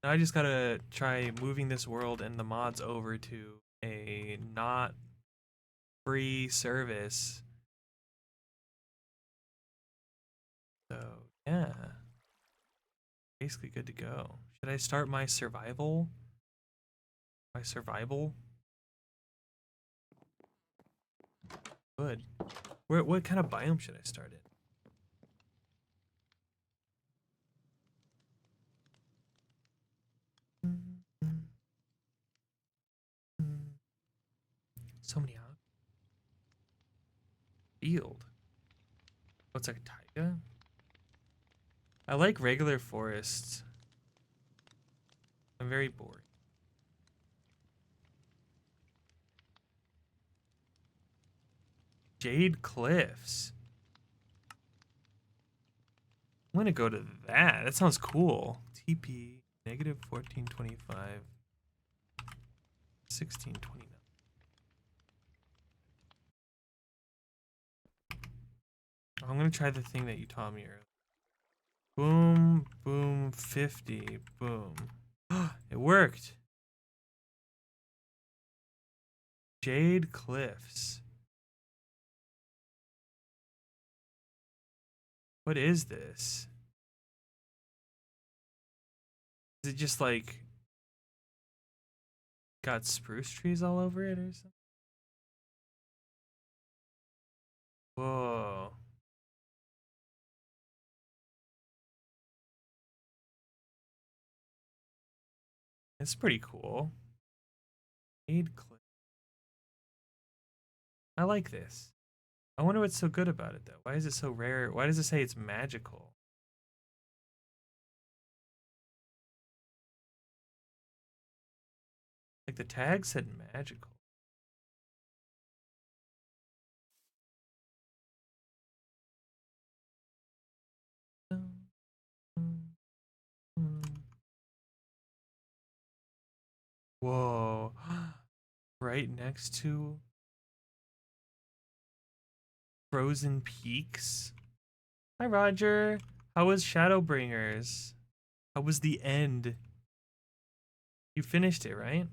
Now I just gotta try moving this world and the mods over to a not free service. So yeah, basically good to go. Should I start my survival? My survival? Good. What kind of biome should I start in? So many out. Field. Oh, it's like a taiga? I like regular forests. I'm very bored. Jade Cliffs. I'm gonna go to that. That sounds cool. TP negative 1425. 1629. I'm gonna try the thing that you taught me earlier. Boom, boom, 50, boom. It worked. Jade Cliffs. What is this? Is it just like got spruce trees all over it or something? Whoa. It's pretty cool. Jade Cliff. I like this. I wonder what's so good about it though. Why is it so rare? Why does it say it's magical? Like the tag said magical. Whoa. Right next to Frozen Peaks. Hi, Roger. How was Shadowbringers? How was the end? You finished it, right?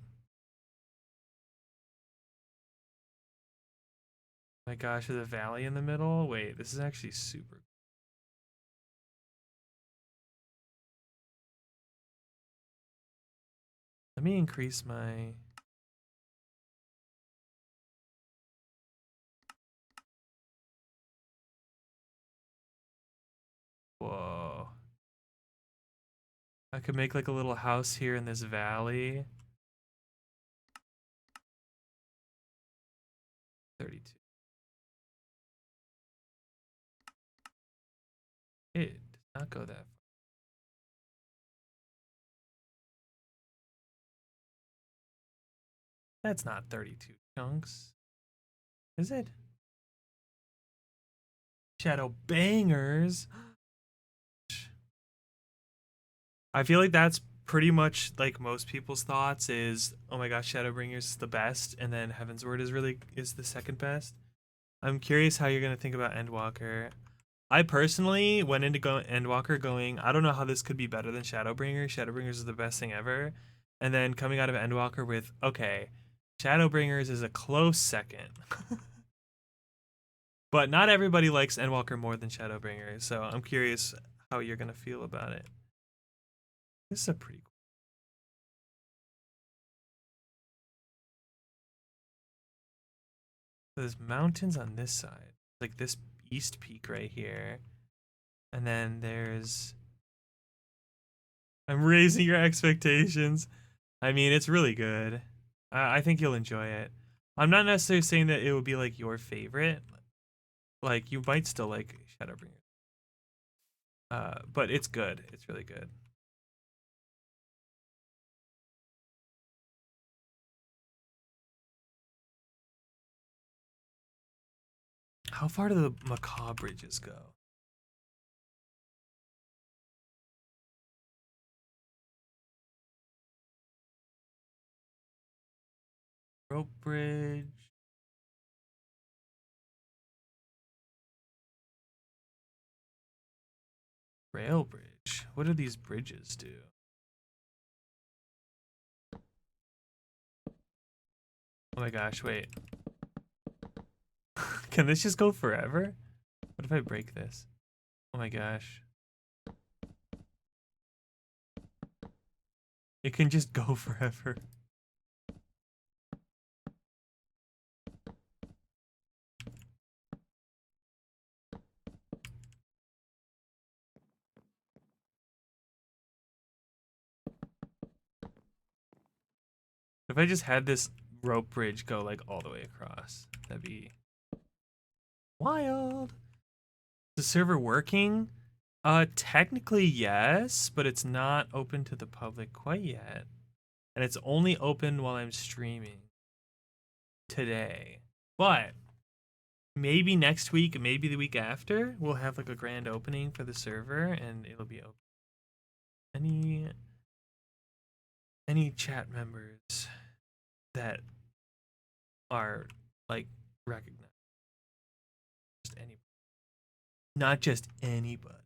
My gosh, with a valley in the middle? Wait, this is actually super. Let me increase my... Whoa. I could make like a little house here in this valley. 32. It does not go that far. That's not 32 chunks. Is it? Shadow Bangers. I feel like that's pretty much like most people's thoughts is, oh my gosh, Shadowbringers is the best, and then Heavensward is the second best. I'm curious how you're gonna think about Endwalker. I personally went into Endwalker going, I don't know how this could be better than Shadowbringers. Shadowbringers is the best thing ever. And then coming out of Endwalker with, okay, Shadowbringers is a close second. But not everybody likes Endwalker more than Shadowbringers, so I'm curious how you're gonna feel about it. This is a pretty cool. There's mountains on this side, like this east peak right here, and then there's. I'm raising your expectations. I mean, it's really good. I think you'll enjoy it. I'm not necessarily saying that it would be like your favorite. Like you might still like Shadowbringers. But it's good. It's really good. How far do the Macaw bridges go? Rope bridge. Rail bridge. What do these bridges do? Oh my gosh, wait. Can this just go forever? What if I break this? Oh my gosh. It can just go forever. If I just had this rope bridge go like all the way across, that'd be wild. Is the server working? Technically yes, but it's not open to the public quite yet. And it's only open while I'm streaming today. But maybe next week, maybe the week after, we'll have like a grand opening for the server and it'll be open. Any chat members that are like recognized. Just anybody. Not just anybody.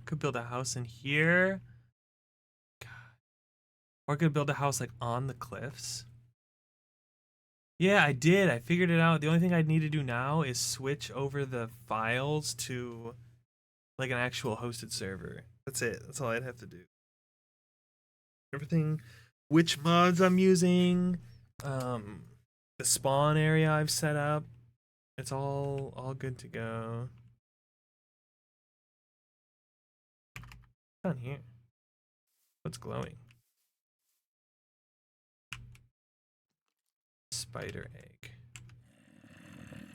Could build a house in here. God. Or I could build a house like on the cliffs. Yeah, I did. I figured it out. The only thing I need to do now is switch over the files to like an actual hosted server. That's it. That's all I'd have to do. Everything, which mods I'm using, the spawn area I've set up, it's all good to go. What's on here? What's glowing? Spider egg.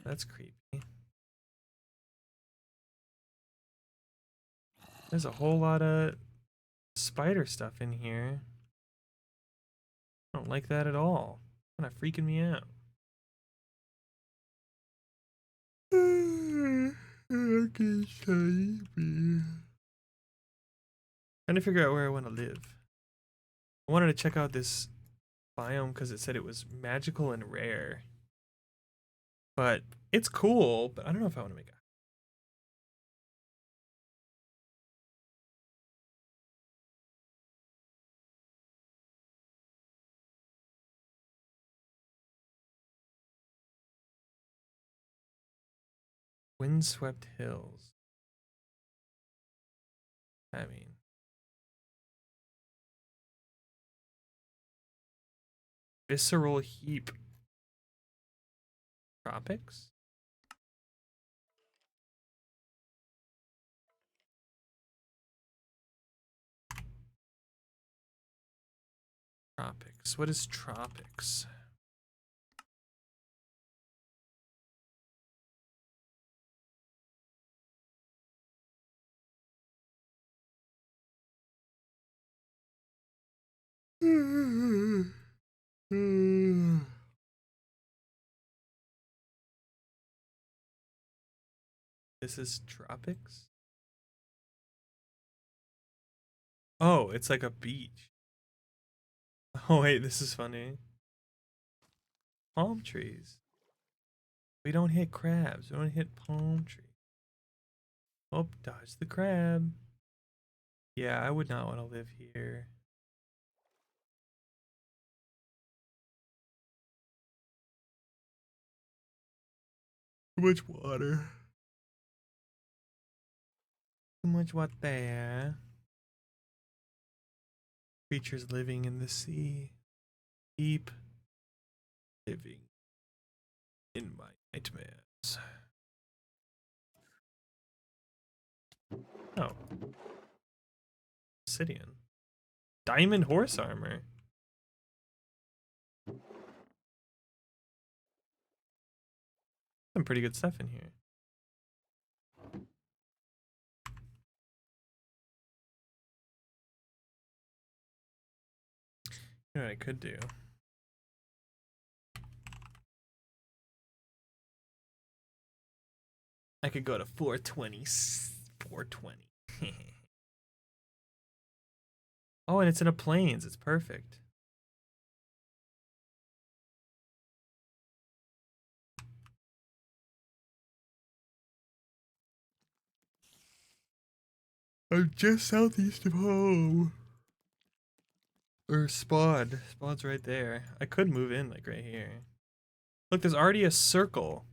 That's creepy. There's a whole lot of spider stuff in here. I don't like that at all. It's kind of freaking me out. Okay, sleepy. Trying to figure out where I want to live. I wanted to check out this biome because it said it was magical and rare. But it's cool, but I don't know if I want to make a windswept hills. I mean, visceral heap. Tropics? Tropics. What is tropics? This is tropics? Oh, it's like a beach. Oh wait, this is funny. Palm trees. We don't hit crabs. We don't hit palm trees. Oh, dodge the crab. Yeah, I would not want to live here. Too much water. Too much water there. Creatures living in the sea. Deep. Living in my nightmares. Oh. Obsidian. Diamond horse armor. Some pretty good stuff in here. You know what I could do? I could go to 420. 420. Oh, and it's in a plains. It's perfect. I'm just southeast of home. Or Spod. Spod's right there. I could move in, like, right here. Look, there's already a circle.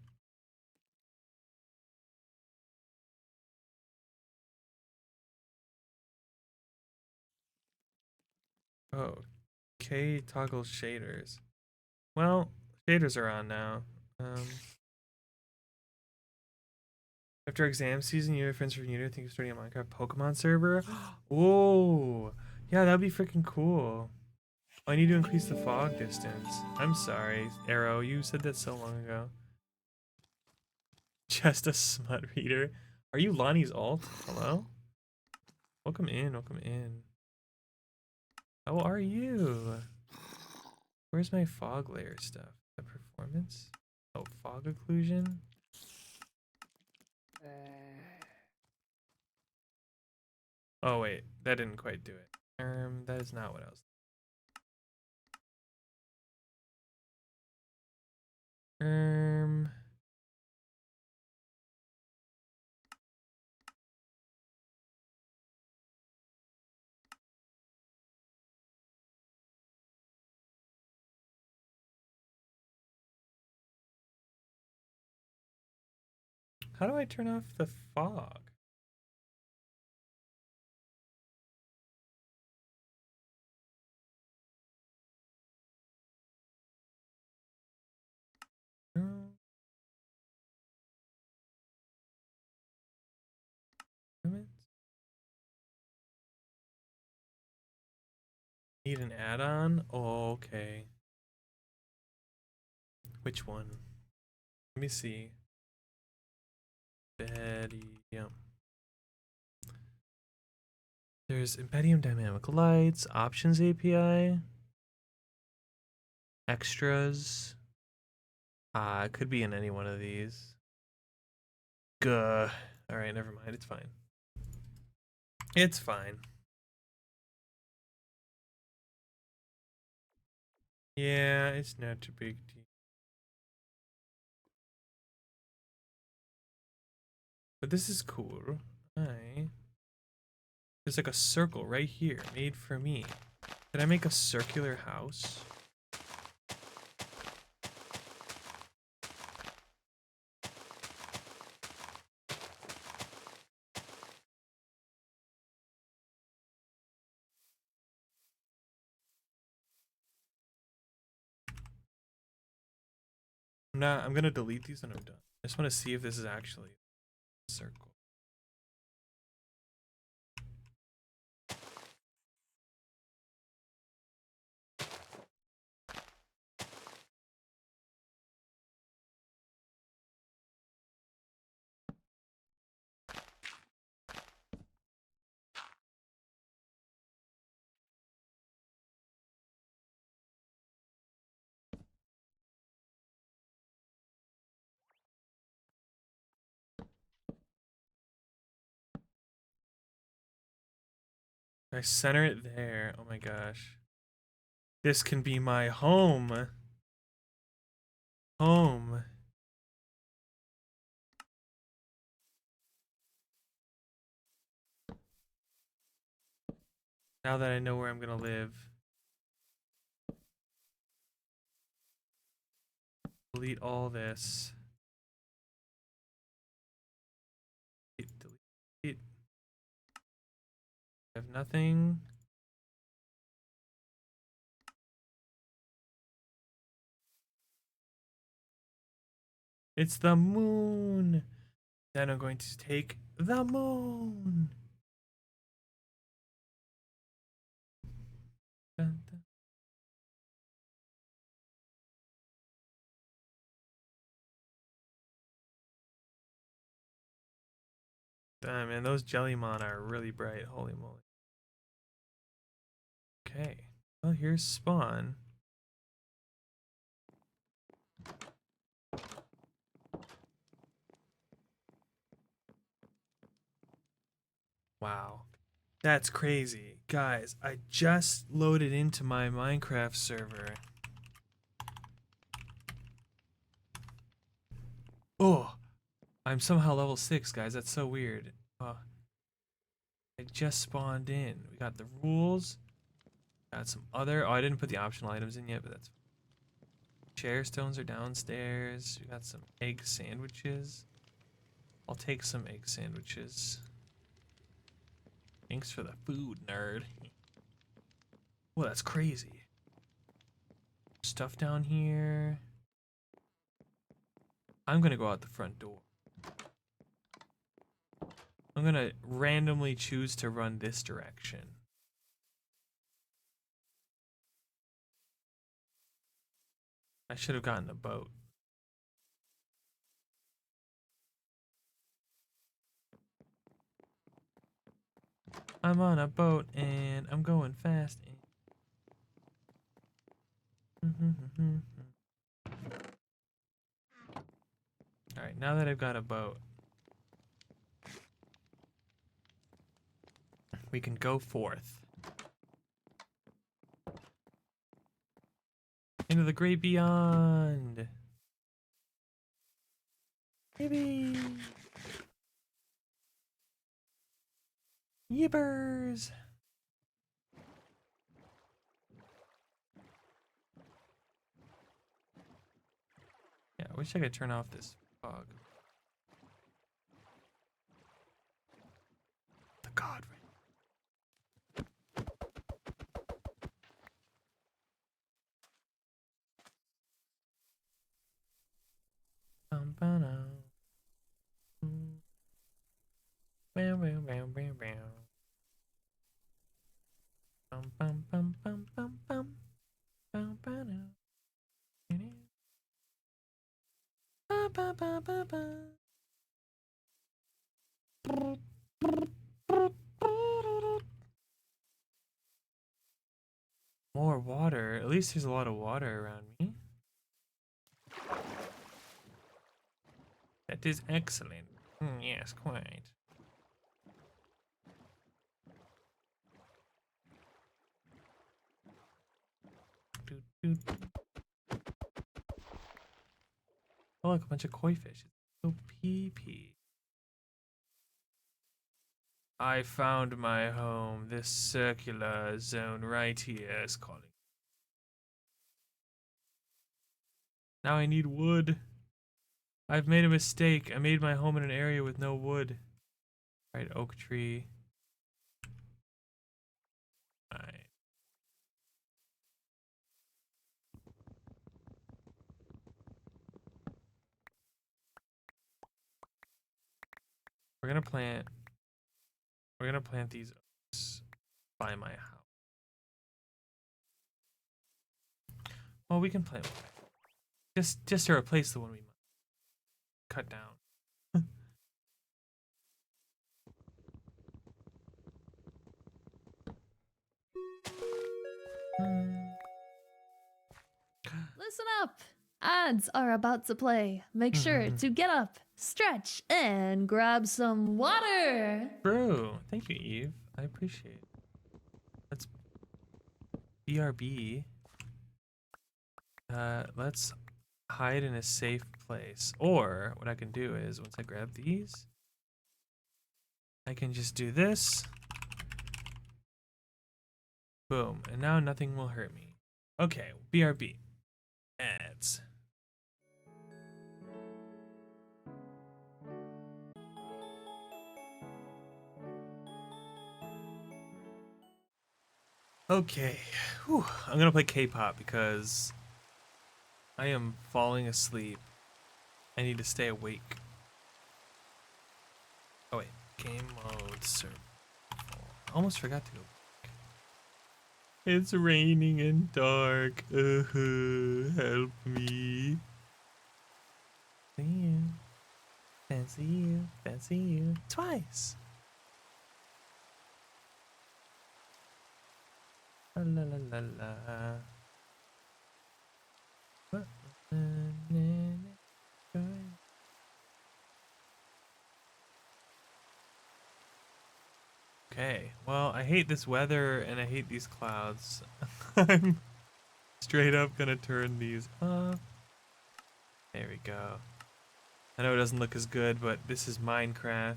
Oh. K toggle shaders. Well, shaders are on now. After exam season, you have friends from uni. I think you're starting a Minecraft Pokemon server. Whoa. Yeah, that'd be freaking cool. Oh, I need to increase the fog distance. I'm sorry, Arrow. You said that so long ago. Just a smut reader. Are you Lonnie's alt? Hello? Welcome in. Welcome in. How are you? Where's my fog layer stuff? The performance? Oh, fog occlusion? Oh wait, that didn't quite do it. That is not what I was. How do I turn off the fog? No. Need an add-on? Oh, okay. Which one? Let me see. Embedium. There's Embedium Dynamic Lights, Options API, Extras. It could be in any one of these. Gah. Alright, never mind. It's fine. It's fine. Yeah, it's not a big deal. But this is cool. There's like a circle right here made for me. Did I make a circular house? I'm gonna delete these when I'm done. I just want to see if this is actually a circle. I center it there. Oh my gosh. This can be my home. Home. Now that I know where I'm gonna live. Delete all this. Delete. I have nothing. It's the moon. Then I'm going to take the moon. Dun, dun. Damn, man, those Jellymon are really bright. Holy moly. Okay. Well, here's spawn. Wow. That's crazy. Guys, I just loaded into my Minecraft server. Oh, I'm somehow level 6, guys. That's so weird. I just spawned in. We got the rules. Got some other. Oh, I didn't put the optional items in yet, but that's. Chair stones are downstairs. We got some egg sandwiches. I'll take some egg sandwiches. Thanks for the food, nerd. Well, that's crazy. Stuff down here. I'm gonna go out the front door. I'm gonna randomly choose to run this direction. I should have gotten a boat. I'm on a boat and I'm going fast. Alright, now that I've got a boat, we can go forth. Into the great beyond. Yippee! Yippers! Yeah, I wish I could turn off this fog. The god ring. Bum, ba-dum. Bow, bow, bow, bow, bow. Bum, bum, bum, bum, bum, bum. Bow, ba-dum. Ba, ba, ba, ba, ba. More water. At least there's a lot of water around me. That is excellent. Yes, quite. Doot, doot. Oh, look, a bunch of koi fish. So pee. I found my home. This circular zone right here is calling. Now I need wood. I've made a mistake. I made my home in an area with no wood. Right, oak tree. Alright. We're gonna plant these oaks by my house. Well, we can plant one. Just to replace the one we cut down. Listen up! Ads are about to play. Make sure to get up, stretch, and grab some water. True. Thank you, Eve. I appreciate it. Let's BRB. Let's hide in a safe place. Or what I can do is once I grab these, I can just do this. Boom. And now nothing will hurt me. Okay, BRB. Ads. Okay. Whew. I'm gonna play K-pop because I am falling asleep. I need to stay awake. Oh wait, game mode survival. Almost forgot to go back. It's raining and dark. Help me. See you. Fancy you. Fancy you. Twice. La la la la. What? Okay, well, I hate this weather and I hate these clouds. I'm straight up gonna turn these off. There we go. I know it doesn't look as good, but this is Minecraft.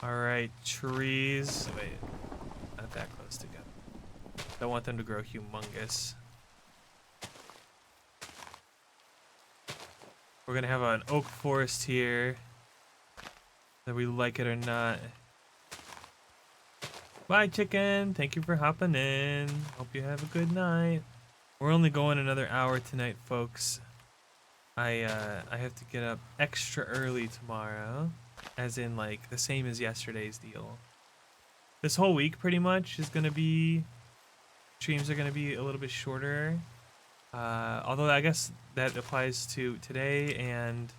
Alright, trees. Wait, not that close together. Don't want them to grow humongous. We're gonna have an oak forest here, whether we like it or not. Bye, chicken. Thank you for hopping in. Hope you have a good night. We're only going another hour tonight, folks. I have to get up extra early tomorrow, as in like the same as yesterday's deal. This whole week pretty much is gonna be, streams are gonna be a little bit shorter. Although I guess that applies to today and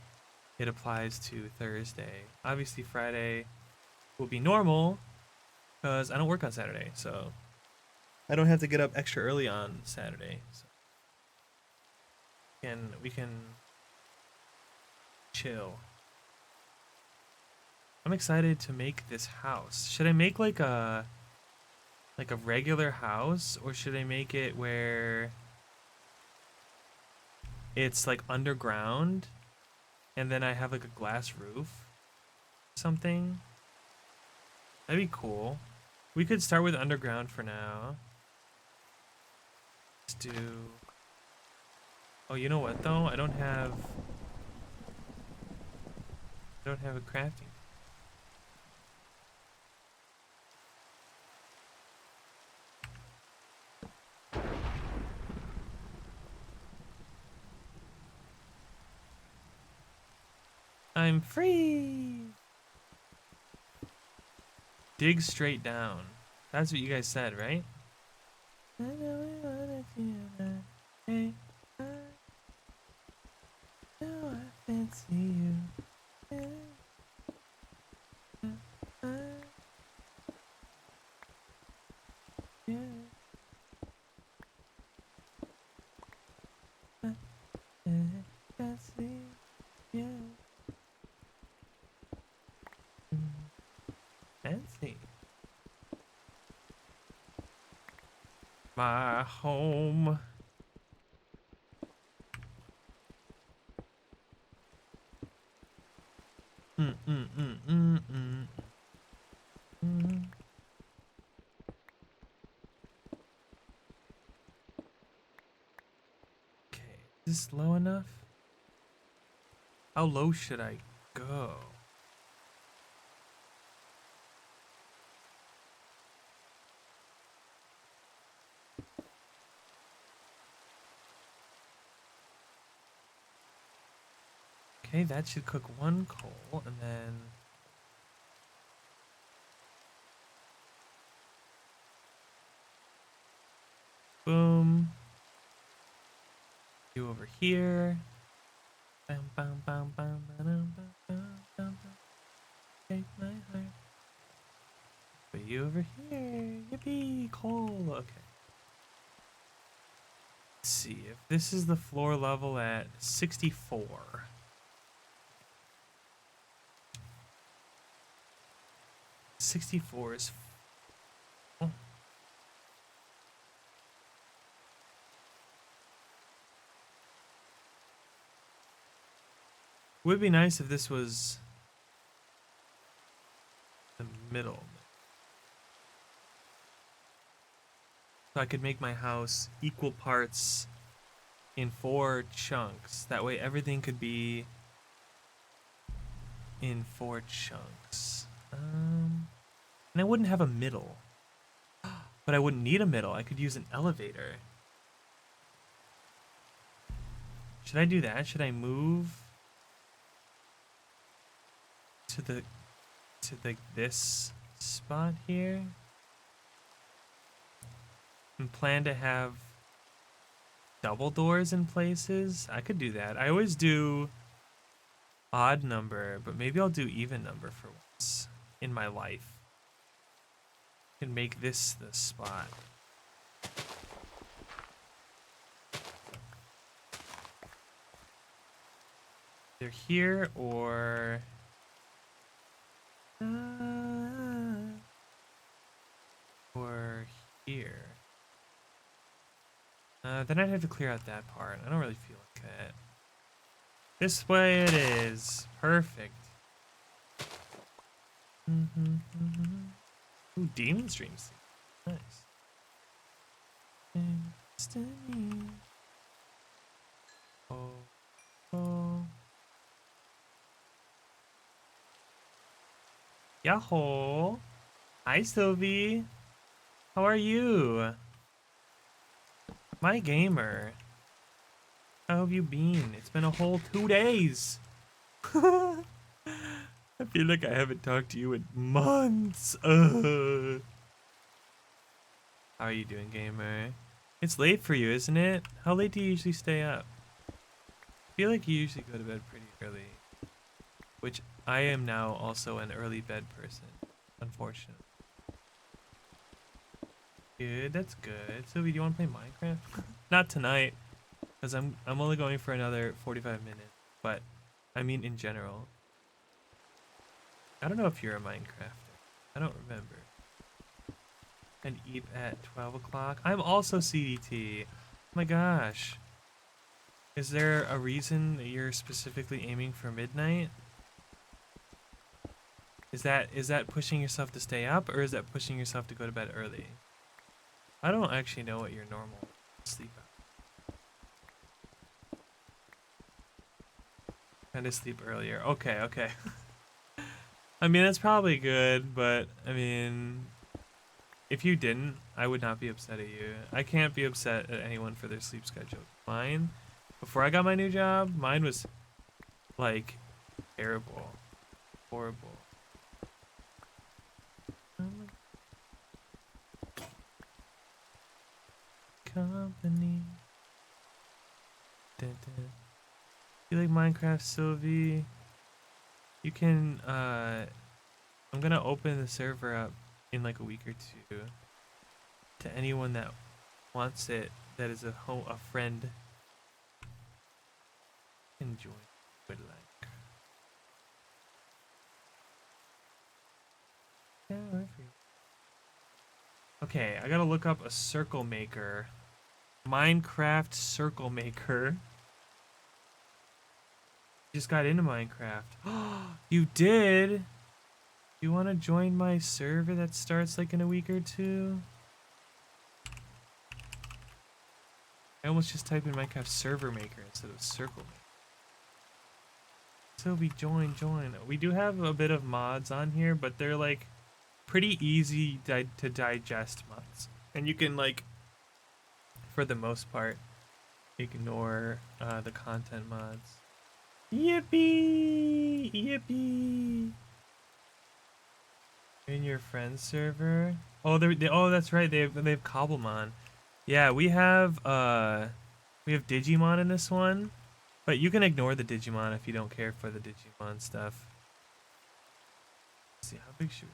it applies to Thursday. Obviously Friday will be normal because I don't work on Saturday, so I don't have to get up extra early on Saturday. So we can chill. I'm excited to make this house. Should I make like a regular house, or should I make it where it's like underground and then I have like a glass roof? Something. That'd be cool. We could start with underground for now. Let's do... Oh, you know what though? I don't have a crafting. I'm free. Dig straight down. That's what you guys said, right? I know I wanna feel that. Hey, I know I fancy you. Hey, yeah. Fancy you. Fancy. My home. Mm, mm, mm, mm, mm, mm. Okay, is this low enough? How low should I go? Okay, that should cook one coal, and then... Boom. You over here. Bam, bam, bam, bam, bam, bam, bam, bam, bam. Take my heart. Put you over here. Yippee! Coal. Okay. Let's see if this is the floor level at 64. 64 is. Oh. Would be nice if this was the middle. So I could make my house equal parts in 4 chunks. That way everything could be in 4 chunks. And I wouldn't have a middle. But I wouldn't need a middle. I could use an elevator. Should I do that? Should I move to this spot here? And plan to have double doors in places? I could do that. I always do odd number, but maybe I'll do even number for once in my life. Can make this the spot. They're here or here. Then I'd have to clear out that part. I don't really feel like that. This way it is. Perfect. Ooh, Demon Streams. Nice. Destiny. Oh. Yahoo! Hi, Sylvie. How are you? My gamer. How have you been? It's been a whole 2 days. I feel like I haven't talked to you in months. How are you doing, gamer? It's late for you, isn't it? How late do you usually stay up? I feel like you usually go to bed pretty early. Which I am now also an early bed person, unfortunately. Good, that's good. Sylvie, do you want to play Minecraft? Not tonight, because I'm only going for another 45 minutes. But I mean in general. I don't know if you're a Minecrafter. I don't remember. And eat at 12 o'clock. I'm also CDT. Oh my gosh. Is there a reason that you're specifically aiming for midnight? Is that pushing yourself to stay up, or is that pushing yourself to go to bed early? I don't actually know what your normal sleep hours. Kind of sleep earlier. Okay. I mean, that's probably good, but I mean, if you didn't, I would not be upset at you. I can't be upset at anyone for their sleep schedule. Mine, before I got my new job, mine was like terrible, horrible. Company. Dun, dun. You like Minecraft, Sylvie? You can, I'm gonna open the server up in like a week or two to anyone that wants it, that is a friend. Can join, would like. Yeah, Okay, I gotta look up a circle maker. Minecraft circle maker. Just got into Minecraft. You did? You want to join my server that starts like in a week or two? I almost just typed in Minecraft server maker instead of circle maker. So we join. We do have a bit of mods on here, but they're like pretty easy to digest mods. And you can like, for the most part, ignore the content mods. Yippee! Yippee! In your friend's server? Oh, oh, that's right. They have Cobblemon. Yeah, we have Digimon in this one, but you can ignore the Digimon if you don't care for the Digimon stuff. Let's see, how big should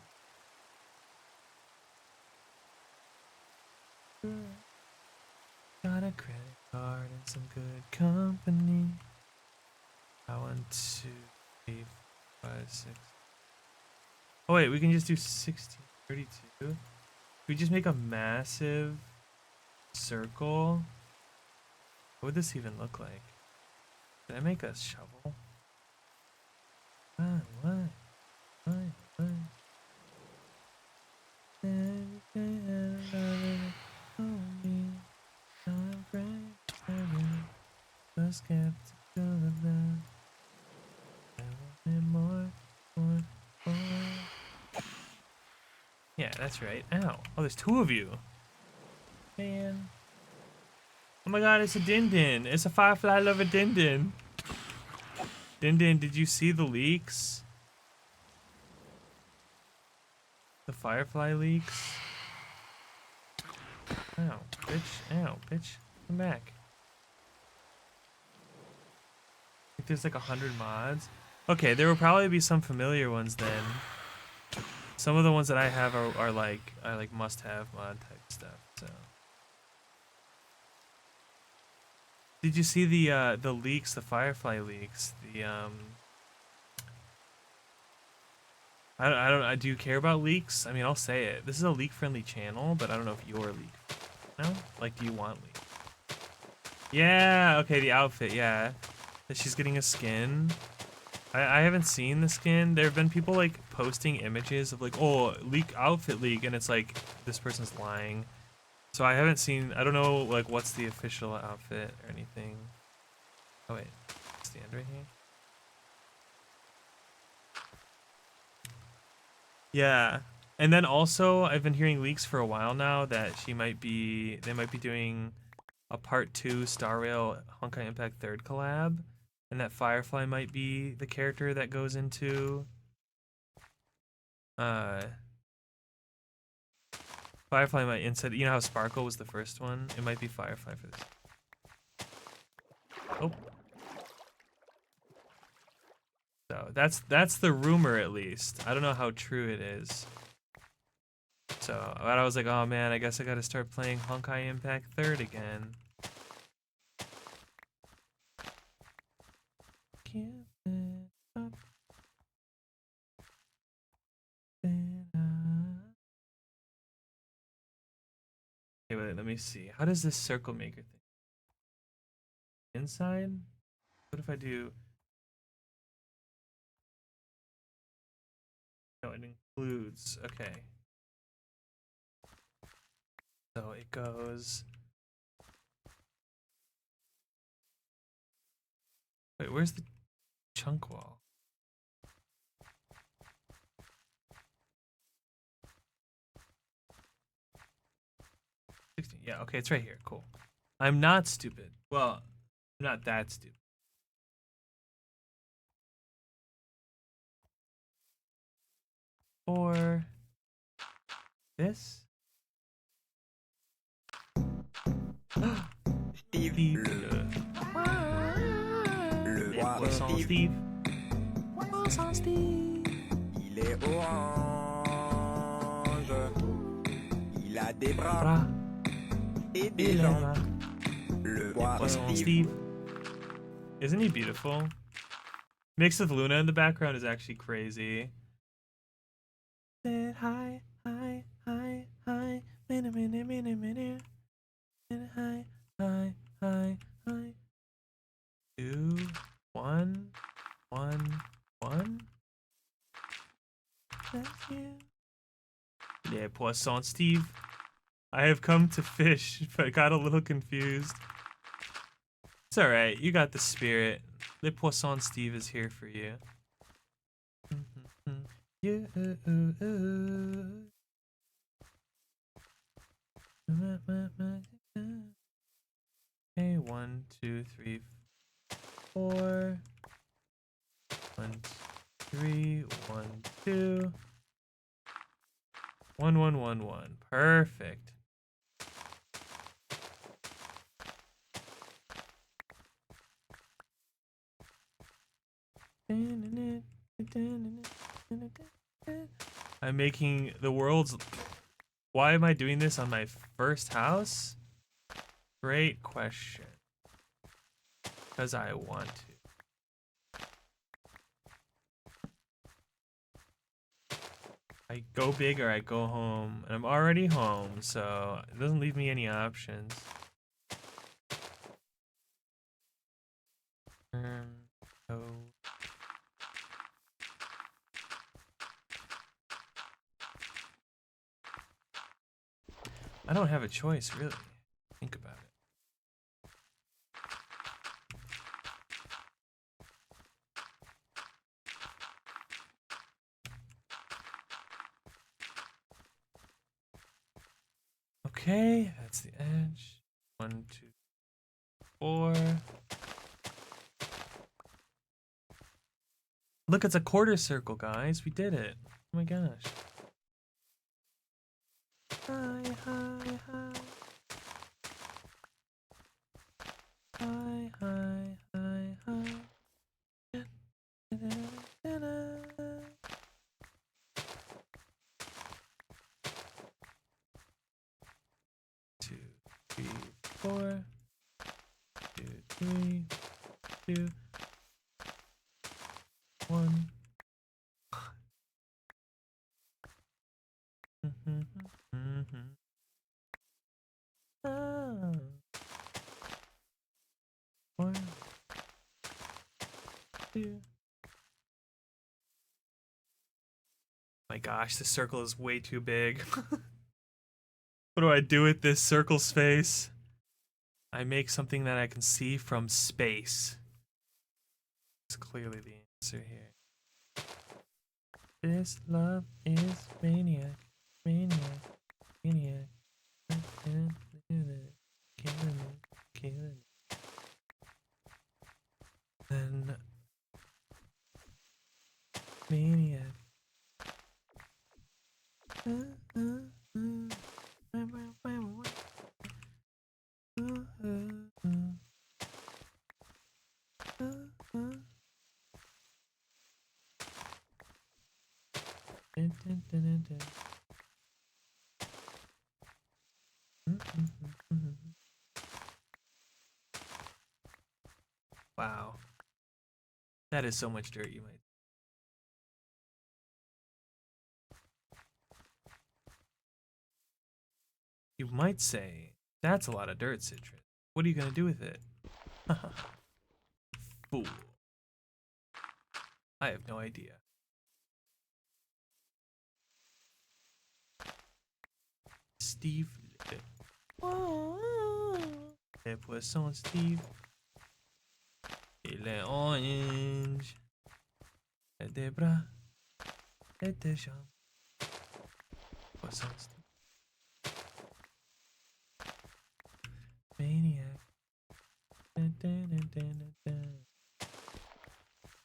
we? Got a credit card and some good company. 1, 2, 3, 4, 5, 6. Oh wait, we can just do 16, 32. We just make a massive circle. What would this even look like? Did I make a shovel? What? Yeah, that's right. Ow. Oh, there's 2 of you. Man. Oh my god, it's a Din-Din. It's a Firefly lover Din-Din. Din-Din, did you see the leaks? The Firefly leaks? Ow, bitch. Ow, bitch. Come back. I think there's like 100 mods. Okay, there will probably be some familiar ones then. Some of the ones that I have are like must-have mod type stuff. So, did you see the leaks, the Firefly leaks? I don't. Do you care about leaks? I mean, I'll say it. This is a leak-friendly channel, but I don't know if you're leak. No? Like, do you want leak? Yeah. Okay, the outfit. Yeah, that she's getting a skin. I haven't seen the skin. There have been people like posting images of like, oh, leak outfit leak, and it's like this person's lying. So I haven't seen. I don't know like what's the official outfit or anything. Oh wait, it's the end right here. Yeah, and then also I've been hearing leaks for a while now that they might be doing a part 2 Star Rail Honkai Impact 3rd collab. And that Firefly might be the character that goes into Firefly might, instead, you know how Sparkle was the first one? It might be Firefly for this. Oh. So that's the rumor, at least. I don't know how true it is. So I was like, oh man, I guess I gotta start playing Honkai Impact 3rd again. Okay, wait, let me see. How does this circle maker thing? Inside? What if I do? No, it includes. Okay. So it goes. Wait, where's the chunk wall? Yeah, okay, it's right here. Cool. I'm not stupid. Well, I'm not that stupid. Or this? Steve. Le roi Poisson Steve, Steve. Poisson Steve. il est orange. Il a des bras Bras. et des jambes. Elena. Le roi Poisson Steve, Steve. Isn't he beautiful? Mix of Luna in the background is actually crazy. Said hi, hi, hi, hi. Hi, hi, hi, hi. 2, 1, 1, 1. That's you. Les poissons, Steve. I have come to fish, but got a little confused. It's alright, you got the spirit. Le Poisson Steve is here for you. Yeah. Okay, 1, 2, 3, 4. 1, 3, 1, 2. 1, 1, 1, 1. Perfect. I'm making the world's... Why am I doing this on my first house? Great question. Because I want to. I go big or I go home. And I'm already home, so it doesn't leave me any options. Go. I don't have a choice, really. Think about it. Okay, that's the edge. 1, 2, 4. Look, it's a quarter circle, guys. We did it. Oh my gosh. Hi, hi, hi. Hi, hi, hi, hi. 2, 3, 4. 2, 3, 2, 1. Ah. 1, 2. My gosh, this circle is way too big. What do I do with this circle space? I make something that I can see from space. It's clearly the answer here. This love is maniac, maniac, maniac. Killing it, killing it. Then maniac. Wow. That is so much dirt, you might. You might say, that's a lot of dirt, Citrus. What are you gonna do with it? Fool. I have no idea. Steve. Le Poisson Steve. Il est orange. Et des bras. Et des jambes. Poisson Steve. Maniac.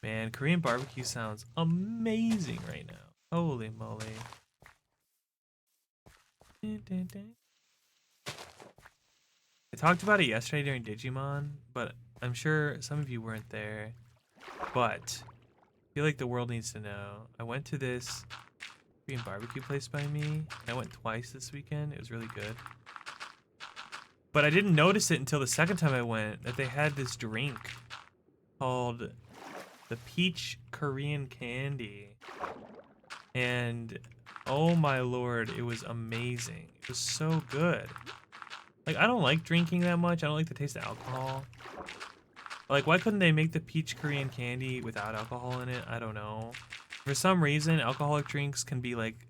Man, Korean barbecue sounds amazing right now. Holy moly. I talked about it yesterday during Digimon, but I'm sure some of you weren't there. But I feel like the world needs to know. I went to this Korean barbecue place by me. I went twice this weekend. It was really good. But I didn't notice it until the second time I went that they had this drink called the Peach Korean Candy. And Oh my lord, it was amazing. It was so good. Like, I don't like drinking that much. I don't like the taste of alcohol. Like, why couldn't they make the peach Korean candy without alcohol in it? I don't know. For some reason, alcoholic drinks can be like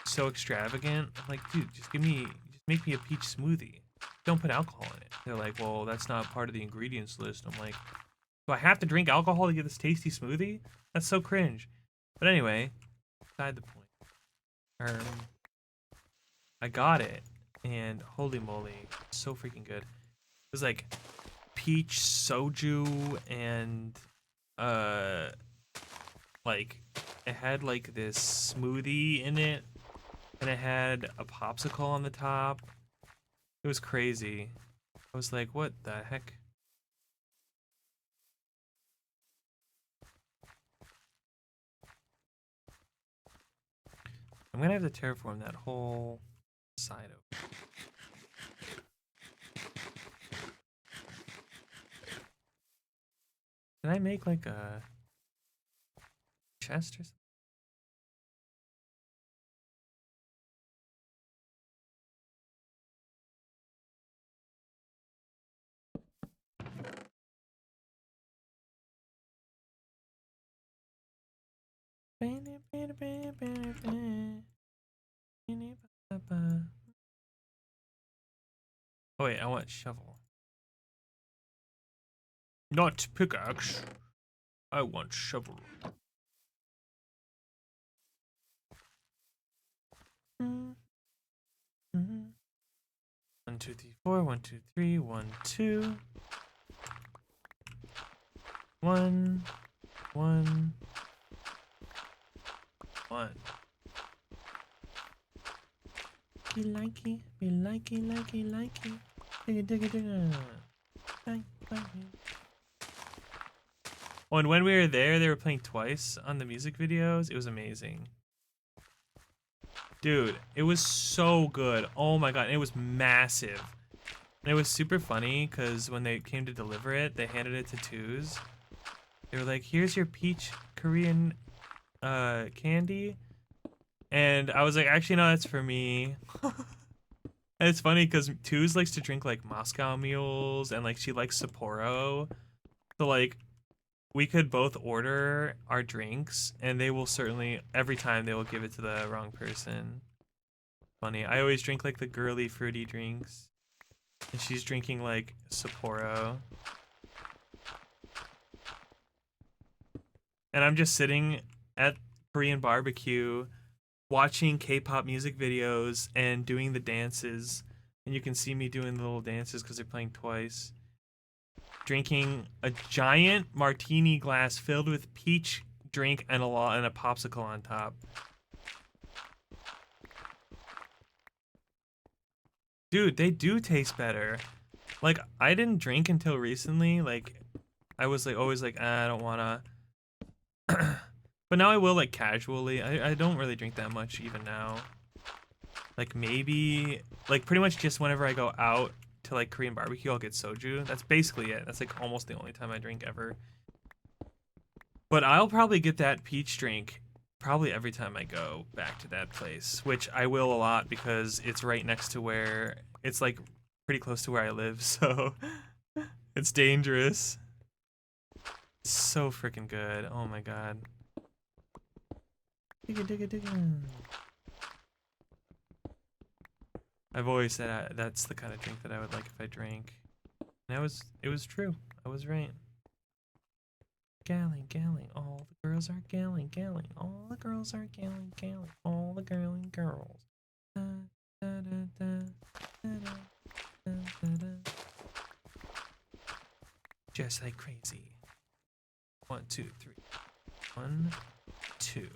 so extravagant. I'm like, dude, just make me a peach smoothie. Don't put alcohol in it. They're like, well, that's not part of the ingredients list. I'm like, do I have to drink alcohol to get this tasty smoothie? That's so cringe. But anyway, beside the point. I got it, and holy moly, so freaking good. It was like peach soju and like it had like this smoothie in it, and it had a popsicle on the top. It was crazy. I was like, what the heck? I'm gonna have to terraform that whole side over. Can I make like a chest or something? Oh wait, I want shovel. Not pickaxe. I want shovel. Mm-hmm. 1, 2, 3, 4. 1, 2, 3. 1, 2. 1. 1. 1. You likey, be likey, likey, likey. Digga, digga, digga. Like, like. Oh, and when we were there, they were playing twice on the music videos. It was amazing. Dude, it was so good. Oh my god, it was massive. And it was super funny because when they came to deliver it, they handed it to Twos. They were like, here's your peach Korean candy. And I was like, actually, no, that's for me. And it's funny because Twos likes to drink like Moscow mules and like she likes Sapporo. So like we could both order our drinks and they will certainly, every time they will give it to the wrong person. Funny. I always drink like the girly fruity drinks. And she's drinking like Sapporo. And I'm just sitting at Korean barbecue watching K-pop music videos and doing the dances. And you can see me doing the little dances because they're playing twice. Drinking a giant martini glass filled with peach drink and a popsicle on top. Dude, they do taste better. Like, I didn't drink until recently. Like, I was like always like, I don't wanna. But now I will, like, casually. I don't really drink that much even now. Like, maybe, like, pretty much just whenever I go out to, like, Korean barbecue, I'll get soju. That's basically it. That's, like, almost the only time I drink ever. But I'll probably get that peach drink probably every time I go back to that place, which I will a lot because it's right next to where, it's, like, pretty close to where I live, so it's dangerous. It's so freaking good. Oh, my God. Digga, digga, digga. I've always said that's the kind of drink that I would like if I drank. And it was true. I was right. Galling, galling, all the girls are galling, galling, all the girls are galling, galling, all the girling girls. Da, da, da, da, da, da, da, da. Just like crazy. 1, 2, 3. 1, 2.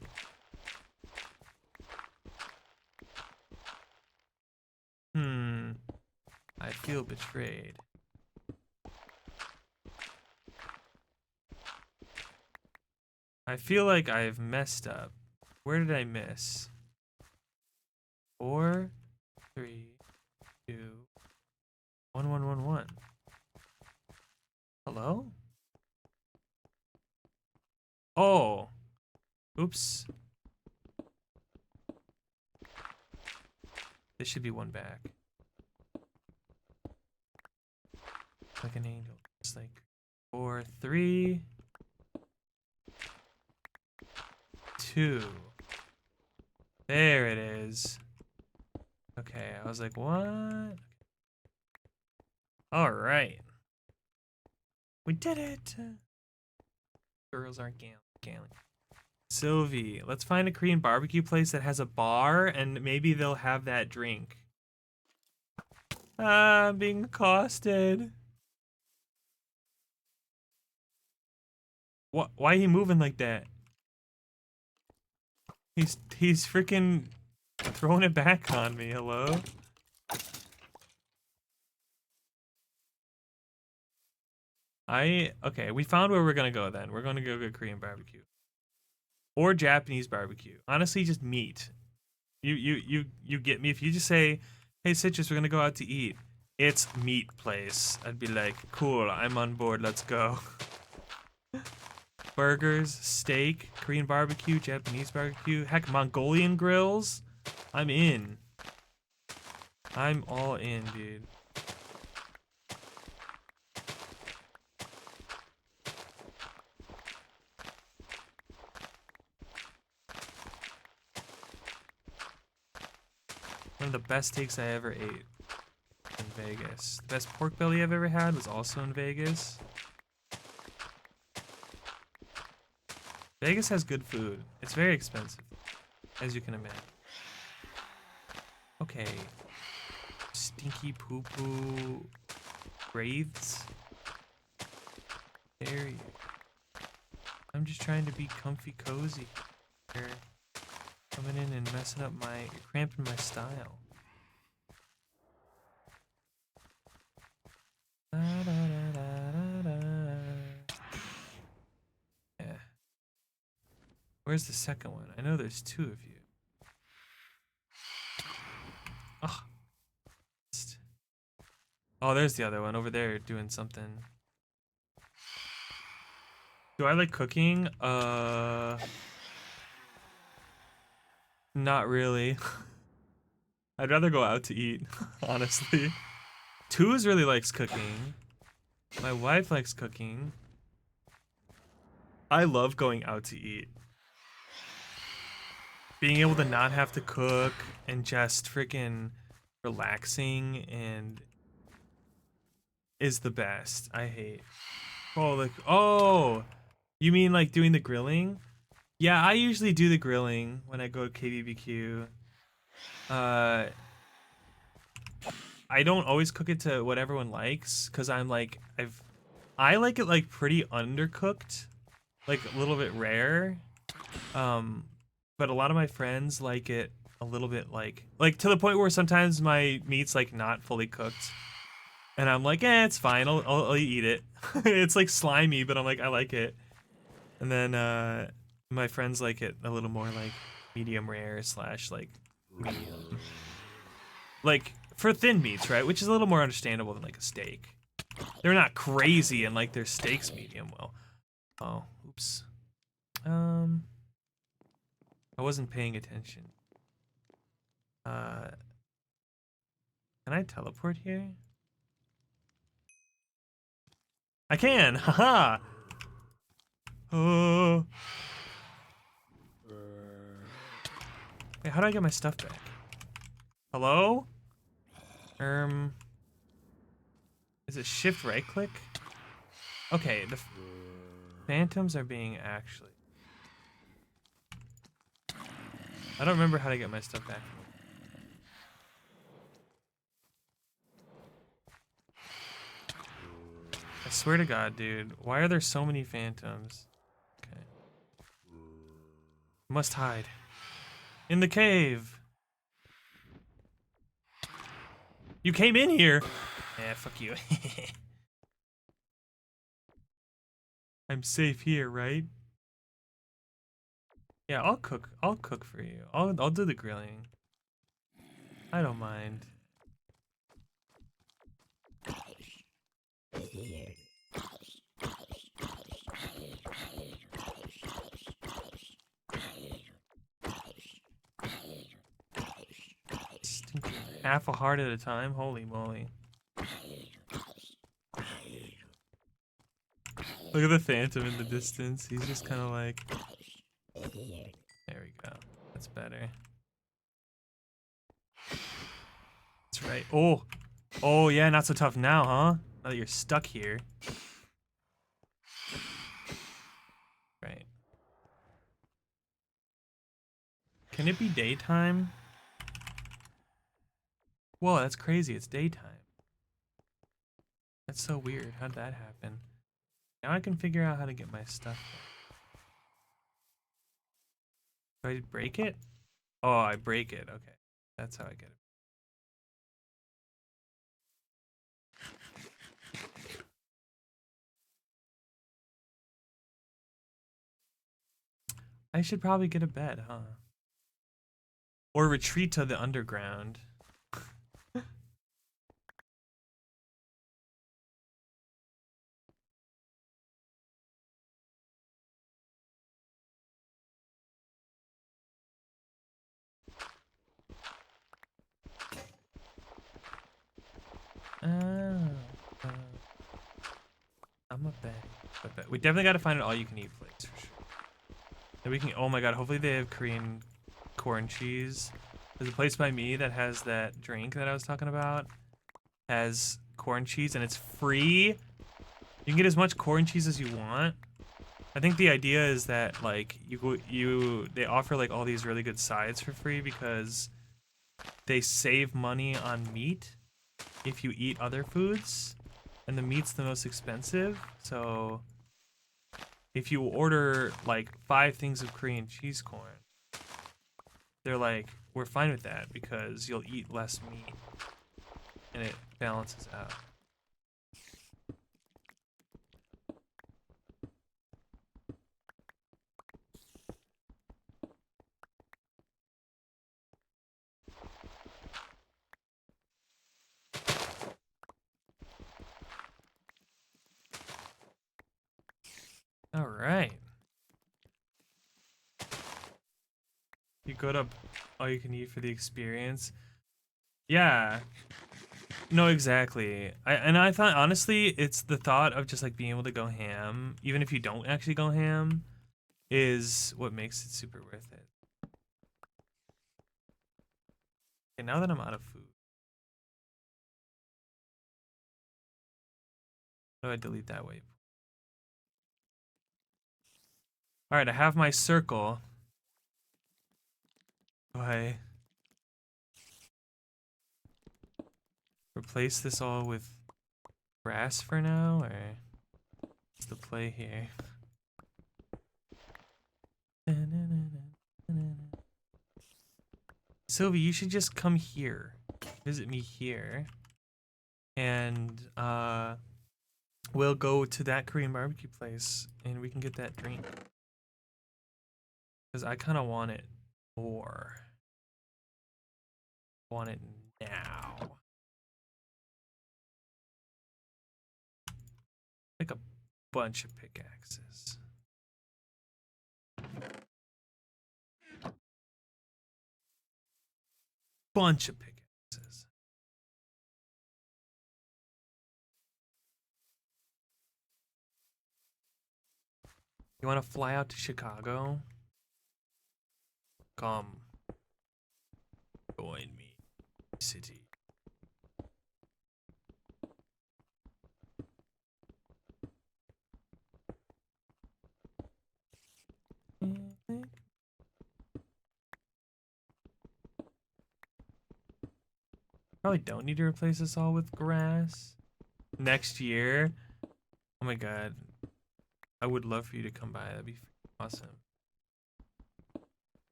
I feel betrayed. I feel like I've messed up. Where did I miss? 4, 3, 2, 1, 1, 1, 1. Hello? Oh. Oops. This should be one back. Like an angel. It's like 4, 3, 2. There it is. Okay, I was like, what? All right. We did it. Girls aren't gambling. Sylvie, let's find a Korean barbecue place that has a bar and maybe they'll have that drink. Ah, I'm being accosted. What? Why he moving like that? He's freaking throwing it back on me. Hello? Okay, we found where we're gonna go then. We're gonna go get Korean barbecue. Or Japanese barbecue. Honestly, just meat. You get me. If you just say, hey Citrus, we're gonna go out to eat. It's meat place. I'd be like, cool, I'm on board, let's go. Burgers, steak, Korean barbecue, Japanese barbecue, heck, Mongolian grills. I'm in. I'm all in, dude. One of the best steaks I ever ate in Vegas. The best pork belly I've ever had was also in Vegas. Vegas has good food. It's very expensive, as you can imagine. Okay. Stinky poo poo wraiths. There you. I'm just trying to be comfy cozy. You're coming in and messing up my, you're cramping my style. Da, da, da, da, da, da. Yeah. Where's the second one? I know there's 2 of you. Oh. Oh, there's the other one over there doing something. Do I like cooking? Not really. I'd rather go out to eat, honestly. Twos really likes cooking. My wife likes cooking. I love going out to eat. Being able to not have to cook and just freaking relaxing and is the best. I hate. Oh, like, oh, you mean like doing the grilling? Yeah, I usually do the grilling when I go to KBBQ. I don't always cook it to what everyone likes because I'm like, I like it like pretty undercooked, like a little bit rare. But a lot of my friends like it a little bit like to the point where sometimes my meat's like not fully cooked. And I'm like, it's fine, I'll eat it. It's like slimy, but I'm like, I like it. And then my friends like it a little more like medium rare / like medium. Like for thin meats, right? Which is a little more understandable than like a steak. They're not crazy and like their steaks medium well. Oh, oops. I wasn't paying attention. Can I teleport here? I can! Haha! Oh. Wait, how do I get my stuff back? Hello? Is it shift right click? Okay, the phantoms are being actually. I don't remember how to get my stuff back. I swear to God, dude. Why are there so many phantoms? Okay. Must hide. In the cave. You came in here. Yeah, fuck you. I'm safe here, right? Yeah, I'll cook. I'll cook for you. I'll do the grilling. I don't mind. Stinky. half a heart at a time. Holy moly. Look at the phantom in the distance. He's just kind of like... There we go. That's better. That's right. Oh! Oh, yeah, not so tough now, huh? Now that you're stuck here. Right. Can it be daytime? Whoa, that's crazy. It's daytime. That's so weird. How'd that happen? Now I can figure out how to get my stuff back. Do I break it? Oh, I break it. Okay. That's how I get it. I should probably get a bed, huh? Or retreat to the underground. I'm a bed. We definitely got to find an all-you-can-eat place for sure. Then we can. Oh my god! Hopefully they have Korean corn cheese. There's a place by me that has that drink that I was talking about. Has corn cheese and it's free. You can get as much corn cheese as you want. I think the idea is that like they offer like all these really good sides for free because they save money on meat if you eat other foods, and the meat's the most expensive. So if you order like 5 things of Korean cheese corn, they're like, we're fine with that because you'll eat less meat and it balances out. All right. You go to all you can eat for the experience. Yeah. No, exactly. I thought honestly, it's the thought of just like being able to go ham, even if you don't actually go ham, is what makes it super worth it. Okay, now that I'm out of food, how do I delete that way? All right, I have my circle. Do I replace this all with grass for now, or what's the play here? Sylvie, you should just come here, visit me here, and we'll go to that Korean barbecue place and we can get that drink. Because I kind of want it more. Want it now. Like a bunch of pickaxes. Bunch of pickaxes. You want to fly out to Chicago? Come. Join me, city. Probably don't need to replace this all with grass. Next year. Oh my god. I would love for you to come by. That'd be awesome.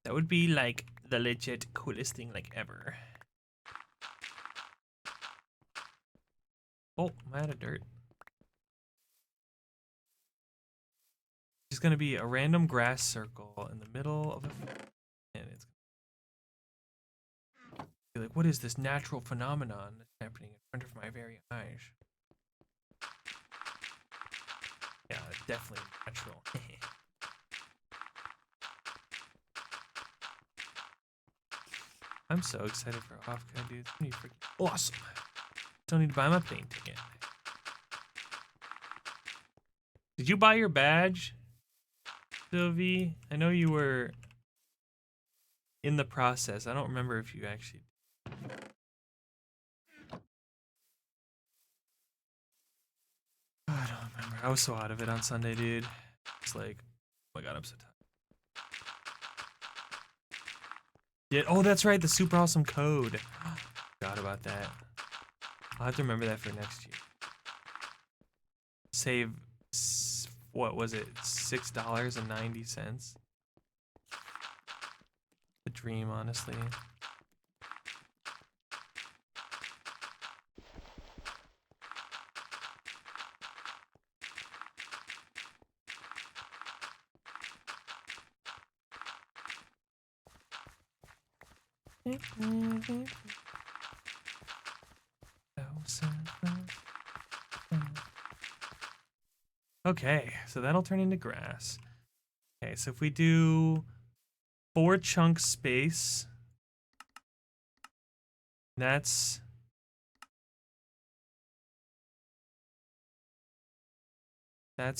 That would be like the legit coolest thing like ever. Oh, I'm out of dirt. It's gonna be a random grass circle in the middle of a and it's gonna be like, what is this natural phenomenon that's happening in front of my very eyes? Yeah, definitely natural. I'm so excited for Offcut, dude. It's gonna be freaking awesome. Don't need to buy my plane ticket. Did you buy your badge, Sylvie? I know you were in the process. I don't remember if you actually. I don't remember. I was so out of it on Sunday, dude. It's like, oh my god, I'm so tired. Oh, that's right, the super awesome code. Forgot about that. I'll have to remember that for next year. Save, what was it? $6.90. A dream, honestly. Okay, so that'll turn into grass. Okay, so if we do 4 chunks space, that's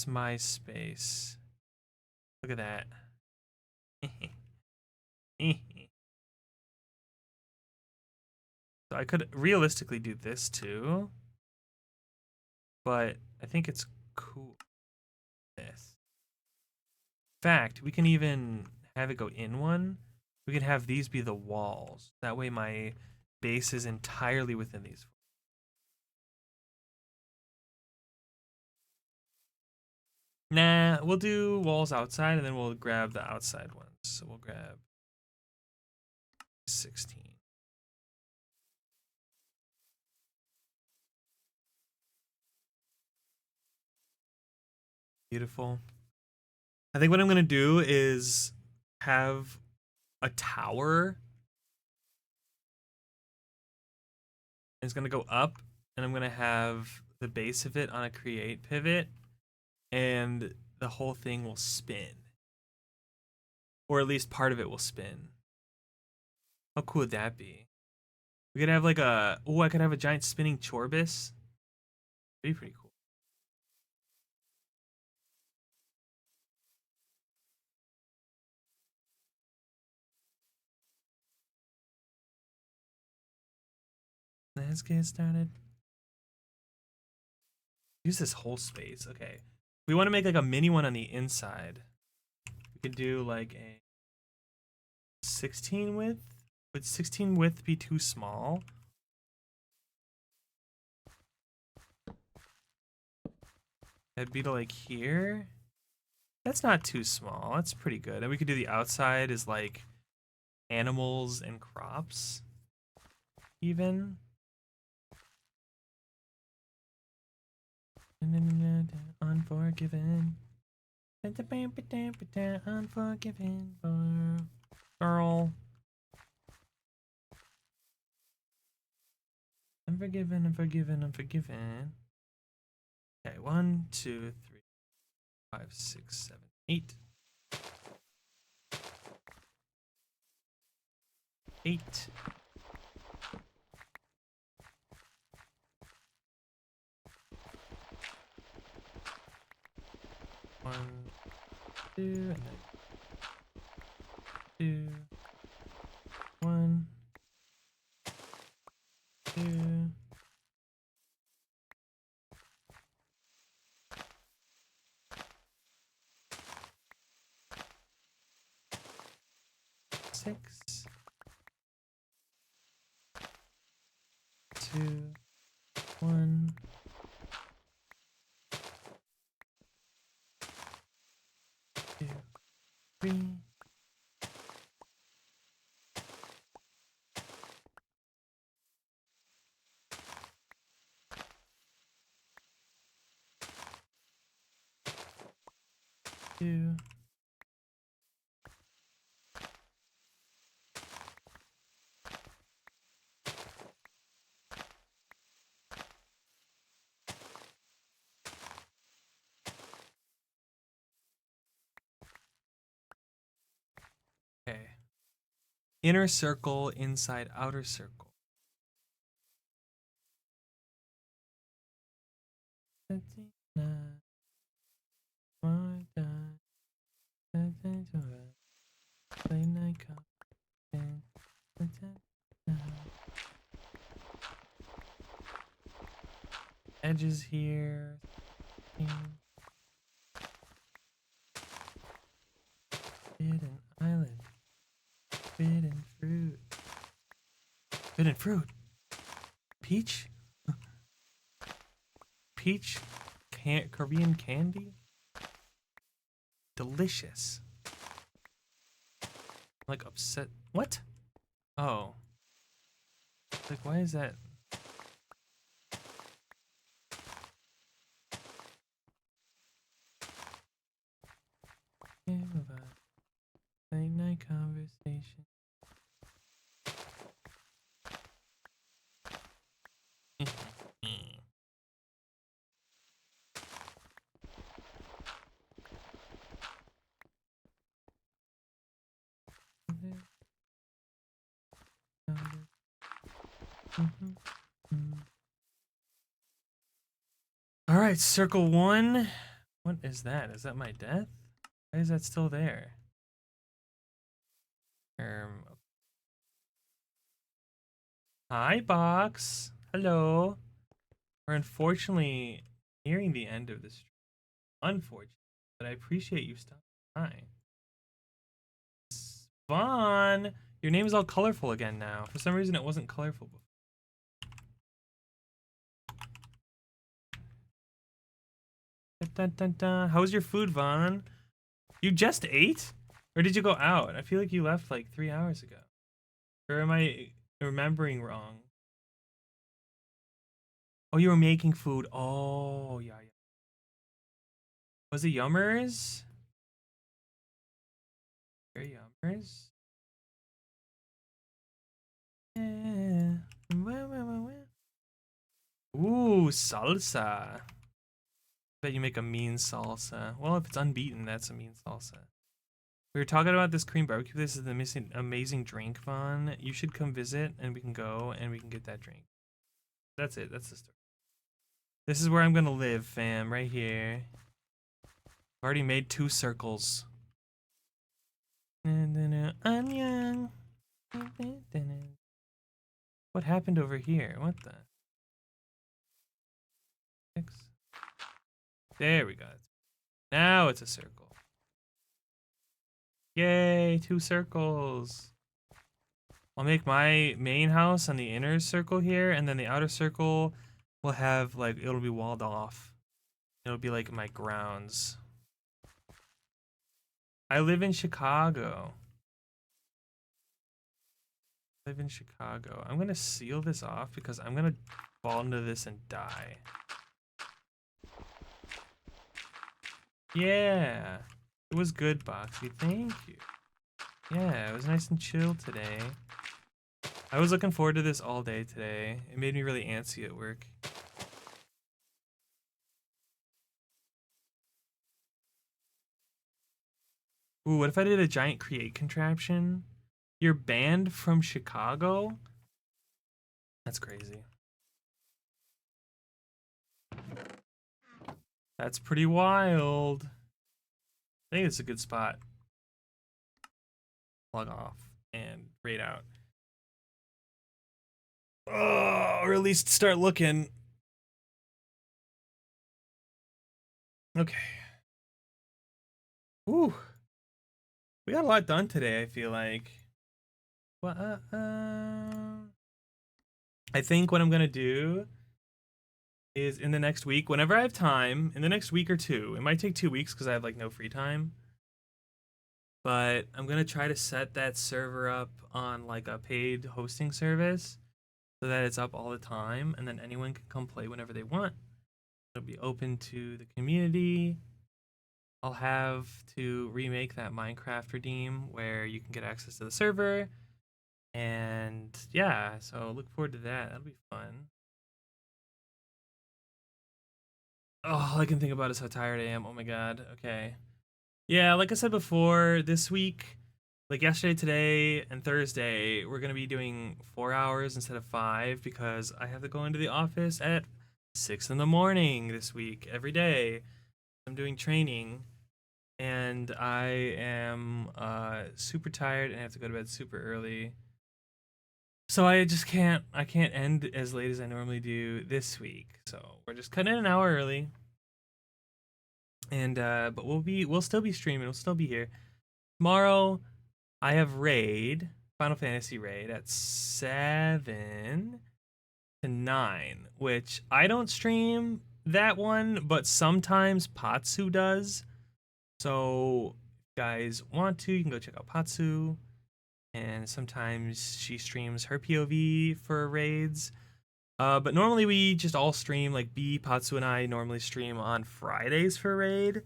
my space. Look at that. So I could realistically do this too, but I think it's cool. This. In fact, we can even have it go in one. We can have these be the walls. That way my base is entirely within these. Nah, we'll do walls outside and then we'll grab the outside ones. So we'll grab 16. Beautiful. I think what I'm gonna do is have a tower. It's gonna go up, and I'm gonna have the base of it on a create pivot, and the whole thing will spin. Or at least part of it will spin. How cool would that be? We could have like a, oh, I could have a giant spinning Chorbis. That'd be pretty cool. Let's get started. Use this whole space. Okay. We want to make like a mini one on the inside. We could do like a 16 width. Would 16 width be too small? That'd be to like here. That's not too small. That's pretty good. And we could do the outside as like animals and crops. Even. Unforgiven. Unforgiven girl. Unforgiven, unforgiven, unforgiven. Okay, 1, 2, 3, 5, 6, 7, 8. 8. One, 2, and then 2, 1, 2. Six, 2, 1. 2, 3. 2. Okay. Inner circle inside outer circle. Edges here. Forbidden island. Forbidden fruit. Forbidden fruit. Peach? Peach Korean candy? Delicious. Like upset. What? Oh. Like, why is that? Late night conversation. All right, circle one. What is that? Is that my death? Why is that still there? Hi, Box. Hello. We're unfortunately nearing the end of this. Unfortunately, but I appreciate you stopping by. Vaughn, your name is all colorful again now. For some reason, it wasn't colorful before. Dun, dun, dun. How was your food, Vaughn? You just ate? Or did you go out? I feel like you left like 3 hours ago. Or am I remembering wrong? Oh, you were making food. Oh, yeah, yeah. Was it Yummers? Very Yummers? Yeah. Ooh, salsa. Bet you make a mean salsa. Well, if it's unbeaten, that's a mean salsa. We were talking about this Korean barbecue. This is the amazing drink, Vaughn. You should come visit, and we can go, and we can get that drink. That's it. That's the story. This is where I'm gonna live, fam. Right here. I've already made 2 circles. Onion. What happened over here? What the? There we go. Now it's a circle. Yay, 2 circles. I'll make my main house on the inner circle here, and then the outer circle will have, like, it'll be walled off. It'll be like my grounds. I live in Chicago. I'm gonna seal this off because I'm gonna fall into this and die. Yeah. It was good, Boxy. Thank you. Yeah, it was nice and chill today. I was looking forward to this all day today. It made me really antsy at work. Ooh, what if I did a giant create contraption? You're banned from Chicago? That's crazy. That's pretty wild. I think it's a good spot. Log off and raid out. Oh, or at least start looking. Okay. Ooh. We got a lot done today, I feel like. Well, I think what I'm gonna do is in the next week, whenever I have time, in the next week or 2, it might take 2 weeks because I have like no free time. But I'm gonna try to set that server up on like a paid hosting service so that it's up all the time, and then anyone can come play whenever they want. It'll be open to the community. I'll have to remake that Minecraft redeem where you can get access to the server. And yeah, so look forward to that. That'll be fun. Oh, all I can think about is how tired I am. Oh my god. Okay. Yeah, like I said before, this week, like yesterday, today, and Thursday, we're gonna be doing 4 hours instead of 5 because I have to go into the office at 6 in the morning this week every day. I'm doing training, and I am super tired and I have to go to bed super early. So I just can't end as late as I normally do this week. So we're just cutting it an hour early. And but we'll still be streaming. We'll still be here. Tomorrow I have raid, Final Fantasy raid at 7 to 9, which I don't stream that one, but sometimes Patsu does. So if you guys want to, you can go check out Patsu. And sometimes she streams her POV for raids. But normally we just all stream, like B, Patsu, and I normally stream on Fridays for raid.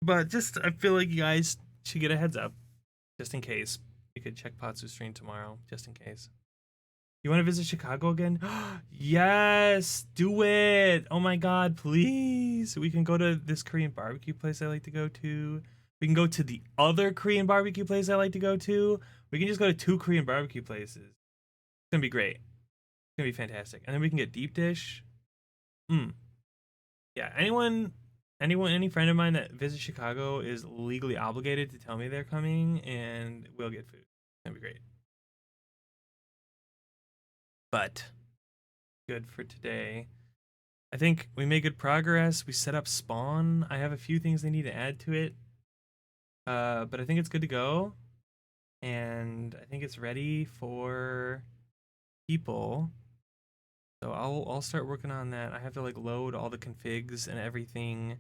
But just, I feel like you guys should get a heads up, just in case. You could check Patsu's stream tomorrow, just in case. You want to visit Chicago again? Yes, do it. Oh my God, please. We can go to this Korean barbecue place I like to go to. We can go to the other Korean barbecue place I like to go to. We can just go to 2 Korean barbecue places. It's gonna be great. It's gonna be fantastic. And then we can get deep dish. Yeah, any friend of mine that visits Chicago is legally obligated to tell me they're coming, and we'll get food. It's gonna be great. But good for today. I think we made good progress. We set up spawn. I have a few things they need to add to it. But I think it's good to go. And I think it's ready for people. So I'll start working on that. I have to like load all the configs and everything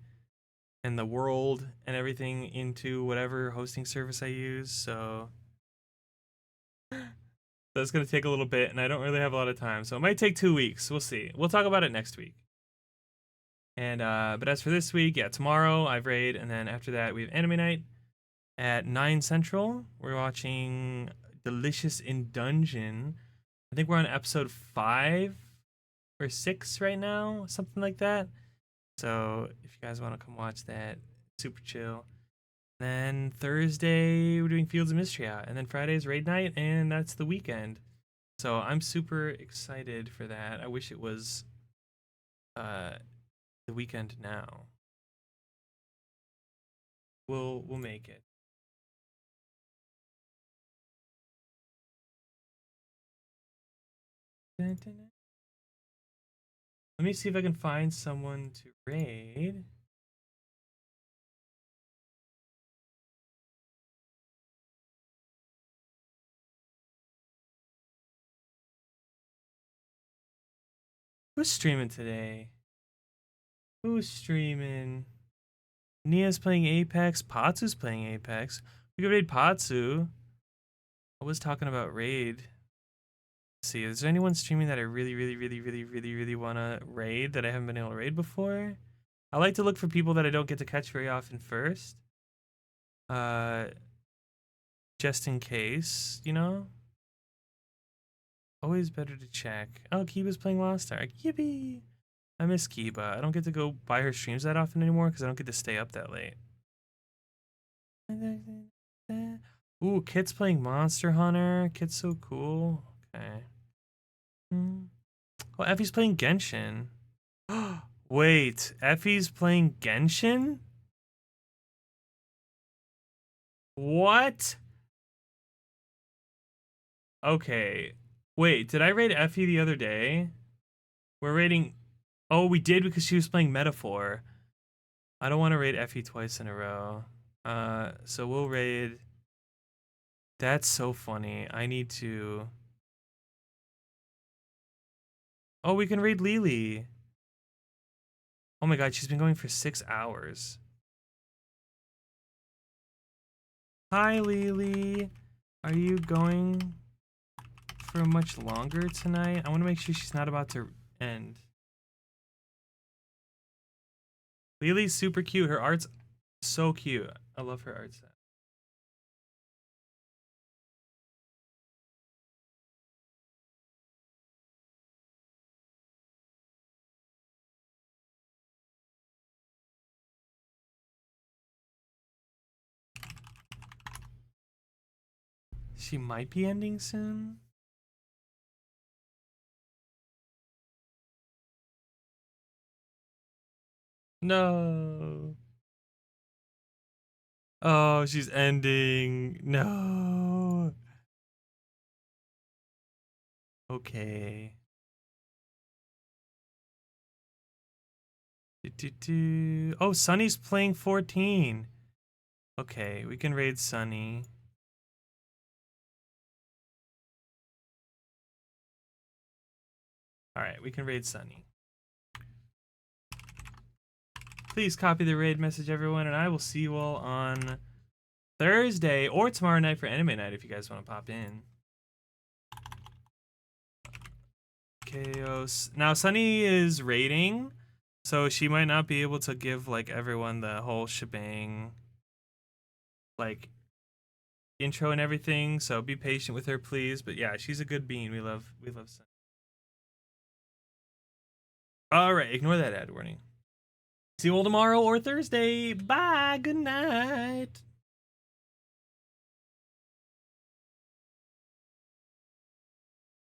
and the world and everything into whatever hosting service I use. So that's going to take a little bit, and I don't really have a lot of time. So it might take 2 weeks. We'll see. We'll talk about it next week. And but as for this week, yeah, tomorrow I've raid, and then after that we have anime night at 9 Central. We're watching Delicious in Dungeon. I think we're on episode 5 or 6 right now, something like that. So if you guys want to come watch that, super chill. Then Thursday we're doing Fields of Mystery out, and then Friday is raid night, and that's the weekend. So I'm super excited for that. I wish it was the weekend now. We'll make it. Let me see if I can find someone to raid. Who's streaming today? Who's streaming? Nia's playing Apex. Patsu's playing Apex. We could raid Patsu. I was talking about raid. Let's see, is there anyone streaming that I really want to raid that I haven't been able to raid before? I like to look for people that I don't get to catch very often first. Just in case, you know? Always better to check. Oh, Kiba's playing Lost Ark. Yippee! I miss Kiba. I don't get to go by her streams that often anymore because I don't get to stay up that late. Ooh, Kit's playing Monster Hunter. Kit's so cool. Okay. Oh, Effie's playing Genshin. Wait, Effie's playing Genshin? What? Okay. Wait, did I raid Effie the other day? We're raiding... Oh, we did because she was playing Metaphor. I don't want to raid Effie twice in a row. So we'll raid... That's so funny. I need to... Oh, we can raid Lily. Oh my god, she's been going for 6 hours. Hi, Lily. Are you going for much longer tonight? I want to make sure she's not about to end. Lily's super cute. Her art's so cute. I love her art set. She might be ending soon. No. Oh, she's ending. No. Okay. Oh, Sunny's playing 14. Okay, we can raid Sunny. All right, we can raid Sunny. Please copy the raid message, everyone, and I will see you all on Thursday or tomorrow night for anime night if you guys want to pop in. Chaos. Now, Sunny is raiding, so she might not be able to give like everyone the whole shebang, like intro and everything. So be patient with her, please. But yeah, she's a good bean. We love Sunny. All right, ignore that ad warning. See you all tomorrow or Thursday. Bye. Good night.